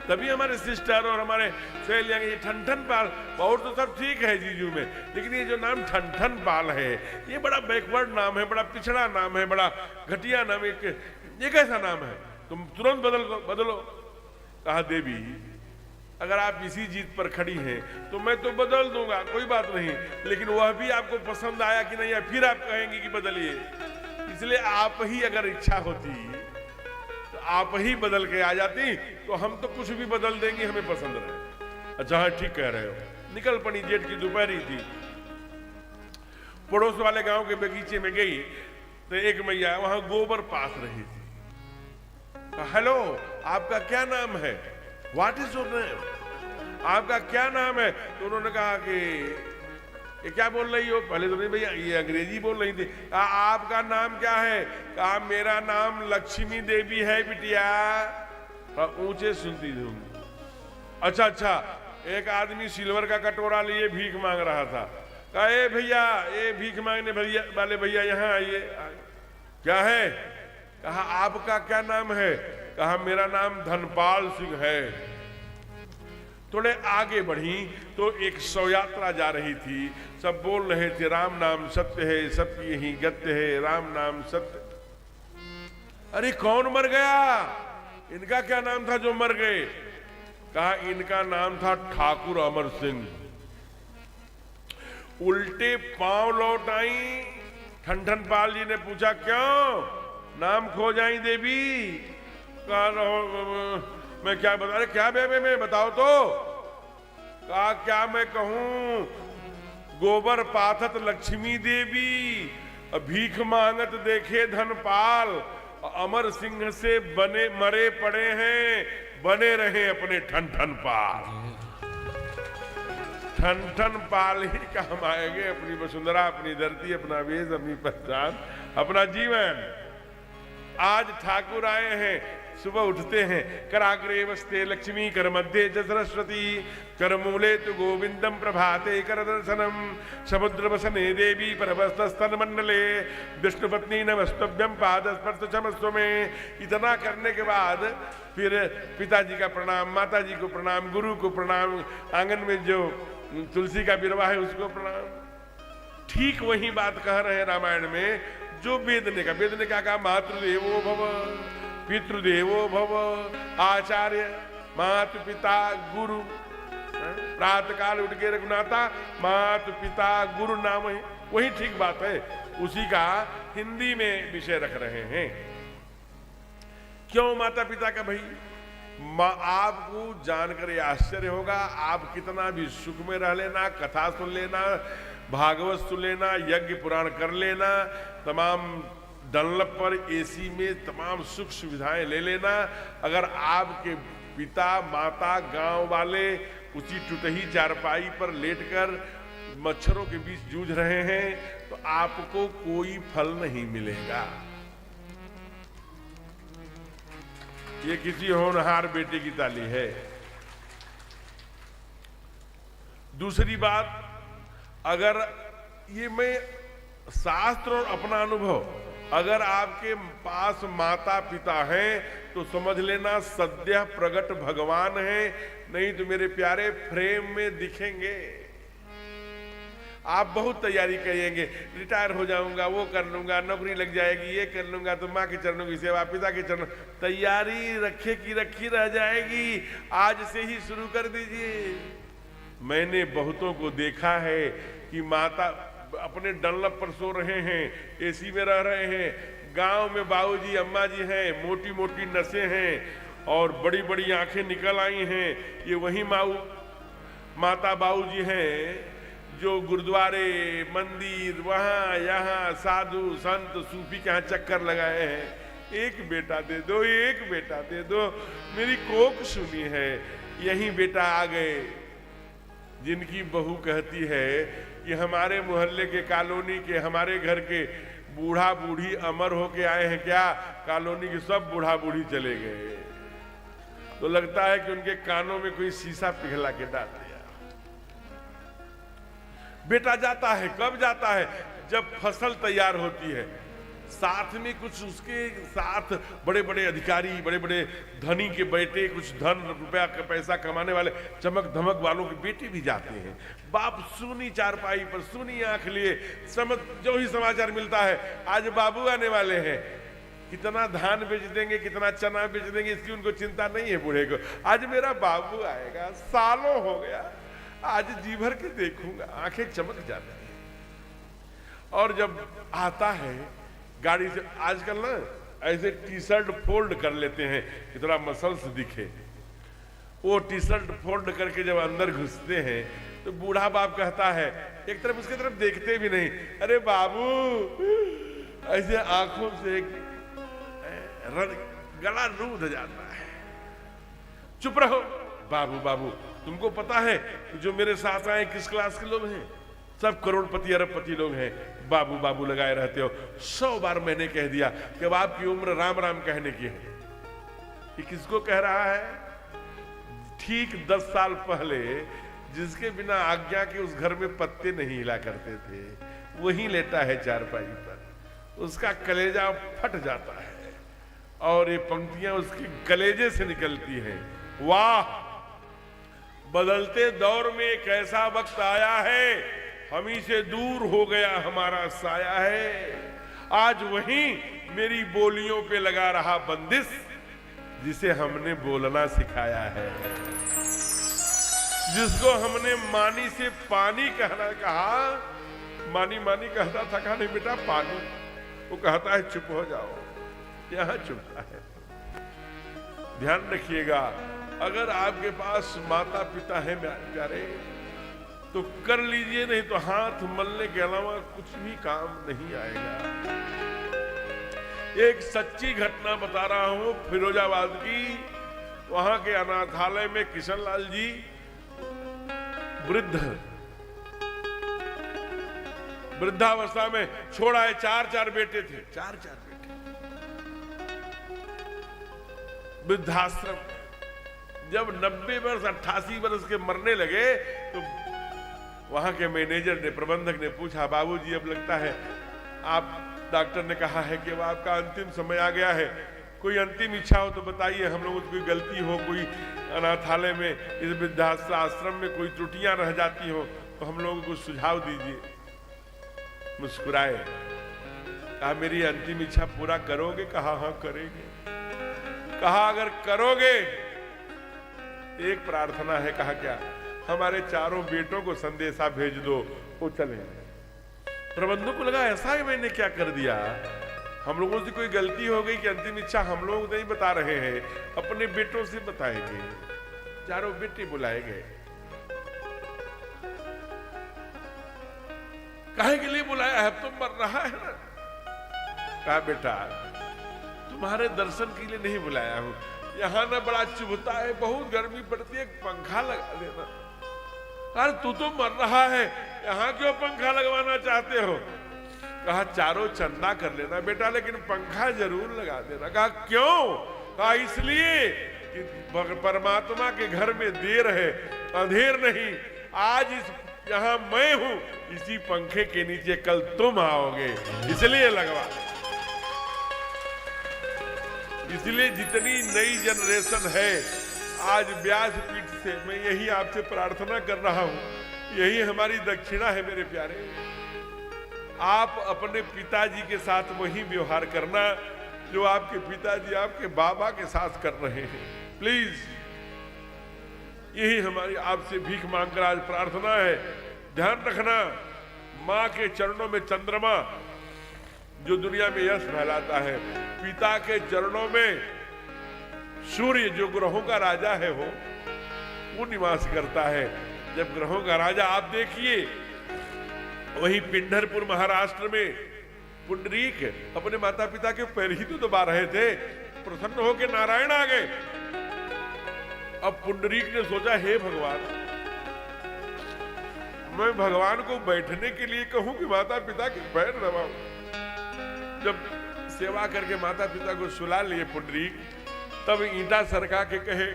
[SPEAKER 1] तभी हमारे सिस्टर और हमारे सहेलियां, ये ठन पाल, और तो सब ठीक है जीजू में, लेकिन ये जो नाम ठन पाल है, ये बड़ा बैकवर्ड नाम है, बड़ा पिछड़ा नाम है, बड़ा घटिया नाम है, ये कैसा नाम है? तुम तुरंत बदलो। कहा, देवी अगर आप इसी जीत पर खड़ी हैं तो मैं तो बदल दूंगा, कोई बात नहीं, लेकिन वह भी आपको पसंद आया कि नहीं, या फिर आप कहेंगे कि बदलिए। इसलिए आप ही अगर इच्छा होती तो आप ही बदल के आ जाती, तो हम तो कुछ भी बदल देंगे, हमें पसंद रहे। अच्छा, हाँ ठीक कह रहे हो। निकल पड़ी, जेठ की दोपहरी थी, पड़ोस वाले गांव के बगीचे में गई, तो एक मैया वहां गोबर पास रही थी। हेलो, आपका क्या नाम है? What is your name? आपका क्या नाम है? तो उन्होंने कहा कि ये क्या बोल रही हो? पहले तो नहीं भैया, ये अंग्रेजी बोल रही थी। कहा, आपका नाम क्या है? कहा, मेरा नाम लक्ष्मी देवी है बिटिया। ऊंचे सुनती थी। अच्छा, एक आदमी सिल्वर का कटोरा लिए भीख मांग रहा था, कहा ए भैया, ए भीख मांगने भैया वाले भैया यहाँ आइए। क्या है? कहा आपका क्या नाम है? कहा मेरा नाम धनपाल सिंह है। थोड़े आगे बढ़ी तो एक शव यात्रा जा रही थी, सब बोल रहे थे राम नाम सत्य है, सत्य यही गत्य है, राम नाम सत्य। अरे कौन मर गया? इनका क्या नाम था जो मर गए? कहा इनका नाम था ठाकुर अमर सिंह। उल्टे पांव लौट आई। ठन पाल जी ने पूछा क्यों, नाम खो जाई देवी? कहा मैं क्या बता, अरे क्या बेबे में बताओ तो। कहा क्या मैं कहूं, गोबर पाथत लक्ष्मी देवी, भीख मांगत देखे धनपाल, अमर सिंह से बने मरे पड़े हैं, बने रहे अपने ठन पाल। ठन पाल ही काम आएंगे, अपनी वसुंधरा, अपनी धरती, अपना वेश, अपनी पहचान, अपना जीवन। आज ठाकुर आए हैं, सुबह उठते हैं, कराग्रे वस्ते लक्ष्मी, कर मध्य च सरस्वती, कर मूले तु गोविंदम, प्रभाते कर दर्शनम, समुद्र वसने देवी, परवस्तन मंडले, विष्णु पत्नी नमस्तव्यम, पाद स्पर्श क्षमस्व में। इतना करने के बाद फिर पिताजी का प्रणाम, माता जी को प्रणाम, गुरु को प्रणाम, आंगन में जो तुलसी का बिरवा है उसको प्रणाम। ठीक वही बात कह रहे हैं रामायण में जो वेद ने कहा। वेद ने क्या कहा? मातृदेवो भव, पितृदेवो भव, आचार्य, मातु पिता गुरु। प्रातः काल उठ के रघुनाथा, मातु पिता गुरु नाम है। वही ठीक बात है, उसी का हिंदी में विषय रख रहे हैं। क्यों माता पिता का? भाई आपको जानकर आश्चर्य होगा, आप कितना भी सुख में रह लेना, कथा सुन लेना, भागवत सुन लेना, यज्ञ पुराण कर लेना, तमाम डनलप पर एसी में तमाम सुख सुविधाएं ले लेना, अगर आपके पिता माता गांव वाले उसी टूटही चारपाई पर लेटकर मच्छरों के बीच जूझ रहे हैं तो आपको कोई फल नहीं मिलेगा। ये किसी होनहार बेटे की ताली है। दूसरी बात, अगर ये मैं शास्त्र और अपना अनुभव, अगर आपके पास माता पिता हैं तो समझ लेना सद्य प्रगट भगवान है, नहीं तो मेरे प्यारे फ्रेम में दिखेंगे। आप बहुत तैयारी करिएंगे, रिटायर हो जाऊंगा, वो कर लूंगा, नौकरी लग जाएगी, ये कर लूंगा, तो माँ के चरणों की सेवा, पिता के चरणों, तैयारी रखे की रखी रह जाएगी। आज से ही शुरू कर दीजिए। मैंने बहुतों को देखा है कि माता अपने डनलप पर सो रहे हैं, एसी में रह रहे हैं, गांव में बाबूजी अम्मा जी हैं, मोटी मोटी नसें हैं और बड़ी बड़ी आंखें निकल आई हैं। ये वही माता बाबूजी हैं जो गुरुद्वारे, मंदिर, वहां यहाँ साधु संत सूफी के यहाँ चक्कर लगाए हैं। एक बेटा दे दो, एक बेटा दे दो, मेरी कोक सुनी है। यही बेटा आ गए जिनकी बहू कहती है कि हमारे मोहल्ले के, कॉलोनी के, हमारे घर के बूढ़ा बूढ़ी अमर होके आए हैं क्या? कॉलोनी के सब बूढ़ा बूढ़ी चले गए। तो लगता है कि उनके कानों में कोई शीशा पिघला के डाल दिया। बेटा जाता है, कब जाता है? जब फसल तैयार होती है। साथ में कुछ उसके साथ बड़े बड़े अधिकारी, बड़े बड़े धनी के बेटे, कुछ धन रुपया का पैसा कमाने वाले, चमक धमक वालों के बेटे भी जाते हैं। बाप सूनी चारपाई पर, सूनी आंख लिए, समझ जो ही समाचार मिलता है, आज बाबू आने वाले हैं, कितना धान बेच देंगे, कितना चना बेच देंगे, इसकी उनको चिंता नहीं है बूढ़े को। आज मेरा बाबू आएगा, सालों हो गया, आज जी भर के देखूंगा, आंखें चमक जाती है। और जब आता है गाड़ी से, आजकल ना ऐसे टी शर्ट फोल्ड कर लेते हैं कि थोड़ा मसल्स दिखे। वो टी शर्ट फोल्ड करके जब अंदर घुसते हैं तो बूढ़ा बाप कहता है, एक तरफ उसकी तरफ देखते भी नहीं, अरे बाबू, ऐसे आंखों से गला रूंध जाता है। चुप रहो बाबू, बाबू, तुमको पता है जो मेरे साथ आए किस क्लास के लोग हैं? सब करोड़पति अरबपति लोग हैं। बाबू बाबू लगाए रहते हो। 100 बार मैंने कह दिया कि अब आपकी उम्र राम राम कहने की है। ये किसको कह रहा है? ठीक 10 साल पहले जिसके बिना आज्ञा के उस घर में पत्ते नहीं हिला करते थे, वही लेटा है चारपाई पर, उसका कलेजा फट जाता है और ये पंक्तियां उसके कलेजे से निकलती हैं। वाह, बदलते दौर में एक ऐसा वक्त आया है, हम ही से दूर हो गया हमारा साया है। आज वही मेरी बोलियों पे लगा रहा बंदिश, जिसे हमने बोलना सिखाया है। जिसको हमने मानी से पानी कहना कहा, मानी मानी कहता था, कहा नहीं बेटा पानी, वो कहता है चुप हो जाओ, यहां चुपता है। ध्यान रखिएगा, अगर आपके पास माता पिता है प्यारे तो कर लीजिए, नहीं तो हाथ मलने के अलावा कुछ भी काम नहीं आएगा। एक सच्ची घटना बता रहा हूं फिरोजाबाद की। वहां के अनाथालय में किशनलाल जी वृद्धावस्था में छोड़ा है, चार बेटे थे, चार बेटे, वृद्धाश्रम। जब 90 वर्ष 88 वर्ष के मरने लगे तो वहां के मैनेजर ने, प्रबंधक ने पूछा, बाबूजी अब लगता है आप, डॉक्टर ने कहा है कि अब आपका अंतिम समय आ गया है, कोई अंतिम इच्छा हो तो बताइए, हम लोगों की कोई गलती हो, कोई अनाथालय में, इस वृद्धाश्रम में कोई त्रुटियां रह जाती हो तो हम लोगों को सुझाव दीजिए। मुस्कुराए, कहा मेरी अंतिम इच्छा पूरा करोगे? कहा हाँ करेंगे। कहा अगर करोगे एक प्रार्थना है। कहा क्या? हमारे चारों बेटों को संदेशा भेज दो, वो चले। प्रबंधक को लगा ऐसा ही मैंने क्या कर दिया, हम लोगों से कोई गलती हो गई कि अंतिम इच्छा हम लोग नहीं बता रहे हैं, अपने बेटों से बताएंगे। चारों बेटे बुलाए गए। काहे के लिए बुलाया है? तो मर रहा है ना। कहा बेटा तुम्हारे दर्शन के लिए नहीं बुलाया हूं, यहां ना बड़ा चुभता है, बहुत गर्मी पड़ती है, पंखा लगा देना। अरे तू तो मर रहा है, यहां क्यों पंखा लगवाना चाहते हो? कहा चारों चंदा कर लेना बेटा, लेकिन पंखा जरूर लगा देना। कहा क्यों? कहा इसलिए कि परमात्मा के घर में देर है, अंधेर नहीं। आज यहां मैं हूं, इसी पंखे के नीचे कल तुम आओगे, इसलिए लगवा। इसलिए जितनी नई जनरेशन है, आज व्यासपीठ से मैं यही आपसे प्रार्थना कर रहा हूं, यही हमारी दक्षिणा है मेरे प्यारे। आप अपने पिताजी के साथ वही व्यवहार करना जो आपके पिताजी आपके बाबा के साथ कर रहे हैं। प्लीज, यही हमारी आपसे भीख मांगकर आज प्रार्थना है। ध्यान रखना, मां के चरणों में चंद्रमा जो दुनिया में यश फैलाता है, पिता के चरणों में सूर्य जो ग्रहों का राजा है वो निवास करता है। जब ग्रहों का राजा, आप देखिए वही पिंढरपुर महाराष्ट्र में पुंडरीक अपने माता पिता के पैर ही तो दबा रहे थे, प्रसन्न होकर नारायण आ गए। अब पुंडरीक ने सोचा, हे भगवान, मैं भगवान को बैठने के लिए कहूं कि माता पिता के पैर दबाऊं? जब सेवा करके माता पिता को सुला लिए पुंडरीक, तब ईंटा सरका के कहे,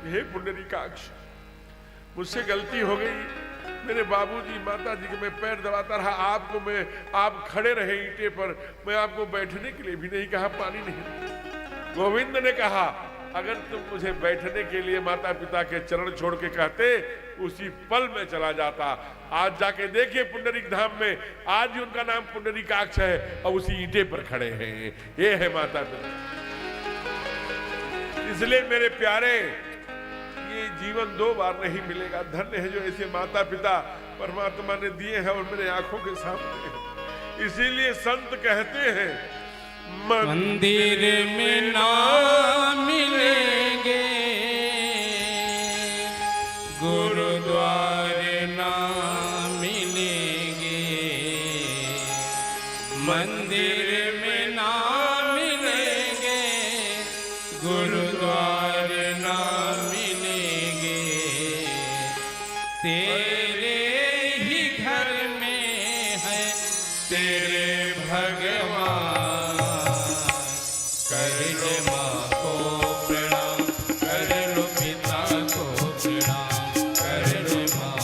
[SPEAKER 1] हे पुंडरीकाक्ष, मुझसे गलती हो गई, मेरे बाबूजी माताजी के मैं पैर दबाता रहा, आप खड़े रहे ईंटे पर, मैं आपको बैठने के लिए भी नहीं कहा, पानी नहीं। गोविंद ने कहा, अगर तुम मुझे बैठने के लिए माता पिता के चरण छोड़ के कहते, उसी पल में चला जाता। आज जाके देखिए पुंडरीक धाम में, आज भी उनका नाम पुंडरीकाक्ष है और उसी ईंटे पर खड़े हैं। ये है माता पिता। इसलिए मेरे प्यारे, ये जीवन 2 बार नहीं मिलेगा। धन्य है जो ऐसे माता पिता परमात्मा ने दिए हैं और मेरे आंखों के सामने। इसीलिए संत कहते हैं,
[SPEAKER 3] मंदिर में ना मिलेंगे, गुरुद्वारे ना मिलेंगे, मंदिर में ना मिलेंगे, गुरुद्वारे ना मिलेंगे, तेरे ही घर में है तेरे भगवान। कर लो माँ को प्रणाम, कर लो पिता को प्रणाम, कर लो माँ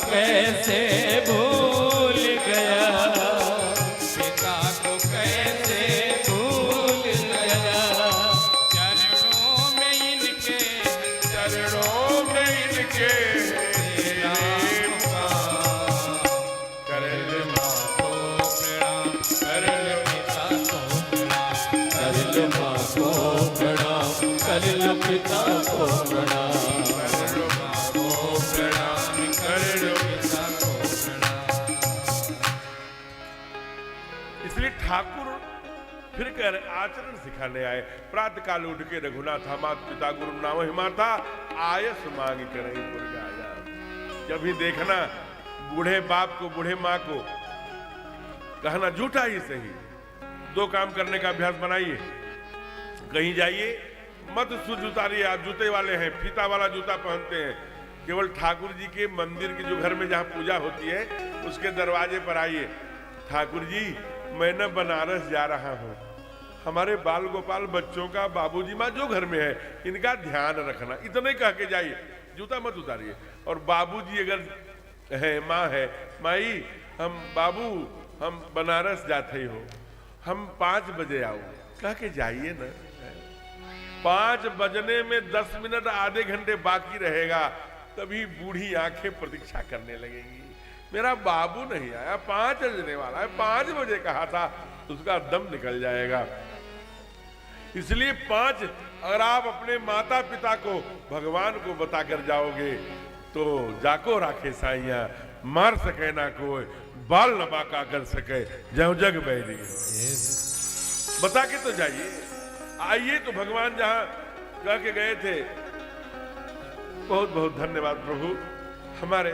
[SPEAKER 3] कैसे भूल गया, पिता को कैसे भूल गया। चरणों में इनके राम का
[SPEAKER 1] करल
[SPEAKER 3] माँ को प्रणाम, करल पिता को प्रणाम, करल माँ को प्रणाम, करल पिता को प्रणाम, करल माँ को प्रणाम, करल पिता को प्रणाम।
[SPEAKER 1] इसलिए ठाकुर फिर कर आचरण सिखाने आए। प्रातः काल उठ के रघुनाथ मात पिता गुरु नाम हिमाता आयस मांग करे आया। जब भी देखना बूढ़े बाप को बूढ़े माँ को कहना झूठा ही सही, दो काम करने का अभ्यास बनाइए। कहीं जाइए मत सूज उतारिए, आप जूते वाले हैं, फीता वाला जूता पहनते हैं। केवल ठाकुर जी के मंदिर के जो घर में जहाँ पूजा होती है उसके दरवाजे पर आइए। ठाकुर जी मैं न बनारस जा रहा हूँ, हमारे बाल गोपाल बच्चों का बाबूजी माँ जो घर में है इनका ध्यान रखना, इतना ही कह के जाइए, जूता मत उतारिए। और बाबूजी अगर है, माँ है, माई बाबू हम बनारस जाते हो, हम 5 बजे आओ, कह के जाइए ना। 5 बजने में 10 मिनट आधे घंटे बाकी रहेगा, तभी बूढ़ी आंखें प्रतीक्षा करने लगेंगी। मेरा बाबू नहीं आया, 5 बजने वाला है, 5 बजे कहा था, उसका दम निकल जाएगा। इसलिए 5 अगर आप अपने माता पिता को भगवान को बताकर जाओगे तो जाको राखे साइया, मार सके ना कोई, बाल न बाका कर सके जय जग बैरी। बता के तो जाइए, आइए तो भगवान जहां कह के गए थे। बहुत बहुत धन्यवाद प्रभु, हमारे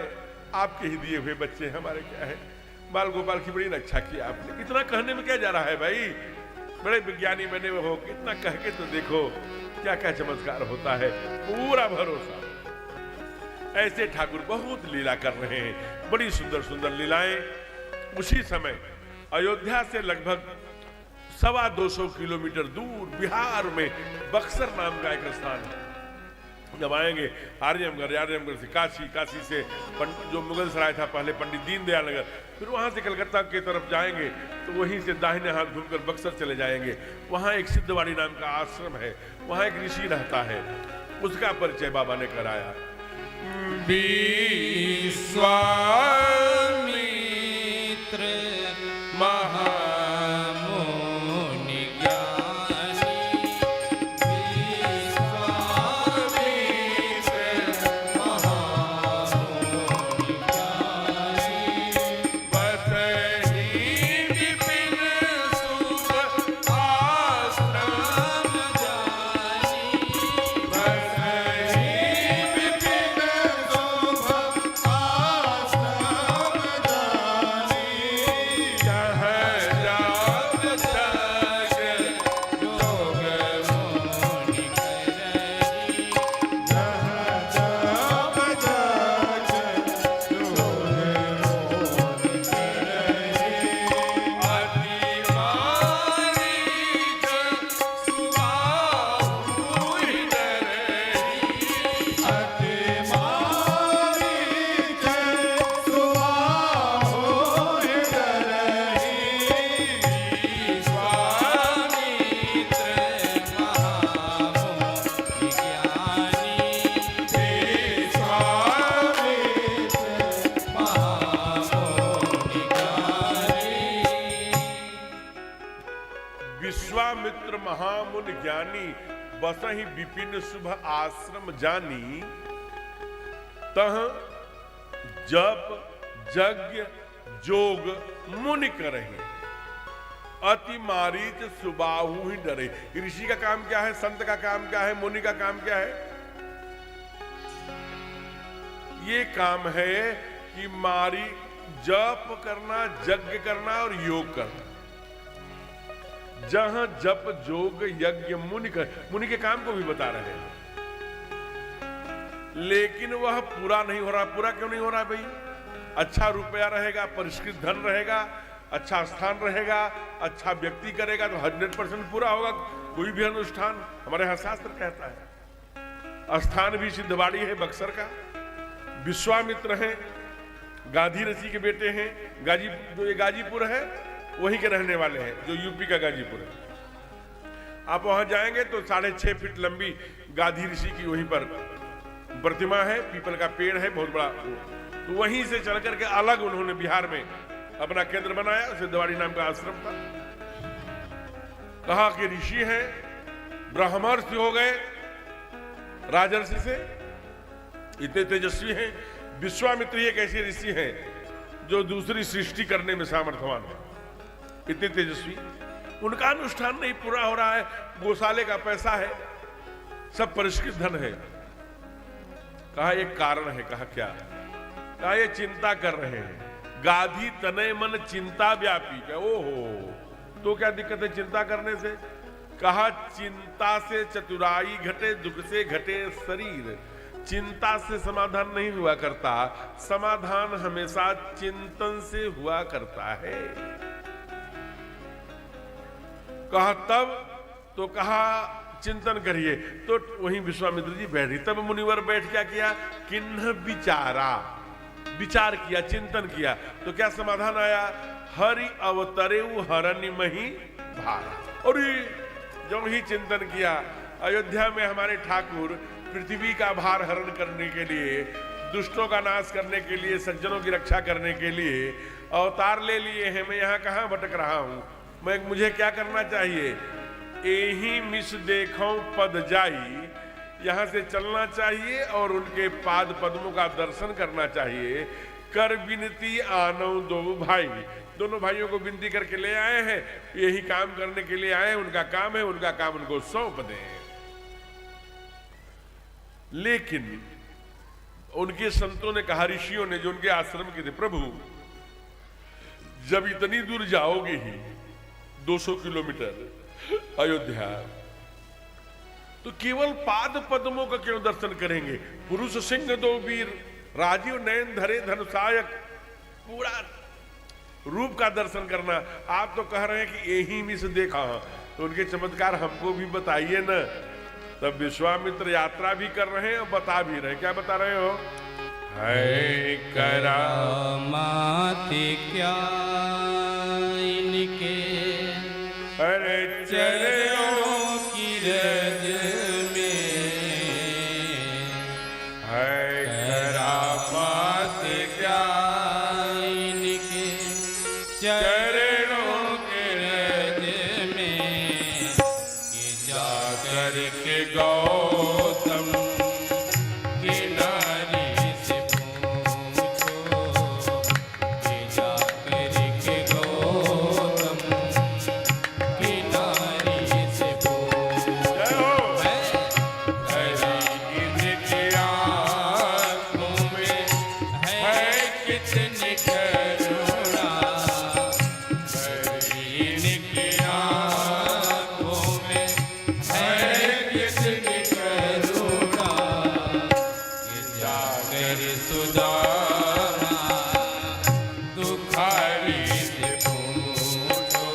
[SPEAKER 1] आपके ही दिए हुए बच्चे हमारे क्या है, बाल गोपाल की बड़ी रक्षा किया आपने। इतना कहने में क्या जा रहा है भाई, बड़े विज्ञानी बने हुए हो, कितना कह के तो देखो क्या क्या चमत्कार होता है, पूरा भरोसा। ऐसे ठाकुर बहुत लीला कर रहे हैं, बड़ी सुंदर सुंदर लीलाएं। उसी समय अयोध्या से लगभग 225 किलोमीटर दूर बिहार में बक्सर नाम का एक स्थान है। जब आएंगे आर्यमगढ़, आर्यमगढ़ से काशी, काशी से जो मुगल सराय था पहले पंडित दीनदयाल नगर, फिर वहां से कलकत्ता की तरफ जाएंगे तो वहीं से दाहिने हाथ घूमकर बक्सर चले जाएंगे। वहां एक सिद्धवाड़ी नाम का आश्रम है, वहां एक ऋषि रहता है, उसका परिचय बाबा ने कराया।
[SPEAKER 3] विश्वामित्र महामुनि ज्ञानी, विश्वामित्र महामुनि ज्ञानी, बतहि विपिन शुभ आश्रम जानी, बतहि विपिन शुभ आश्रम जानी,
[SPEAKER 1] जह जात
[SPEAKER 3] जग जोग मुनि करही, अति मारीच सुबाहु डरही, विश्वामित्र महामुनि ज्ञानी, विश्वामित्र महामुनि ज्ञानी।
[SPEAKER 1] विश्वामित्र महामुनि ज्ञानी, बसहि विपिन शुभ आश्रम जानी, तह जप यज्ञ जोग मुनि करहि, अति मारीच सुबाहु ही डरे। ऋषि का काम क्या है, संत का काम क्या है, मुनि का काम क्या है? ये काम है कि मारी जप करना, यज्ञ करना और योग करना। जहां जप जोग यज्ञ मुनि के काम को भी बता रहे हैं, लेकिन वह पूरा नहीं हो रहा। पूरा क्यों नहीं हो रहा भाई? अच्छा रुपया रहेगा, परिष्कृत धन रहेगा, अच्छा स्थान रहेगा, अच्छा व्यक्ति करेगा तो 100% पूरा होगा कोई भी अनुष्ठान। हमारे यहां शास्त्र कहता है, स्थान भी सिद्धवाड़ी है बक्सर का, विश्वामित्र है, गांधी ऋषि के बेटे हैं। जो ये गाजीपुर है वहीं के रहने वाले हैं, जो यूपी का गाजीपुर है। आप वहां जाएंगे तो 6.5 फीट लंबी गांधी ऋषि की वहीं पर प्रतिमा है, पीपल का पेड़ है बहुत बड़ा। तो वहीं से चल करके अलग उन्होंने बिहार में अपना केंद्र बनाया, सिद्धवाड़ी नाम का आश्रम था। कहा कि ऋषि हैं, ब्रह्मर्षि हो गए राजर्षि से, इतने तेजस्वी हैं। विश्वामित्र एक ऐसे ऋषि हैं जो दूसरी सृष्टि करने में सामर्थ्यवान है, इतने तेजस्वी। उनका अनुष्ठान नहीं पूरा हो रहा है, गौशाले का पैसा है, सब परिष्कृत धन है। कहा एक कारण है। कहा क्या? कहा ये चिंता कर रहे हैं, गाधी तनय मन चिंता व्यापी। क्या ओहो, तो क्या दिक्कत है चिंता करने से? कहा चिंता से चतुराई घटे, दुख से घटे शरीर। चिंता से समाधान नहीं हुआ करता, समाधान हमेशा चिंतन से हुआ करता है। कहा तब? तो कहा चिंतन करिए। तो वहीं विश्वामित्र जी बैठे। तब मुनिवर बैठ क्या किया? किन्ह विचारा, विचार किया, चिंतन किया। तो क्या समाधान आया? हरि अवतरे हरनि मही भारा। और जब ही चिंतन किया, अयोध्या में हमारे ठाकुर पृथ्वी का भार हरण करने के लिए, दुष्टों का नाश करने के लिए, सज्जनों की रक्षा करने के लिए अवतार ले लिए हैं। मैं यहाँ कहाँ भटक रहा हूँ? मुझे क्या करना चाहिए? एही मिस देखो पद जाई, यहाँ से चलना चाहिए और उनके पाद पद्मों का दर्शन करना चाहिए। कर विनती आनो दो भाई, दोनों भाइयों को विनती करके ले आए हैं, यही काम करने के लिए आए हैं। उनका काम है, उनका काम उनको सौंप दें। लेकिन उनके संतों ने कहा, ऋषियों ने जो उनके आश्रम के थे, प्रभु जब इतनी दूर जाओगे ही 200 किलोमीटर अयोध्या, तो केवल पाद पद्मों का क्यों दर्शन करेंगे? पुरुष सिंह दो वीर, राजीव नयन धरे धनुषायक, पूरा रूप का दर्शन करना। आप तो कह रहे हैं कि यही मिस देखा, तो उनके चमत्कार हमको भी बताइए ना। तब विश्वामित्र यात्रा भी कर रहे हैं और बता भी रहे हैं। क्या बता रहे हो? है
[SPEAKER 3] करामात क्या इनके,
[SPEAKER 1] अरे
[SPEAKER 3] चरणों की रज में
[SPEAKER 1] है
[SPEAKER 3] करामात क्या इनके, चरणों के रज में कि जाकर के गौतम की नारी से पूछो, कि जाकर के गौतम की नारी से पूछो, इनकी आँखों में है कितनी करुणा, इनकी आँखों में है कितनी करुणा, कि जाकर सुदामा दुखारी से पूछो,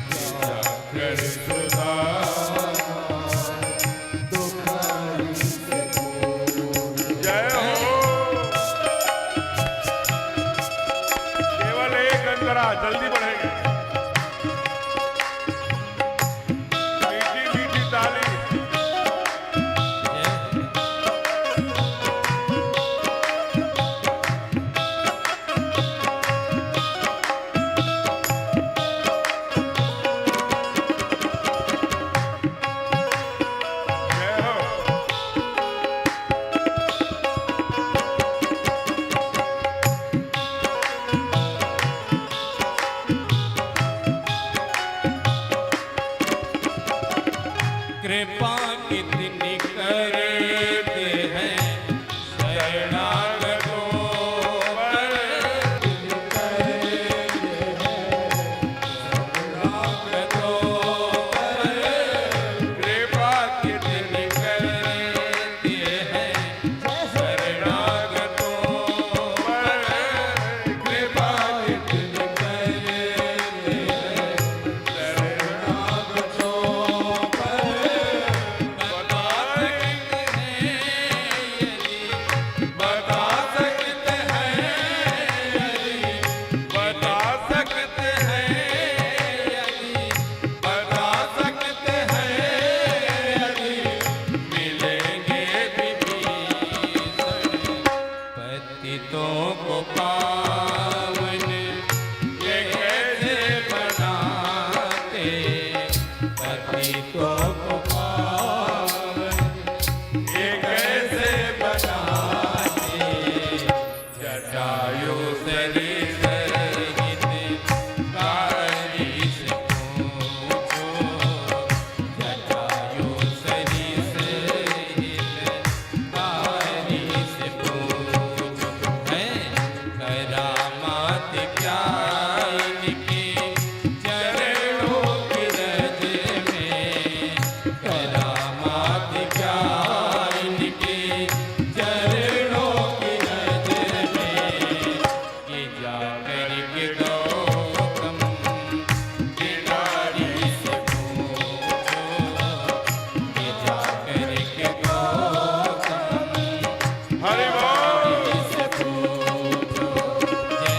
[SPEAKER 3] कि जाकर सुदामा दुखारी से
[SPEAKER 1] जय हो। केवल एक अंतरा, जल्दी बढ़ेंगे। मीठी मीठी ताली। जय हो।
[SPEAKER 3] के गौतम गिरधारी से पूछो, ये जाकर के गौतम
[SPEAKER 1] हरि बोल।
[SPEAKER 3] से पूछो। जय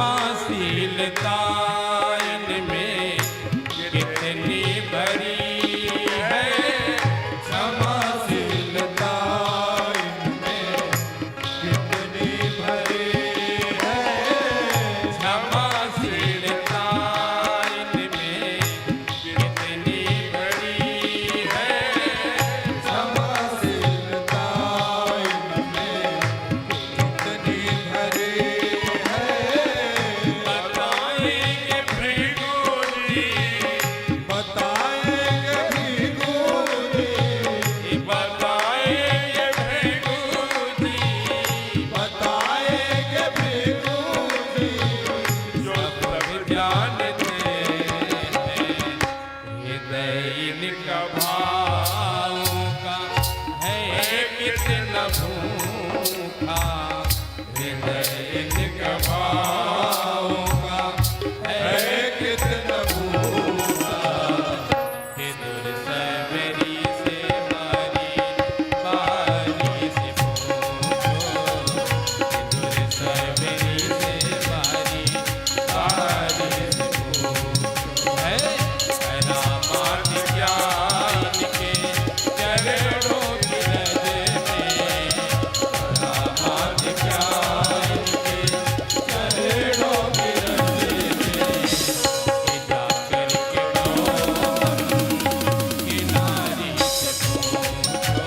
[SPEAKER 3] क्षमाशीलता इनमें कितनी भरी है, क्षमाशीलता इनमें कितनी भरी है, क्षमाशीलता इनमें कितनी भरी है, क्षमाशीलता इनमें कितनी भरी है। बताएंगे भृगु जी,
[SPEAKER 2] बताएंगे भृगु जी,
[SPEAKER 3] बताएंगे भृगु जी,
[SPEAKER 2] बताएंगे भृगु जी,
[SPEAKER 3] जो सब जानते हैं हृदय इनका भावों का है कितना भूखा, हृदय इनका भावों का है कितना भूखा। हे दुर्सवेरी से बारी से पूछो, हे दुर्सवेरी से बारी से पूछो। है रामादि ज्ञान के चरणों की रज में, रामादि ज्ञान के चरणों की रज में, कि जाकर के गौतम गिरधारी से पूछो,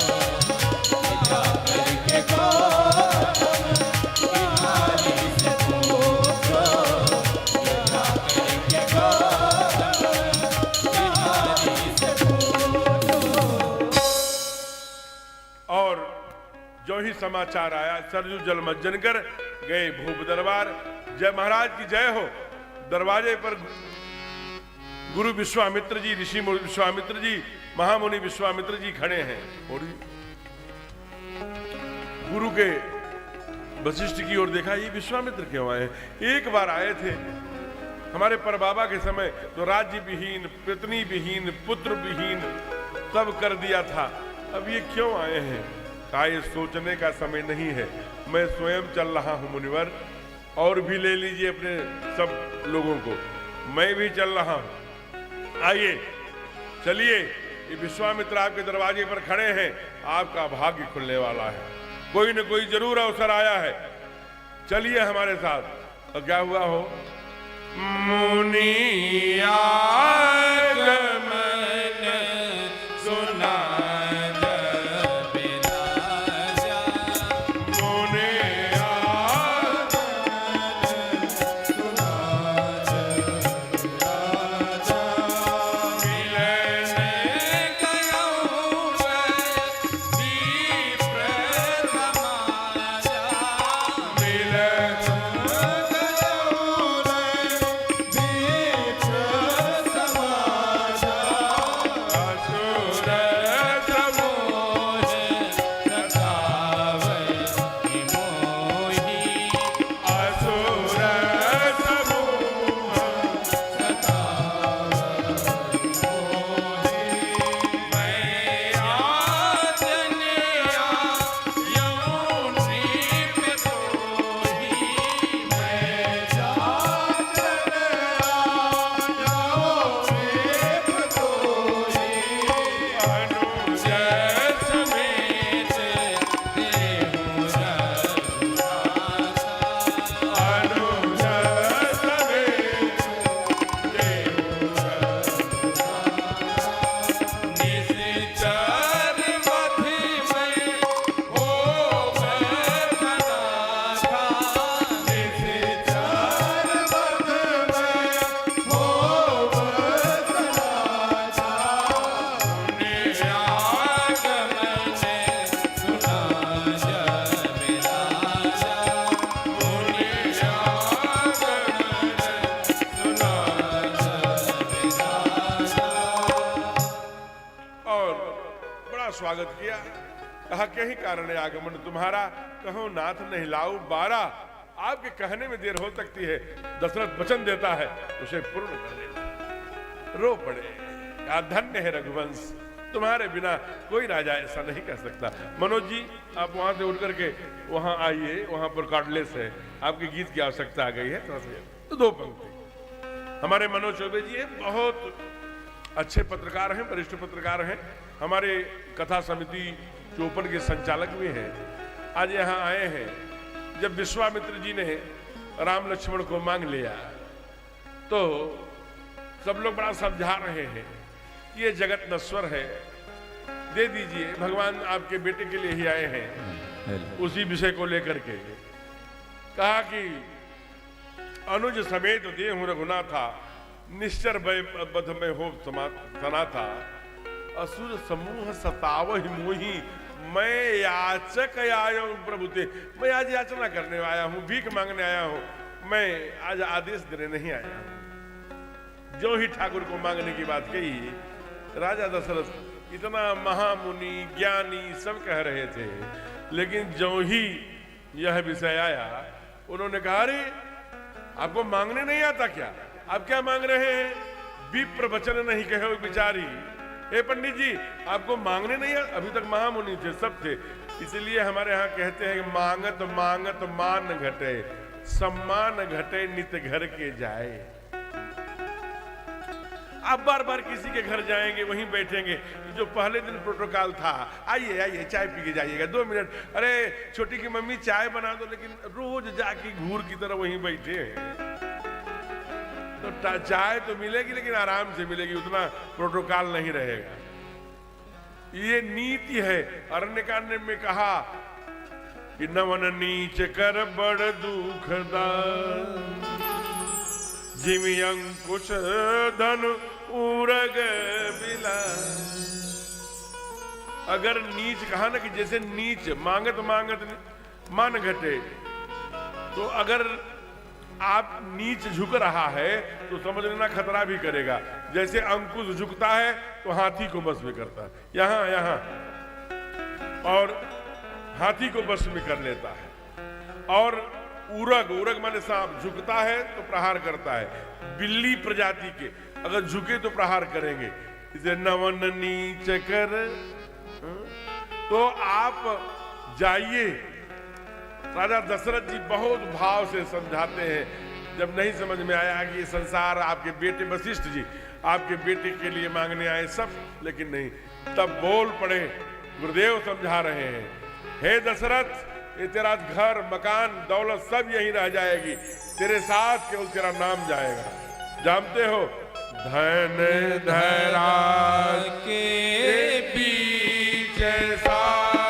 [SPEAKER 3] कि जाकर के गौतम गिरधारी से पूछो, कि जाकर के गौतम गिरधारी से पूछो।
[SPEAKER 1] और जो ही समाचार आया, सरजू जल मज्जन कर गए भूप दरबार। जय महाराज की जय हो। दरवाजे पर गुरु विश्वामित्र जी, ऋषि विश्वामित्र जी, महामुनि विश्वामित्र जी खड़े हैं। और गुरु के वशिष्ठ की ओर देखा, ये विश्वामित्र क्यों आए? एक बार आए थे हमारे परबाबा के समय, तो राज्य विहीन, पत्नी विहीन, पुत्र विहीन सब कर दिया था। अब ये क्यों आए हैं? कहा, ये सोचने का समय नहीं है, मैं स्वयं चल रहा हूं मुनिवर, और भी ले लीजिए अपने सब लोगों को, मैं भी चल रहा हूं। आइए चलिए, ये विश्वामित्र आपके दरवाजे पर खड़े हैं, आपका भाग्य खुलने वाला है, कोई न कोई जरूर अवसर आया है, चलिए हमारे साथ। और क्या हुआ हो? मुनि आगमन
[SPEAKER 3] सुना
[SPEAKER 2] समाज
[SPEAKER 1] स्वागत किया। कहा क्या ही कारण है आगमन तुम्हारा, कहो नाथ नहीं लाऊ बारा। आपके कहने में देर हो सकती है, दशरथ वचन देता है उसे पूर्ण कर लेना। रो पड़े, क्या धन्य है रघुवंश, तुम्हारे बिना कोई राजा ऐसा नहीं कर सकता। मनोज जी आप वहां से उठ करके वहां आइए, वहां पर कार्डलेस है, आपके गीत की आवश्यकता आ गई है। तो 2 पंक्ति। हमारे मनोज चौबे जी बहुत अच्छे पत्रकार हैं, वरिष्ठ पत्रकार हैं, हमारे कथा समिति चौपन के संचालक भी हैं। आज यहाँ आए हैं। जब विश्वामित्र जी ने राम लक्ष्मण को मांग लिया तो सब लोग बड़ा समझा रहे हैं कि ये जगत नश्वर है, दे दीजिए, भगवान आपके बेटे के लिए ही आए हैं। उसी विषय को लेकर के कहा कि अनुज समेत देहु रघुनाथा, निश्चर बध में हो सना था, असुर समूह सतावहि मोहि, मैं याचक आया हूं प्रभु ते। मैं आज याचना करने आया हूं, भीख मांगने आया हूं, मैं आज आदेश देने नहीं आया हूं। जो ही ठाकुर को मांगने की बात कही, राजा दशरथ इतना महामुनि ज्ञानी सब कह रहे थे, लेकिन जो ही यह विषय आया उन्होंने कहा अरे आपको मांगने नहीं आता क्या, आप क्या मांग रहे हैं? विप्र वचन नहीं कहे बिचारी। हे पंडित जी आपको मांगने नहीं आता? अभी तक महामुनि थे, सब थे। इसलिए हमारे यहाँ कहते हैं कि मांगत मांगत मान घटे, सम्मान घटे नित घर के जाए। आप बार बार किसी के घर जाएंगे, वहीं बैठेंगे, जो पहले दिन प्रोटोकॉल था, आइए आइए चाय पी के जाइएगा, 2 मिनट, अरे छोटी की मम्मी चाय बना दो, लेकिन रोज जाके घूर की तरह वहीं बैठे हैं। तो चाय तो मिलेगी लेकिन आराम से मिलेगी, उतना प्रोटोकॉल नहीं रहेगा। ये नीति है। अरण्यकांड में कहा कि नवन नीच कर बड़ दुखदार, जिमि अंकुश धन उरग बिला। अगर नीच कहा ना कि जैसे नीच मांगत मांगत मान घटे, तो अगर आप नीच झुक रहा है तो समझ लेना खतरा भी करेगा। जैसे अंकुश झुकता है तो हाथी को बस में करता है, यहां और हाथी को बस में कर लेता है। और उरग माने सांप झुकता है तो प्रहार करता है। बिल्ली प्रजाति के अगर झुके तो प्रहार करेंगे। इसे नवन नीच कर। तो आप जाइए। राजा दशरथ जी बहुत भाव से समझाते हैं। जब नहीं समझ में आया कि ये संसार आपके बेटे वशिष्ठ जी आपके बेटे के लिए मांगने आए सब, लेकिन नहीं, तब बोल पड़े। गुरुदेव समझा रहे हैं, हे दशरथ, ये तेरा घर मकान दौलत सब यहीं रह जाएगी, तेरे साथ केवल तेरा नाम जाएगा। जानते हो, धन धरा
[SPEAKER 3] के
[SPEAKER 1] बीच सारा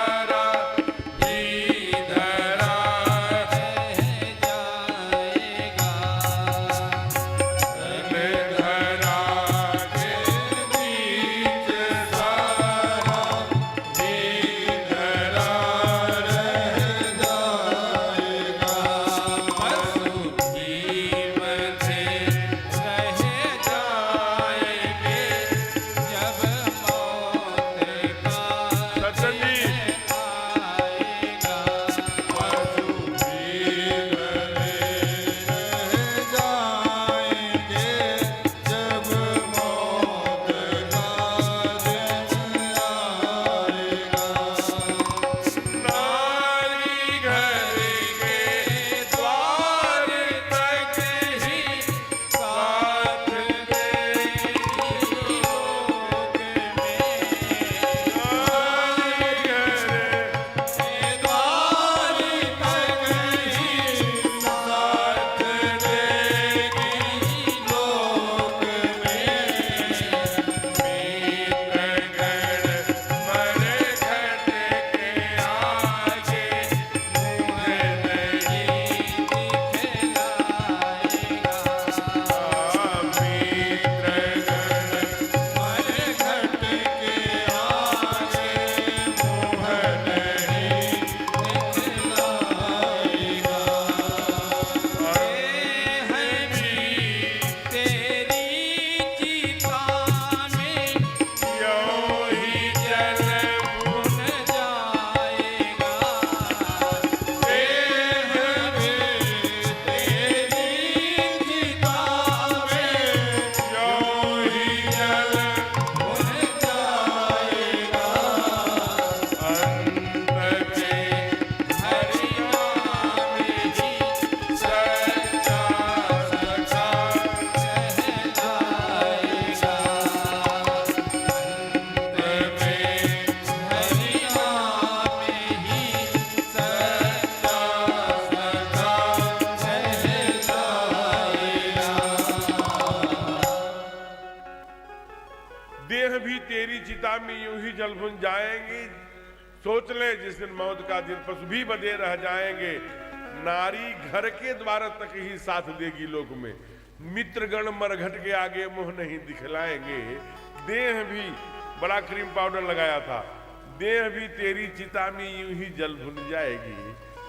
[SPEAKER 1] चिता में यूं ही जलभुन जाएंगी। सोच ले जिस दिन मौत का दिन पशु भी बंधे रह जाएंगे। नारी घर के द्वार तक ही साथ देगी लोक में। मित्रगण मरघट के आगे मुंह नहीं दिखलाएंगे। देह भी बड़ा क्रीम पाउडर लगाया था, देह भी तेरी चिता में यूं ही जल भुन जाएगी।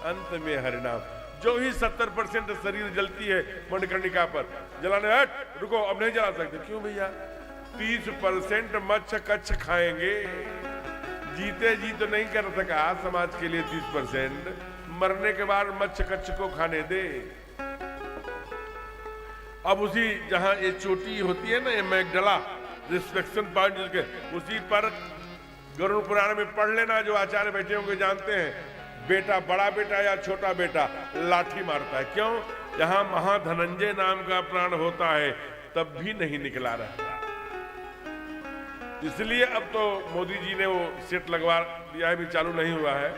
[SPEAKER 1] अंत में हरिनाम। जो ही 70% शरीर जलती है मणिकर्णिका पर, जलाने हट रुको अब नहीं जला सकते। क्यों भैया? 30% मच्छ कच्छ खाएंगे। जीते जी तो नहीं कर सका समाज के लिए 30%, मरने के बाद मच्छ कच्छ को खाने दे। अब उसी जहां ये चोटी होती है ना, ये मैगडला रिस्पेक्शन पॉइंट जिसके, उसी पर गरुड़ पुराण में पढ़ लेना, जो आचार्य बैठे होंगे जानते हैं। बेटा, बड़ा बेटा या छोटा बेटा लाठी मारता है। क्यों? जहां महाधनंजय नाम का प्राण होता है तब भी नहीं निकला रहता। इसलिए अब तो मोदी जी ने वो सेट लगवा दिया है, भी चालू नहीं हुआ है।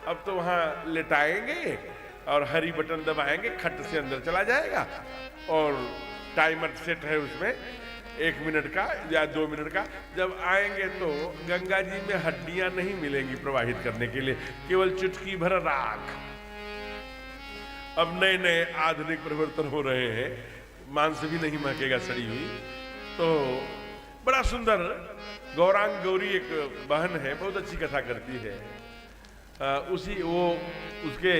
[SPEAKER 1] अब तो वहां लेटाएंगे और हरी बटन दबाएंगे, खट से अंदर चला जाएगा। और टाइमर सेट है उसमें 1 मिनट का या 2 मिनट का। जब आएंगे तो गंगा जी में हड्डियां नहीं मिलेंगी प्रवाहित करने के लिए, केवल चुटकी भर राख। अब नए नए आधुनिक परिवर्तन हो रहे हैं, मांस भी नहीं महकेगा सड़ी हुई। तो बड़ा सुंदर गौरांग गौरी एक बहन है, बहुत अच्छी कथा करती है। उसके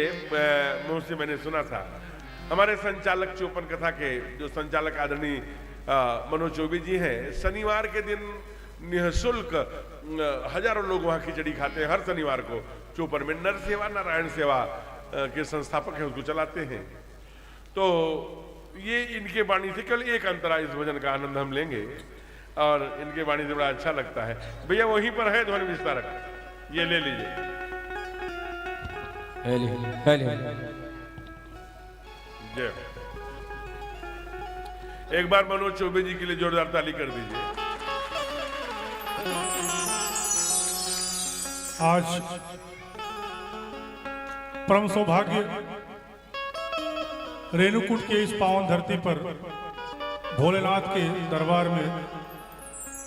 [SPEAKER 1] मुंह से मैंने सुना था। हमारे संचालक चौपन कथा के जो संचालक आदरणीय मनोज चौबे जी हैं, शनिवार के दिन निःशुल्क हजारों लोग वहां खिचड़ी खाते हैं। हर शनिवार को चौपन में नर सेवा नारायण सेवा के संस्थापक हैं, उसको चलाते हैं। तो ये इनके वाणी से केवल एक अंतरा, इस भजन का आनंद हम लेंगे और इनके वाणी से बड़ा अच्छा लगता है। भैया वहीं पर है ध्वनि विस्तारक, ये ले लीजिए। जय। एक बार मनोज चौबे जी के लिए जोरदार ताली कर दीजिए।
[SPEAKER 4] आज परम सौभाग्य रेणुकूट के इस पावन धरती पर भोलेनाथ के दरबार में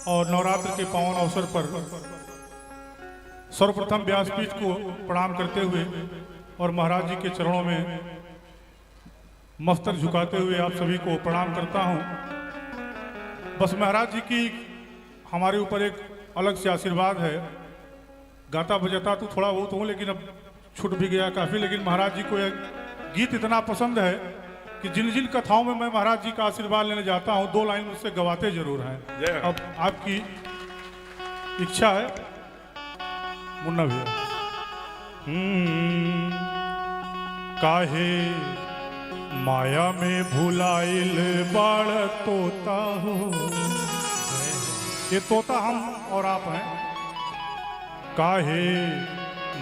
[SPEAKER 4] और नवरात्र के पावन अवसर पर सर्वप्रथम व्यासपीठ को प्रणाम करते हुए और महाराज जी के चरणों में मस्तक झुकाते हुए आप सभी को प्रणाम करता हूं। बस महाराज जी की हमारे ऊपर एक अलग से आशीर्वाद है। गाता बजाता तो थोड़ा बहुत हूँ, लेकिन अब छूट भी गया काफ़ी। लेकिन महाराज जी को एक गीत इतना पसंद है कि जिन जिन कथाओं में मैं महाराज जी का आशीर्वाद लेने जाता हूँ 2 लाइन मुझसे गवाते जरूर हैं। अब आपकी इच्छा है मुन्ना भैया। काहे माया में भुलाइल बाड़ तोता हो। ये तोता हम और आप हैं। काहे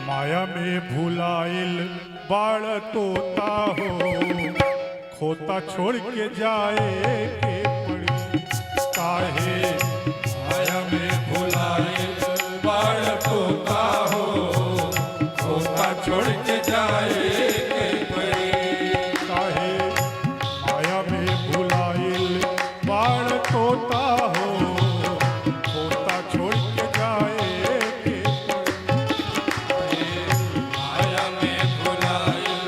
[SPEAKER 4] माया में भुलाइल बाड़ तोता हो, खोता छोड़ के जाए के पड़ी। काहे
[SPEAKER 3] माया में भुलाइल बाड़ तोता हो, खोता छोड़ के जाए के पड़ी।
[SPEAKER 4] काहे माया में भुलाइल बाड़ तोता हो, खोता छोड़ के जाए के पड़ी।
[SPEAKER 3] माया में भुलाइल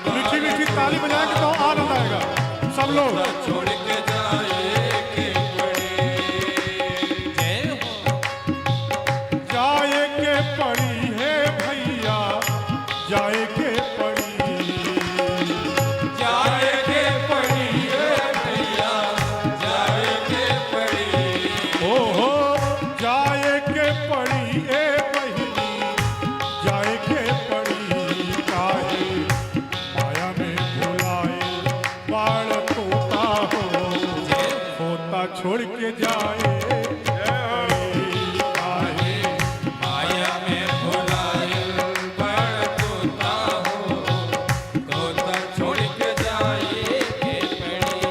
[SPEAKER 4] मीठी मीठी ताली बजाएंगे तो आनंद आएगा सब लोग।
[SPEAKER 3] छोड़ के जाए के पड़ी। जय हो।
[SPEAKER 4] जाए के पड़ी है भैया, जाए के पड़ी।
[SPEAKER 3] जाए के पड़ी है भैया, जाए के पड़ी।
[SPEAKER 4] ओ हो जाए के पड़ी ए बहिनी, जाए के पड़ी। काहे माया में भुलाए बाड़ तोता हो, खोता छोड़ के जाए
[SPEAKER 3] माया में भुलाइल बाड़ तोता हो, तोता छोड़ के जाए के पड़ी।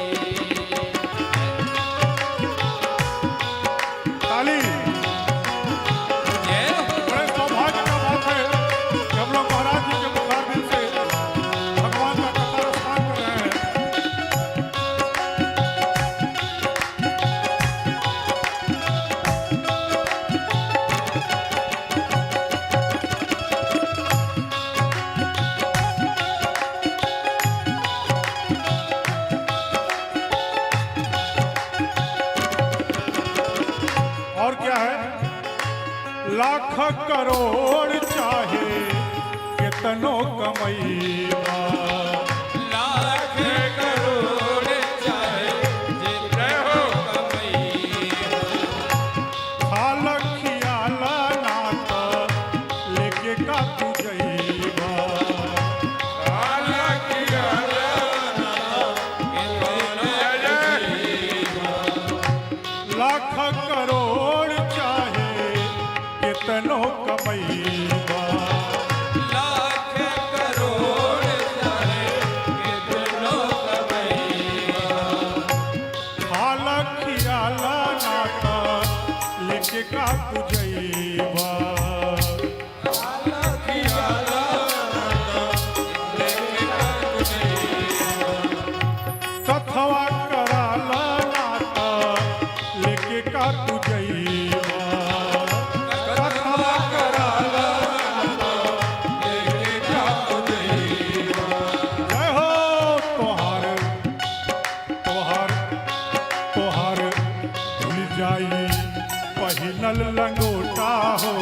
[SPEAKER 4] ताली।
[SPEAKER 3] जय हो।
[SPEAKER 4] बड़े सौभाग्य का बात है कि हम लोग महाराज जी के मुखारबिंद से भगवान का कथा स्नान कर रहे हैं। करोड़ चाहे कितनो कमैबा,
[SPEAKER 3] लाख करोड़ चाहे जितनो कमैबा,
[SPEAKER 4] खाल खियाला नाता लेके का तू जइबा, लाख करोड़ चाहे कितनो कमैबा,
[SPEAKER 3] लाख करोड़ चाहे कितनो कमैबा,
[SPEAKER 4] खाल खियाला नाता लेके का तू जइबा, कथवा कराला नाता लेके का तू जइबा, कथवा कराला जय हो तोहार तोहार तोहार भूल जाई पहिनल लंगोटा हो,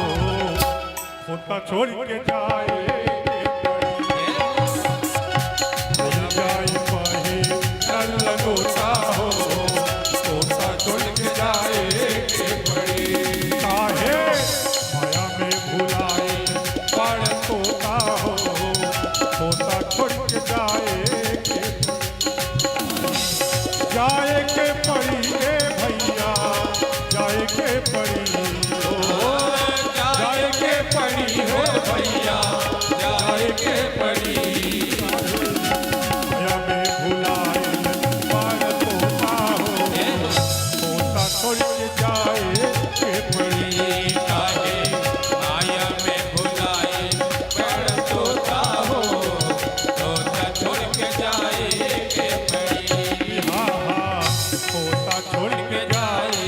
[SPEAKER 4] होता छोड़ के जाए भूल जाई पहिनल लंगोटा हो, होता छोड़ के जाए काहे माया में भुलाए पड़ तोता हो, होता छोड़ के जाए के पड़ी रे भैया, जाए के पड़ी हो, जाए के पड़ी हो भैया,
[SPEAKER 3] जाए के पड़ी
[SPEAKER 4] माया में भुलाए पार तोता हो, तोता छोड़ के जाए के पड़ी,
[SPEAKER 3] काहे माया में भुलाए पड़ तोता हो, तोता छोड़ के जाए के पड़ी,
[SPEAKER 4] हाँ हाँ तोता छोड़ के जाए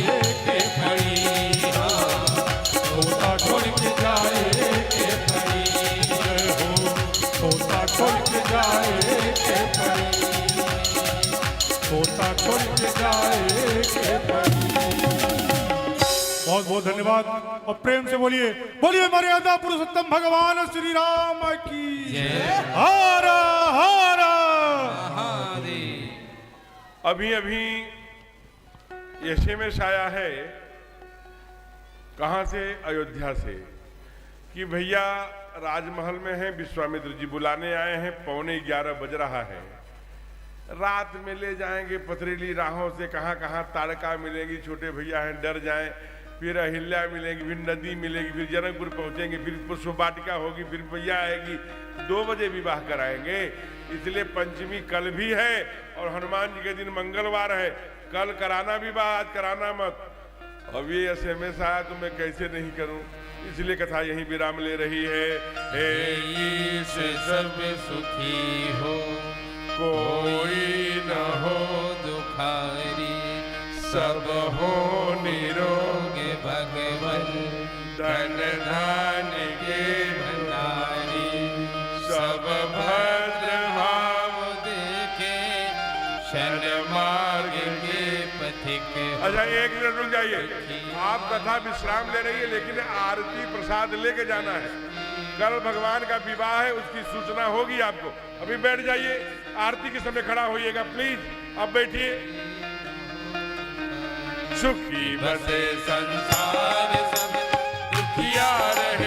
[SPEAKER 4] के
[SPEAKER 3] पड़ी
[SPEAKER 4] तोता छोड़ के जाए के पड़ी, जय हो तोता छोड़ के जाए के पड़ी, तोता छोड़ के जाए के पड़ी। बहुत बहुत धन्यवाद और प्रेम से बोलिए बोलिए मर्यादा पुरुषोत्तम भगवान श्री राम की हर हर
[SPEAKER 1] अभी अभी एसएमएस आया है, कहां से? अयोध्या से, कि भैया राजमहल में हैं, विश्वामित्र जी बुलाने आए हैं, 11:15 बज रहा है, रात में ले जाएंगे पथरीली राहों से, कहां कहां तारका मिलेंगी, छोटे भैया हैं डर जाएं, फिर अहिल्या मिलेंगी, फिर नदी मिलेगी, फिर जनकपुर पहुंचेंगे, फिर पुष्प वाटिका होगी, फिर भैया आएगी, 2 बजे विवाह कराएंगे। इसलिए पंचमी कल भी है और हनुमान जी के दिन मंगलवार है, कल कराना विवाह, आज कराना मत। अब ये एसएमएस आया तो मैं कैसे नहीं करूं, इसलिए कथा यहीं विराम ले रही है। हे
[SPEAKER 3] से सब सुखी हो,
[SPEAKER 1] कोई न हो
[SPEAKER 3] दुखारी,
[SPEAKER 1] सब हो निरोग,
[SPEAKER 3] भगवन
[SPEAKER 1] धन धान्य के
[SPEAKER 3] भंडारी,
[SPEAKER 1] सब भद्र भाव
[SPEAKER 3] देखे शन मार्ग के पथिक।
[SPEAKER 1] अच्छा 1 मिनट रुक जाइए, आप कथा विश्राम ले रही है, लेकिन आरती प्रसाद लेके जाना है, कल भगवान का विवाह है, उसकी सूचना होगी आपको। अभी बैठ जाइए, आरती के समय खड़ा होइएगा प्लीज, अब बैठिए। सुखी बसे
[SPEAKER 3] संसार सब
[SPEAKER 1] दुखिया रहे,